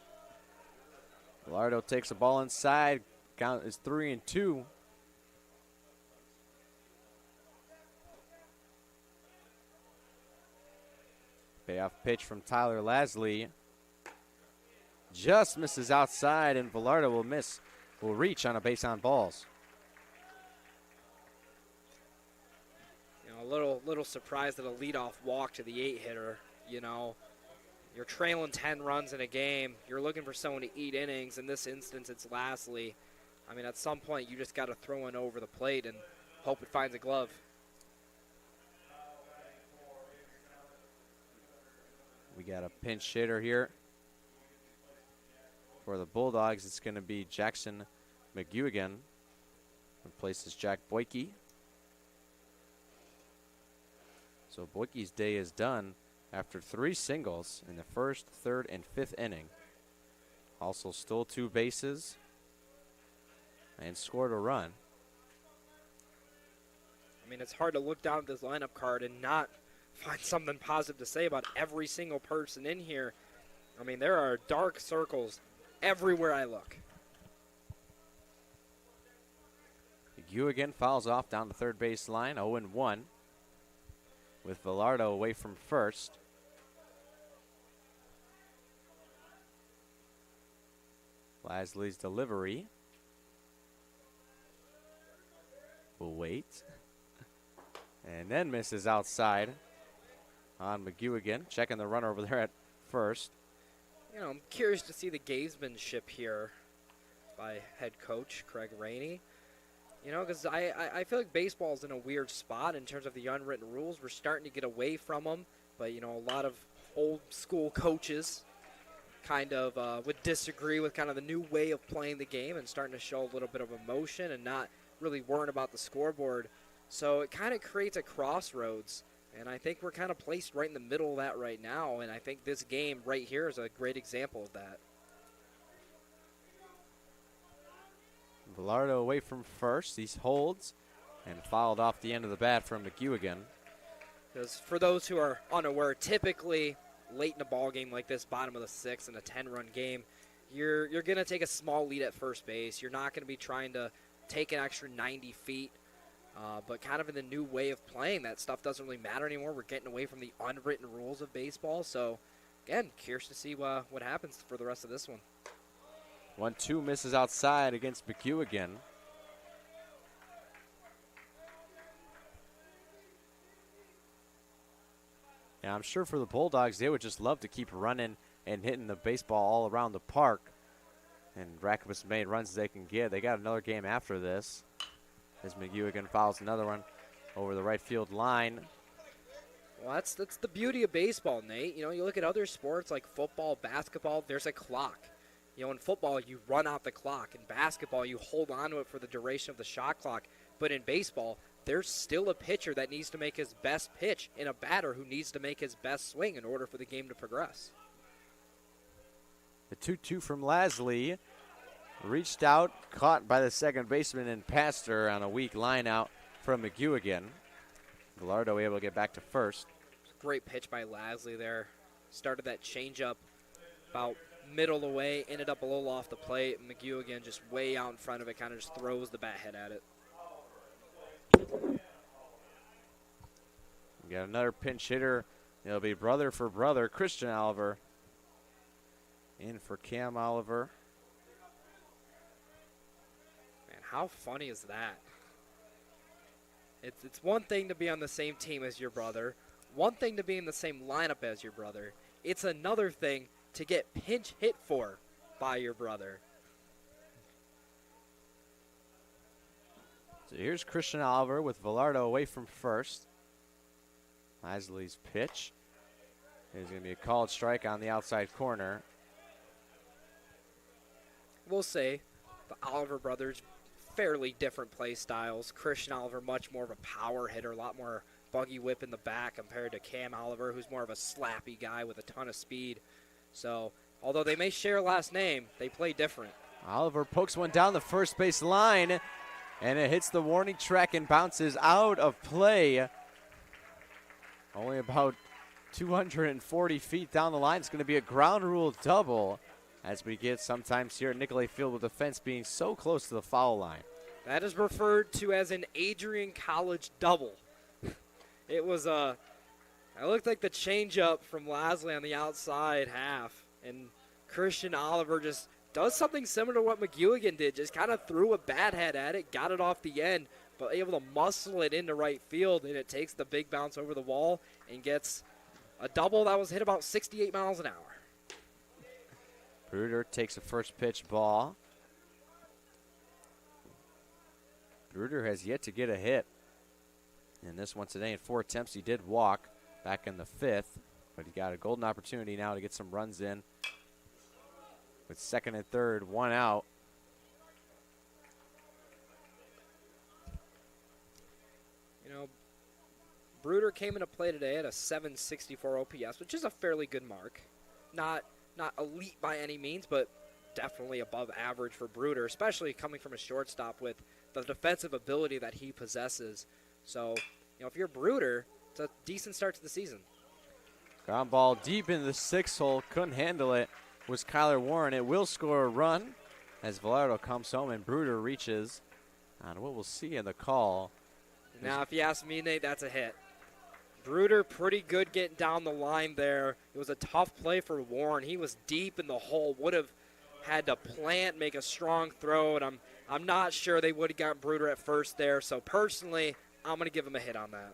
Velardo takes a ball inside. Count is 3-2. Payoff pitch from Tyler Lasley. Just misses outside, and Velardo will reach on a base on balls. You know, a little surprised at a leadoff walk to the 8-hitter. You know, you're trailing 10 runs in a game. You're looking for someone to eat innings. In this instance, it's Lasley. I mean, at some point, you just got to throw one over the plate and hope it finds a glove. We got a pinch hitter here for the Bulldogs. It's going to be Jackson McGuigan. Replaces Jack Boyke. So Boyke's day is done after 3 singles in the first, third, and fifth inning. Also stole 2 bases and scored a run. I mean, it's hard to look down at this lineup card and not find something positive to say about every single person in here. I mean, there are dark circles everywhere I look. McGuigan fouls off down the third base line, 0-1. With Velardo away from first. Lasley's delivery. Will wait. And then misses outside on McGew again. Checking the runner over there at first. You know, I'm curious to see the gamesmanship here by head coach Craig Rainey. You know, because I feel like baseball's in a weird spot in terms of the unwritten rules. We're starting to get away from them. But, you know, a lot of old school coaches kind of would disagree with kind of the new way of playing the game and starting to show a little bit of emotion and not really worrying about the scoreboard. So it kind of creates a crossroads, and I think we're kind of placed right in the middle of that right now, and I think this game right here is a great example of that. Velardo away from first. He holds and fouled off the end of the bat from McGew again. Because for those who are unaware, typically late in a ball game like this, bottom of the sixth in a 10-run game, you're going to take a small lead at first base. You're not going to be trying to take an extra 90 feet. But kind of in the new way of playing, that stuff doesn't really matter anymore. We're getting away from the unwritten rules of baseball. So, again, curious to see what happens for the rest of this one. 1-2 misses outside against McGew again. Yeah, I'm sure for the Bulldogs, they would just love to keep running and hitting the baseball all around the park and rack up as many runs as they can get. They got another game after this, as McGew again fouls another one over the right field line. Well, that's the beauty of baseball, Nate. You know, you look at other sports like football, basketball, there's a clock. You know, in football, you run out the clock. In basketball, you hold on to it for the duration of the shot clock. But in baseball, there's still a pitcher that needs to make his best pitch and a batter who needs to make his best swing in order for the game to progress. The 2-2 from Lasley. Reached out, caught by the second baseman and passed her on a weak line out from McGew again. Velardo able to get back to first. Great pitch by Lasley there. Started that changeup about middle away, ended up a little off the plate. McGew again just way out in front of it, kind of just throws the bat head at it. We got another pinch hitter. It'll be brother for brother, Christian Oliver. In for Cam Oliver. Man, how funny is that? It's one thing to be on the same team as your brother, one thing to be in the same lineup as your brother. It's another thing to get pinch hit for by your brother. So here's Christian Oliver with Velardo away from first. Lasley's pitch is going to be a called strike on the outside corner. We'll say the Oliver brothers, fairly different play styles. Christian Oliver, much more of a power hitter, a lot more buggy whip in the back compared to Cam Oliver, who's more of a slappy guy with a ton of speed. So, although they may share a last name, they play different. Oliver pokes one down the first base line, and it hits the warning track and bounces out of play. Only about 240 feet down the line. It's going to be a ground rule double, as we get sometimes here at Nicolay Field with the fence being so close to the foul line. That is referred to as an Adrian College double. It was it looked like the changeup from Lasley on the outside half, and Christian Oliver just does something similar to what McGewigan did, just kind of threw a bat head at it, got it off the end, but able to muscle it into right field, and it takes the big bounce over the wall and gets a double that was hit about 68 miles an hour. Bruder takes a first pitch ball. Bruder has yet to get a hit in this one today. In 4 attempts, he did walk back in the 5th, but he got a golden opportunity now to get some runs in. With second and third, one out. You know, Bruder came into play today at a 764 OPS, which is a fairly good mark. Not elite by any means, but definitely above average for Bruder, especially coming from a shortstop with the defensive ability that he possesses. So, you know, if you're Bruder, it's a decent start to the season. Ground ball deep in the 6th hole. Couldn't handle it. Was Kyler Warren. It will score a run as Velardo comes home and Bruder reaches on what we'll see in the call. Now, if you ask me, Nate, that's a hit. Bruder pretty good getting down the line there. It was a tough play for Warren. He was deep in the hole. Would have had to plant, make a strong throw, and I'm not sure they would have got Bruder at first there. So personally, I'm going to give him a hit on that.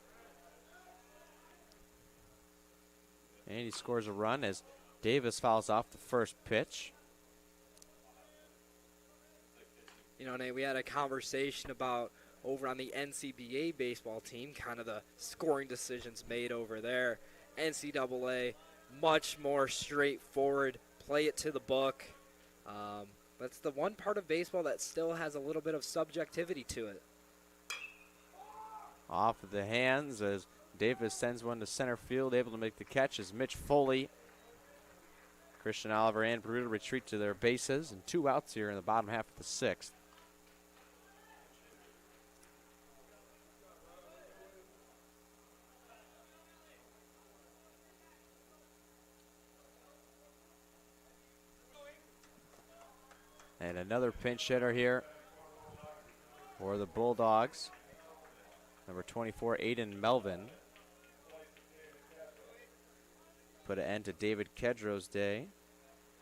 And he scores a run as Davis fouls off the first pitch. You know, Nate, we had a conversation about over on the NCAA baseball team, kind of the scoring decisions made over there. NCAA, much more straightforward, play it to the book. That's the one part of baseball that still has a little bit of subjectivity to it. Off of the hands as Davis sends one to center field, able to make the catch as Mitch Foley, Christian Oliver, and Bruder retreat to their bases, and 2 outs here in the bottom half of the 6th. And another pinch hitter here for the Bulldogs. Number 24, Aiden Melvin. Put an end to David Kedrow's day.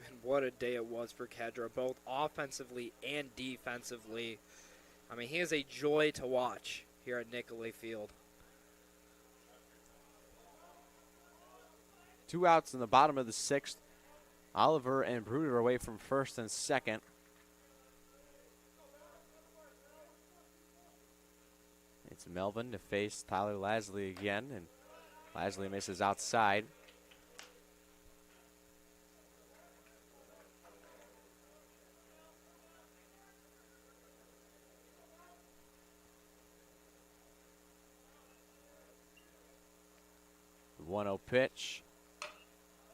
And what a day it was for Kedrow, both offensively and defensively. I mean, he is a joy to watch here at Nicolay Field. 2 outs in the bottom of the 6th. Oliver and Bruder away from first and second. It's Melvin to face Tyler Lasley again, and Lasley misses outside. The 1-0 pitch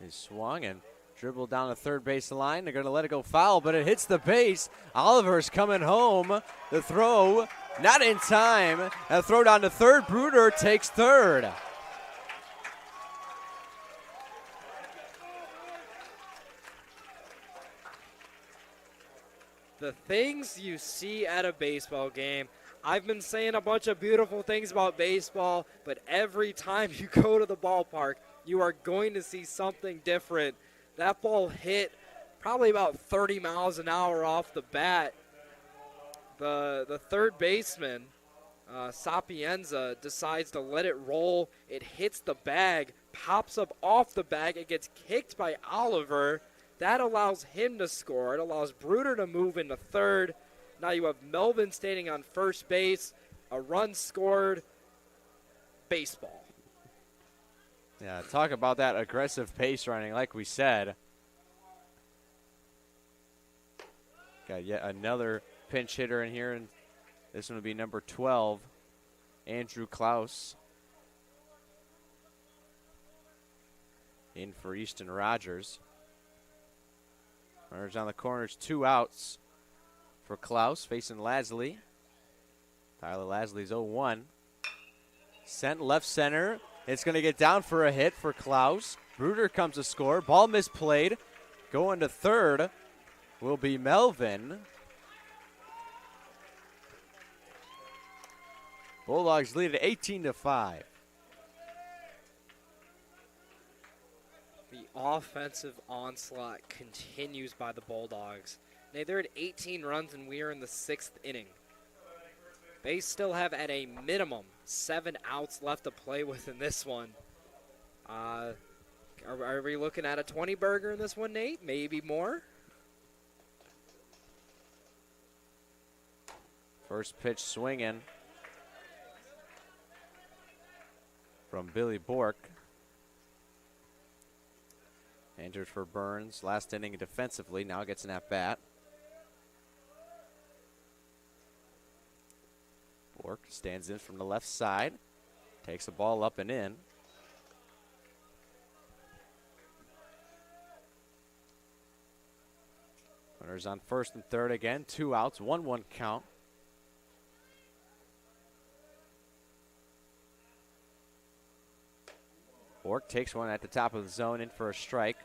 is swung and dribbled down the third base line. They're going to let it go foul, but it hits the base. Oliver's coming home. The throw not in time. A throw down to third. Bruder takes third. The things you see at a baseball game. I've been saying a bunch of beautiful things about baseball, but every time you go to the ballpark, you are going to see something different. That ball hit probably about 30 miles an hour off the bat. The third baseman, Sapienza, decides to let it roll. It hits the bag, pops up off the bag. It gets kicked by Oliver. That allows him to score. It allows Bruder to move into third. Now you have Melvin standing on first base. A run scored. Baseball. Yeah, talk about that aggressive pace running, like we said. Got yet another pinch hitter in here, and this one will be number 12, Andrew Klaus. In for Easton Rogers. Runners on the corners, 2 outs for Klaus, facing Lasley. Tyler Lasley's 0-1. Sent left center. It's going to get down for a hit for Klaus. Bruder comes to score. Ball misplayed. Going to third will be Melvin. Bulldogs lead at 18-5. The offensive onslaught continues by the Bulldogs. Now they're at 18 runs, and we are in the 6th inning. They still have, at a minimum, 7 outs left to play with in this one. Are we looking at a 20-burger in this one, Nate? Maybe more? First pitch swinging from Billy Bork. Entered for Burns. Last inning defensively. Now gets an at-bat. Bork stands in from the left side. Takes the ball up and in. Runners on first and third again. 2 outs. 1-1 count. Bork takes one at the top of the zone in for a strike.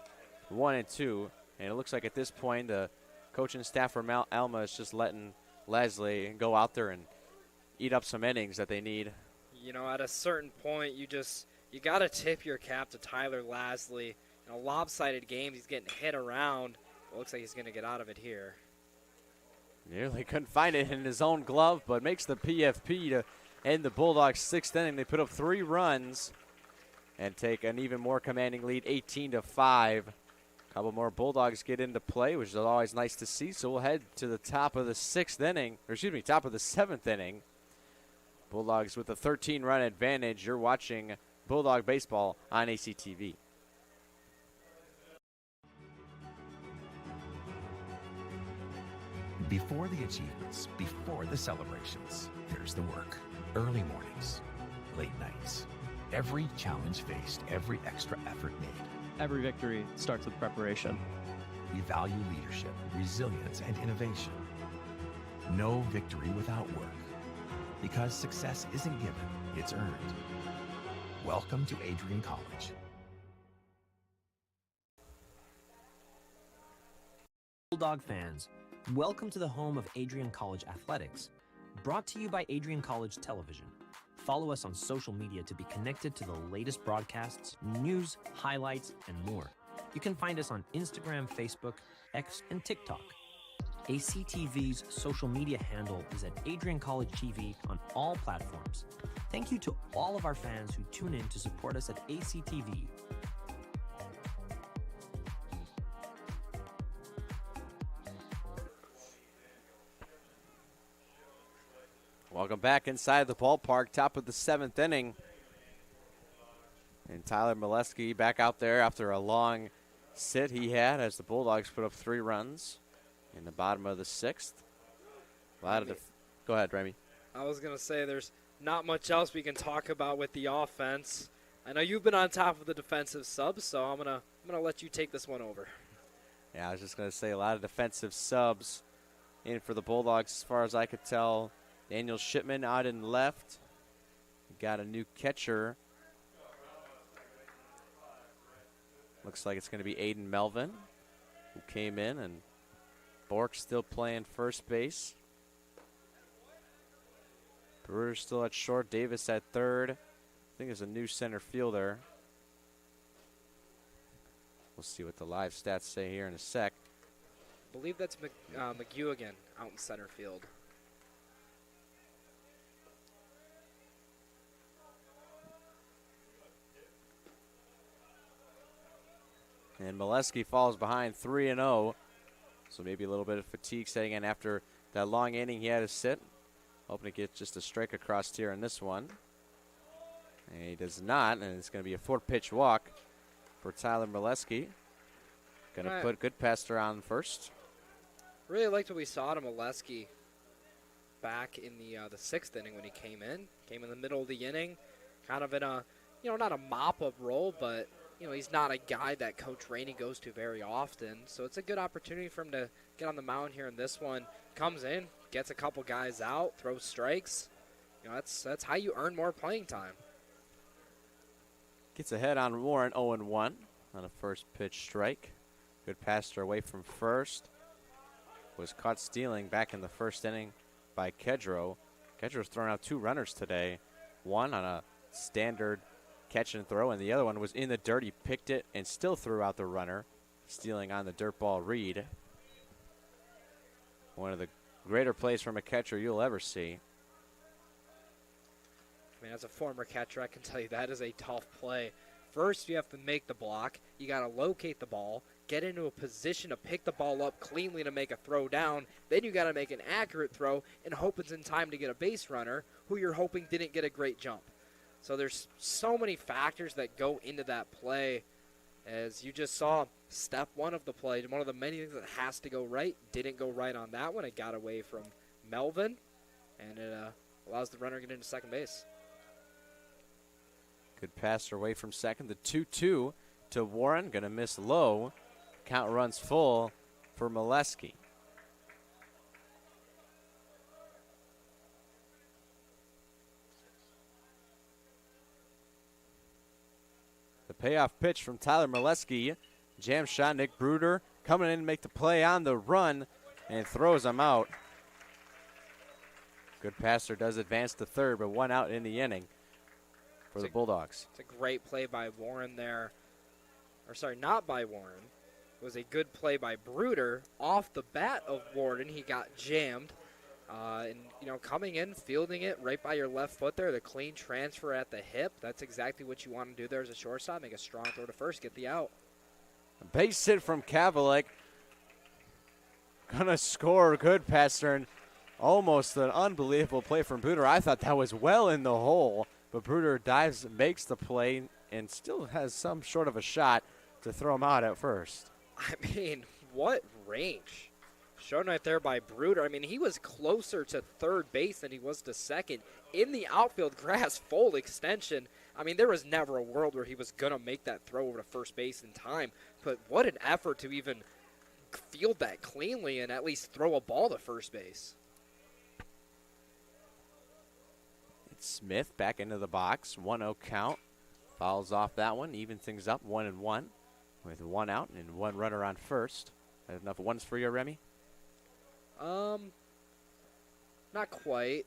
1-2. And it looks like at this point the coaching staff from Alma is just letting Lasley go out there and eat up some innings that they need. You know, at a certain point, you got to tip your cap to Tyler Lasley. In a lopsided game, he's getting hit around. Well, looks like he's going to get out of it here. Nearly couldn't find it in his own glove, but makes the PFP to end the Bulldogs' 6th inning. They put up 3 runs and take an even more commanding lead, 18-5. A couple more Bulldogs get into play, which is always nice to see. So we'll head to the top of the 6th inning, or excuse me, top of the 7th inning. Bulldogs with a 13-run advantage. You're watching Bulldog Baseball on ACTV. Before the achievements, before the celebrations, there's the work. Early mornings, late nights. Every challenge faced, every extra effort made. Every victory starts with preparation. We value leadership, resilience, and innovation. No victory without work. Because success isn't given, it's earned. Welcome to Adrian College. Bulldog fans, welcome to the home of Adrian College Athletics. Brought to you by Adrian College Television. Follow us on social media to be connected to the latest broadcasts, news, highlights, and more. You can find us on Instagram, Facebook, X, and TikTok. ACTV's social media handle is at Adrian College TV on all platforms. Thank you to all of our fans who tune in to support us at ACTV. Welcome back inside the ballpark, top of the 7th inning. And Tyler Molesky back out there after a long sit he had as the Bulldogs put up 3 runs in the bottom of the 6th. Go ahead, Remy. I was going to say there's not much else we can talk about with the offense. I know you've been on top of the defensive subs, so I'm gonna let you take this one over. Yeah, I was just going to say a lot of defensive subs in for the Bulldogs as far as I could tell. Daniel Shipman out in left. Got a new catcher. Looks like it's going to be Aiden Melvin who came in, and Bork still playing first base. Brewer's still at short. Davis at third. I think there's a new center fielder. We'll see what the live stats say here in a sec. I believe that's McHugh again out in center field. And Molesky falls behind 3-0. So maybe a little bit of fatigue setting in after that long inning he had to sit. Hoping to get just a strike across here in this one. And he does not, and it's going to be a 4-pitch walk for Tyler Molesky. Going to put Goodpaster on first. Really liked what we saw to Molesky back in the 6th inning when he came in. Came in the middle of the inning, kind of in a, not a mop-up role, but he's not a guy that Coach Rainey goes to very often. So it's a good opportunity for him to get on the mound here in this one. Comes in, gets a couple guys out, throws strikes. That's how you earn more playing time. Gets ahead on Warren, 0-1 on a first pitch strike. Goodpaster away from first. Was caught stealing back in the first inning by Kedro. Kedro's thrown out 2 runners today. One on a standard catch and throw, and the other one was in the dirt. He picked it and still threw out the runner, stealing on the dirt ball read. One of the greater plays from a catcher you'll ever see. I mean, as a former catcher, I can tell you that is a tough play. First, you have to make the block. You got to locate the ball, get into a position to pick the ball up cleanly to make a throw down. Then you got to make an accurate throw and hope it's in time to get a base runner who you're hoping didn't get a great jump. So there's so many factors that go into that play. As you just saw, step one of the play, one of the many things that has to go right, didn't go right on that one. It got away from Melvin, and it allows the runner to get into second base. Good passer away from second. The 2-2 to Warren. Going to miss low. Count runs full for Molesky. The payoff pitch from Tyler Molesky. Jam shot. Nick Bruder coming in to make the play on the run and throws him out. Good passer does advance to third, but 1 out in the inning for the Bulldogs. It's a great play by Warren there. Or sorry, not by Warren. It was a good play by Bruder off the bat of Warden. He got jammed. And, coming in, fielding it right by your left foot there, the clean transfer at the hip. That's exactly what you want to do there as a shortstop. Make a strong throw to first, get the out. A base hit from Kavalek. Gonna score. Good pass turn. Almost an unbelievable play from Bruder. I thought that was well in the hole, but Bruder dives, makes the play, and still has some sort of a shot to throw him out at first. I mean, what range. Shown right there by Bruder. I mean, he was closer to third base than he was to second. In the outfield grass, full extension. I mean, there was never a world where he was going to make that throw over to first base in time. But what an effort to even field that cleanly and at least throw a ball to first base. It's Smith back into the box. 1-0 count. Fouls off that one. Even things up 1-1 with 1 out and 1 runner on first. Enough ones for you, Remy? Not quite.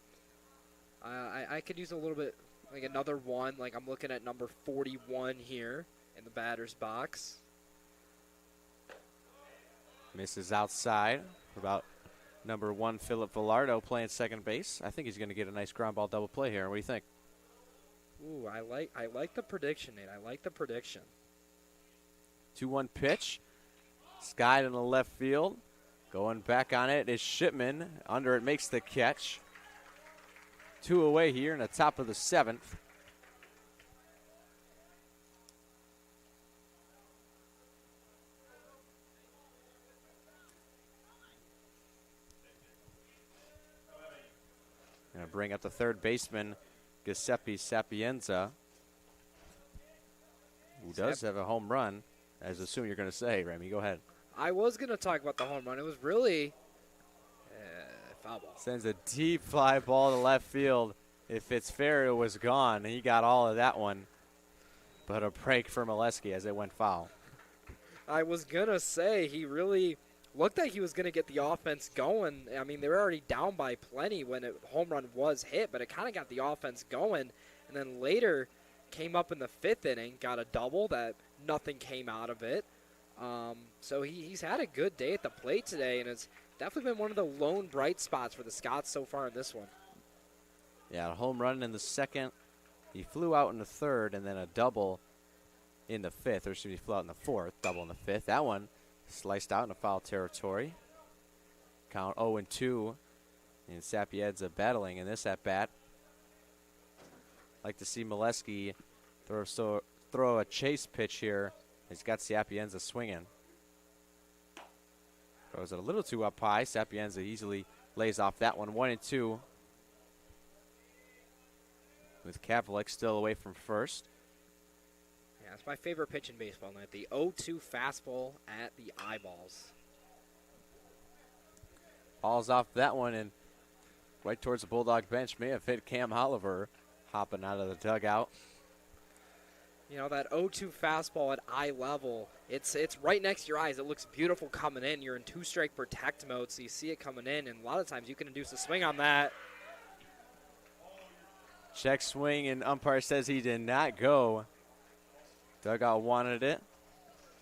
I could use a little bit, like another 1. Like I'm looking at number 41 here in the batter's box. Misses outside for about number 1, Philip Villardo playing second base. I think he's going to get a nice ground ball double play here. What do you think? Ooh, I like the prediction, Nate. I like the prediction. 2-1 pitch. Skied in the left field. Going back on it is Shipman. Under it makes the catch. 2 away here in the top of the 7th. Going to bring up the third baseman, Giuseppe Sapienza, who does have a home run, as I assume you're going to say, Remy. Go ahead. I was going to talk about the home run. It was really foul ball. Sends a deep fly ball to left field. If it's fair, it was gone. He got all of that one. But a break for Molesky as it went foul. I was going to say he really looked like he was going to get the offense going. I mean, they were already down by plenty when a home run was hit, but it kind of got the offense going. And then later came up in the 5th inning, got a double that nothing came out of it. So he's had a good day at the plate today, and it's definitely been one of the lone bright spots for the Scots so far in this one. Yeah, a home run in the 2nd. He flew out in the 3rd, and then a double in the 5th, or should he flew out in the 4th, double in the 5th. That one sliced out in a foul territory. Count 0-2, and Sapienza battling in this at-bat. Like to see Molesky throw a chase pitch here. He's got Sapienza swinging. Throws it a little too up high. Sapienza easily lays off that one. 1-2. With Kavalek still away from first. Yeah, it's my favorite pitch in baseball night. The 0-2 fastball at the eyeballs. Balls off that one and right towards the Bulldog bench. May have hit Cam Oliver hopping out of the dugout. You know, that 0-2 fastball at eye level, it's right next to your eyes. It looks beautiful coming in. You're in 2-strike protect mode, so you see it coming in, and a lot of times you can induce a swing on that. Check swing, and umpire says he did not go. Dugout wanted it.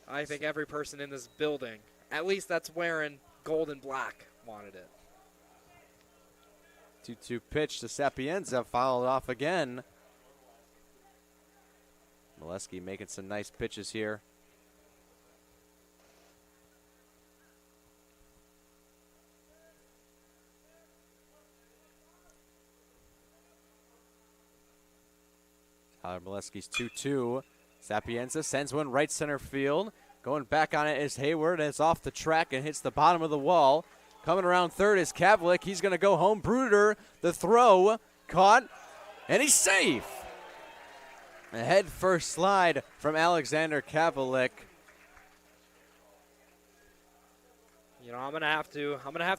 I think every person in this building, at least that's wearing gold and black, wanted it. 2-2 pitch to Sapienza, fouled off again. Molesky making some nice pitches here. Tyler Molesky's 2-2. Sapienza sends one right center field. Going back on it is Hayward. It's off the track and hits the bottom of the wall. Coming around third is Kavalek. He's going to go home. Bruder, the throw, caught, and he's safe. A head first slide from Alexander Kavalek. You know, I'm gonna have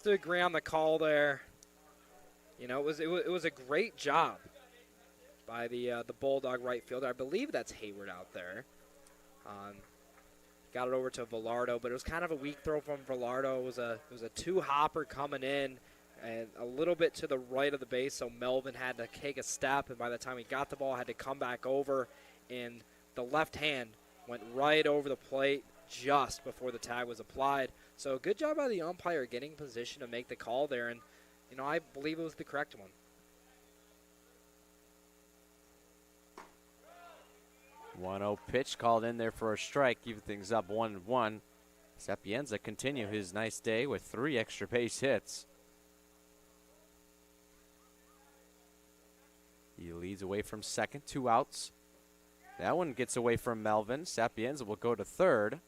to agree on the call there. You know, it was a great job by the Bulldog right fielder. I believe that's Hayward out there. Got it over to Villardo, but it was kind of a weak throw from Villardo. It was a 2-hopper coming in and a little bit to the right of the base, so Melvin had to take a step, and by the time he got the ball, had to come back over, and the left hand went right over the plate, just before the tag was applied. So good job by the umpire getting in position to make the call there, and I believe it was the correct one. 1-0 pitch called in there for a strike, keeping things up 1-1. Sapienza continue his nice day with 3 extra base hits. He leads away from second, 2 outs. That one gets away from Melvin. Sapienza will go to third.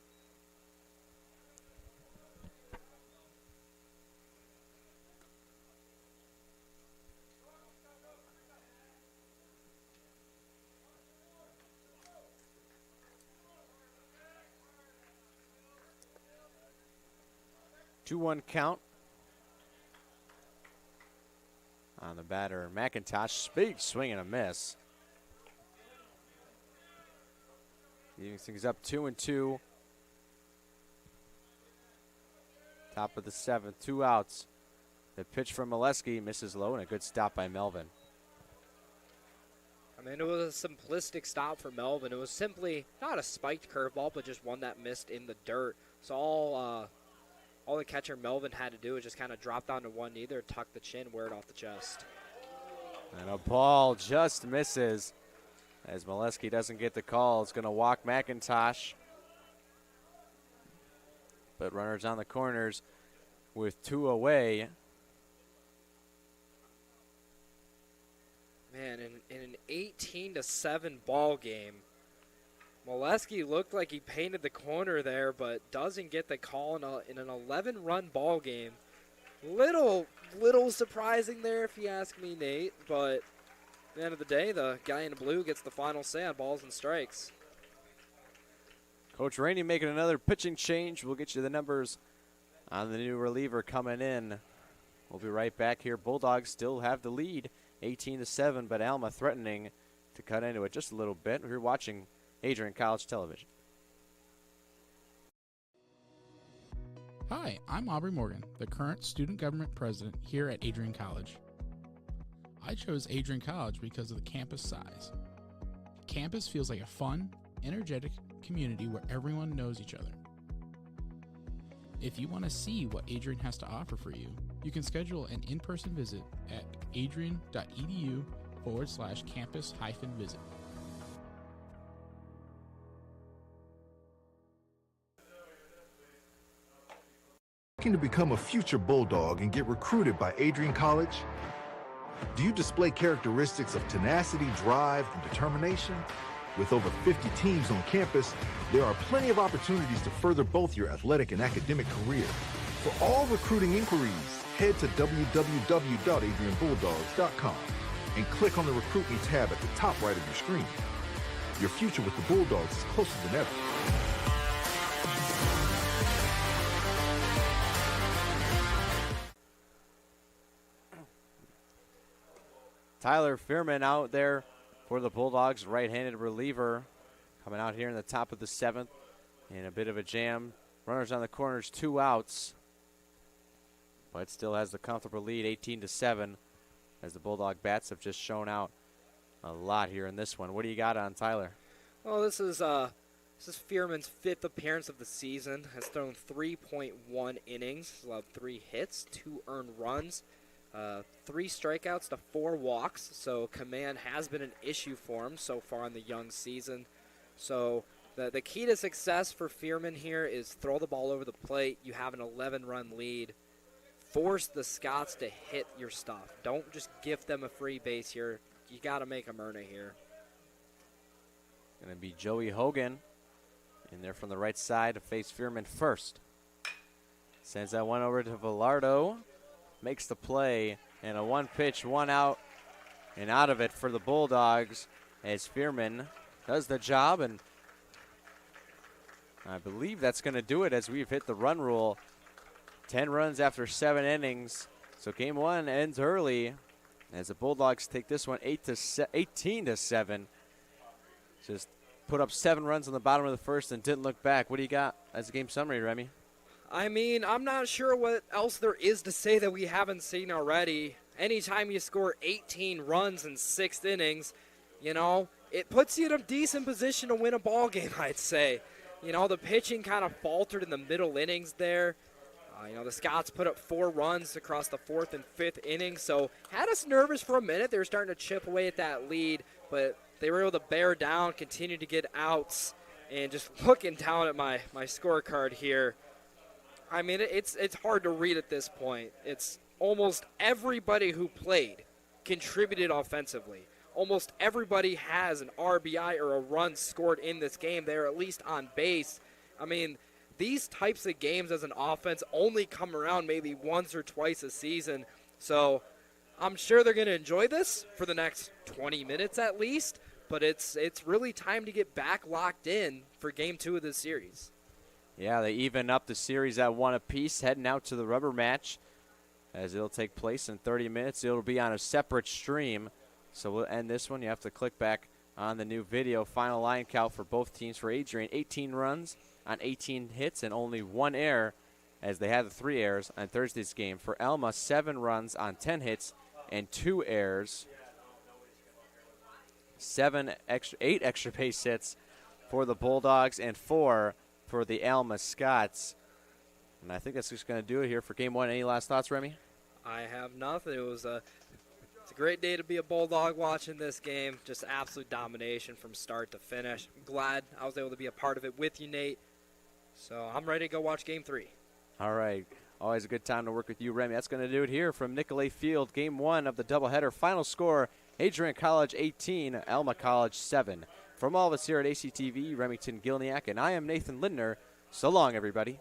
Two-one count on the batter. McIntosh, big swing and a miss. Leaving things up 2-2. Top of the 7th, 2 outs. The pitch from Molesky misses low, and a good stop by Melvin. I mean, it was a simplistic stop for Melvin. It was simply not a spiked curveball, but just one that missed in the dirt. So all the catcher Melvin had to do was just kind of drop down to one knee there, tuck the chin, wear it off the chest. And a ball just misses as Molesky doesn't get the call. It's going to walk McIntosh. But runners on the corners with 2 away. Man, in an 18-7 ball game, Molesky looked like he painted the corner there, but doesn't get the call in an 11-run ball game. Little surprising there, if you ask me, Nate. But at the end of the day, the guy in blue gets the final say on balls and strikes. Coach Rainey making another pitching change. We'll get you the numbers on the new reliever coming in. We'll be right back here. Bulldogs still have the lead, 18-7, but Alma threatening to cut into it just a little bit. We're watching Adrian College Television. Hi, I'm Aubrey Morgan, the current student government president here at Adrian College. I chose Adrian College because of the campus size. Campus feels like a fun, energetic community where everyone knows each other. If you want to see what Adrian has to offer for you, you can schedule an in-person visit at adrian.edu/campus-visit. Looking to become a future Bulldog and get recruited by Adrian College? Do you display characteristics of tenacity, drive, and determination? With over 50 teams on campus, there are plenty of opportunities to further both your athletic and academic career. For all recruiting inquiries, head to www.adrianbulldogs.com and click on the Recruit Me tab at the top right of your screen. Your future with the Bulldogs is closer than ever. Tyler Fearman out there for the Bulldogs, right-handed reliever, coming out here in the top of the 7th in a bit of a jam. Runners on the corners, 2 outs, but still has the comfortable lead, 18-7, as the Bulldog bats have just shown out a lot here in this one. What do you got on Tyler? Well, this is Fearman's 5th appearance of the season. Has thrown 3.1 innings, allowed 3 hits, 2 earned runs. 3 strikeouts to 4 walks, so command has been an issue for him so far in the young season. So the key to success for Fearman here is throw the ball over the plate. You have an 11-run lead. Force the Scots to hit your stuff. Don't just gift them a free base here. You got to make them earn it here. Going to be Joey Hogan in there from the right side to face Fearman first. Sends that one over to Velardo. Makes the play, and a 1-pitch, 1 out, and out of it for the Bulldogs as Fearman does the job, and I believe that's going to do it as we've hit the run rule. 10 runs after 7 innings, so game 1 ends early as the Bulldogs take this one 18-7. Just put up 7 runs on the bottom of the first and didn't look back. What do you got as a game summary, Remy? I mean, I'm not sure what else there is to say that we haven't seen already. Anytime you score 18 runs in 6 innings, it puts you in a decent position to win a ball game, I'd say. You know, the pitching kind of faltered in the middle innings there. You know, the Scots put up 4 runs across the 4th and 5th innings, so had us nervous for a minute. They were starting to chip away at that lead, but they were able to bear down, continue to get outs, and just looking down at my scorecard here, I mean, it's hard to read at this point. It's almost everybody who played contributed offensively. Almost everybody has an RBI or a run scored in this game. They're at least on base. I mean, these types of games as an offense only come around maybe once or twice a season. So I'm sure they're going to enjoy this for the next 20 minutes at least, but it's really time to get back locked in for Game 2 of this series. Yeah, they even up the series at 1 apiece, heading out to the rubber match as it'll take place in 30 minutes. It'll be on a separate stream, so we'll end this one. You have to click back on the new video. Final line count for both teams. For Adrian, 18 runs on 18 hits and only 1 error, as they had the 3 errors on Thursday's game. For Alma, 7 runs on 10 hits and 2 errors. 8 extra base hits for the Bulldogs and 4 for the Alma Scots. And I think that's just going to do it here for Game 1. Any last thoughts, Remy? I have nothing. It's a great day to be a Bulldog watching this game. Just absolute domination from start to finish. I'm glad I was able to be a part of it with you, Nate. So I'm ready to go watch Game 3. All right. Always a good time to work with you, Remy. That's going to do it here from NCAA Field. Game 1 of the doubleheader. Final score, Adrian College 18, Alma College 7. From all of us here at ACTV, Remington Gilniak, and I am Nathan Lindner. So long, everybody.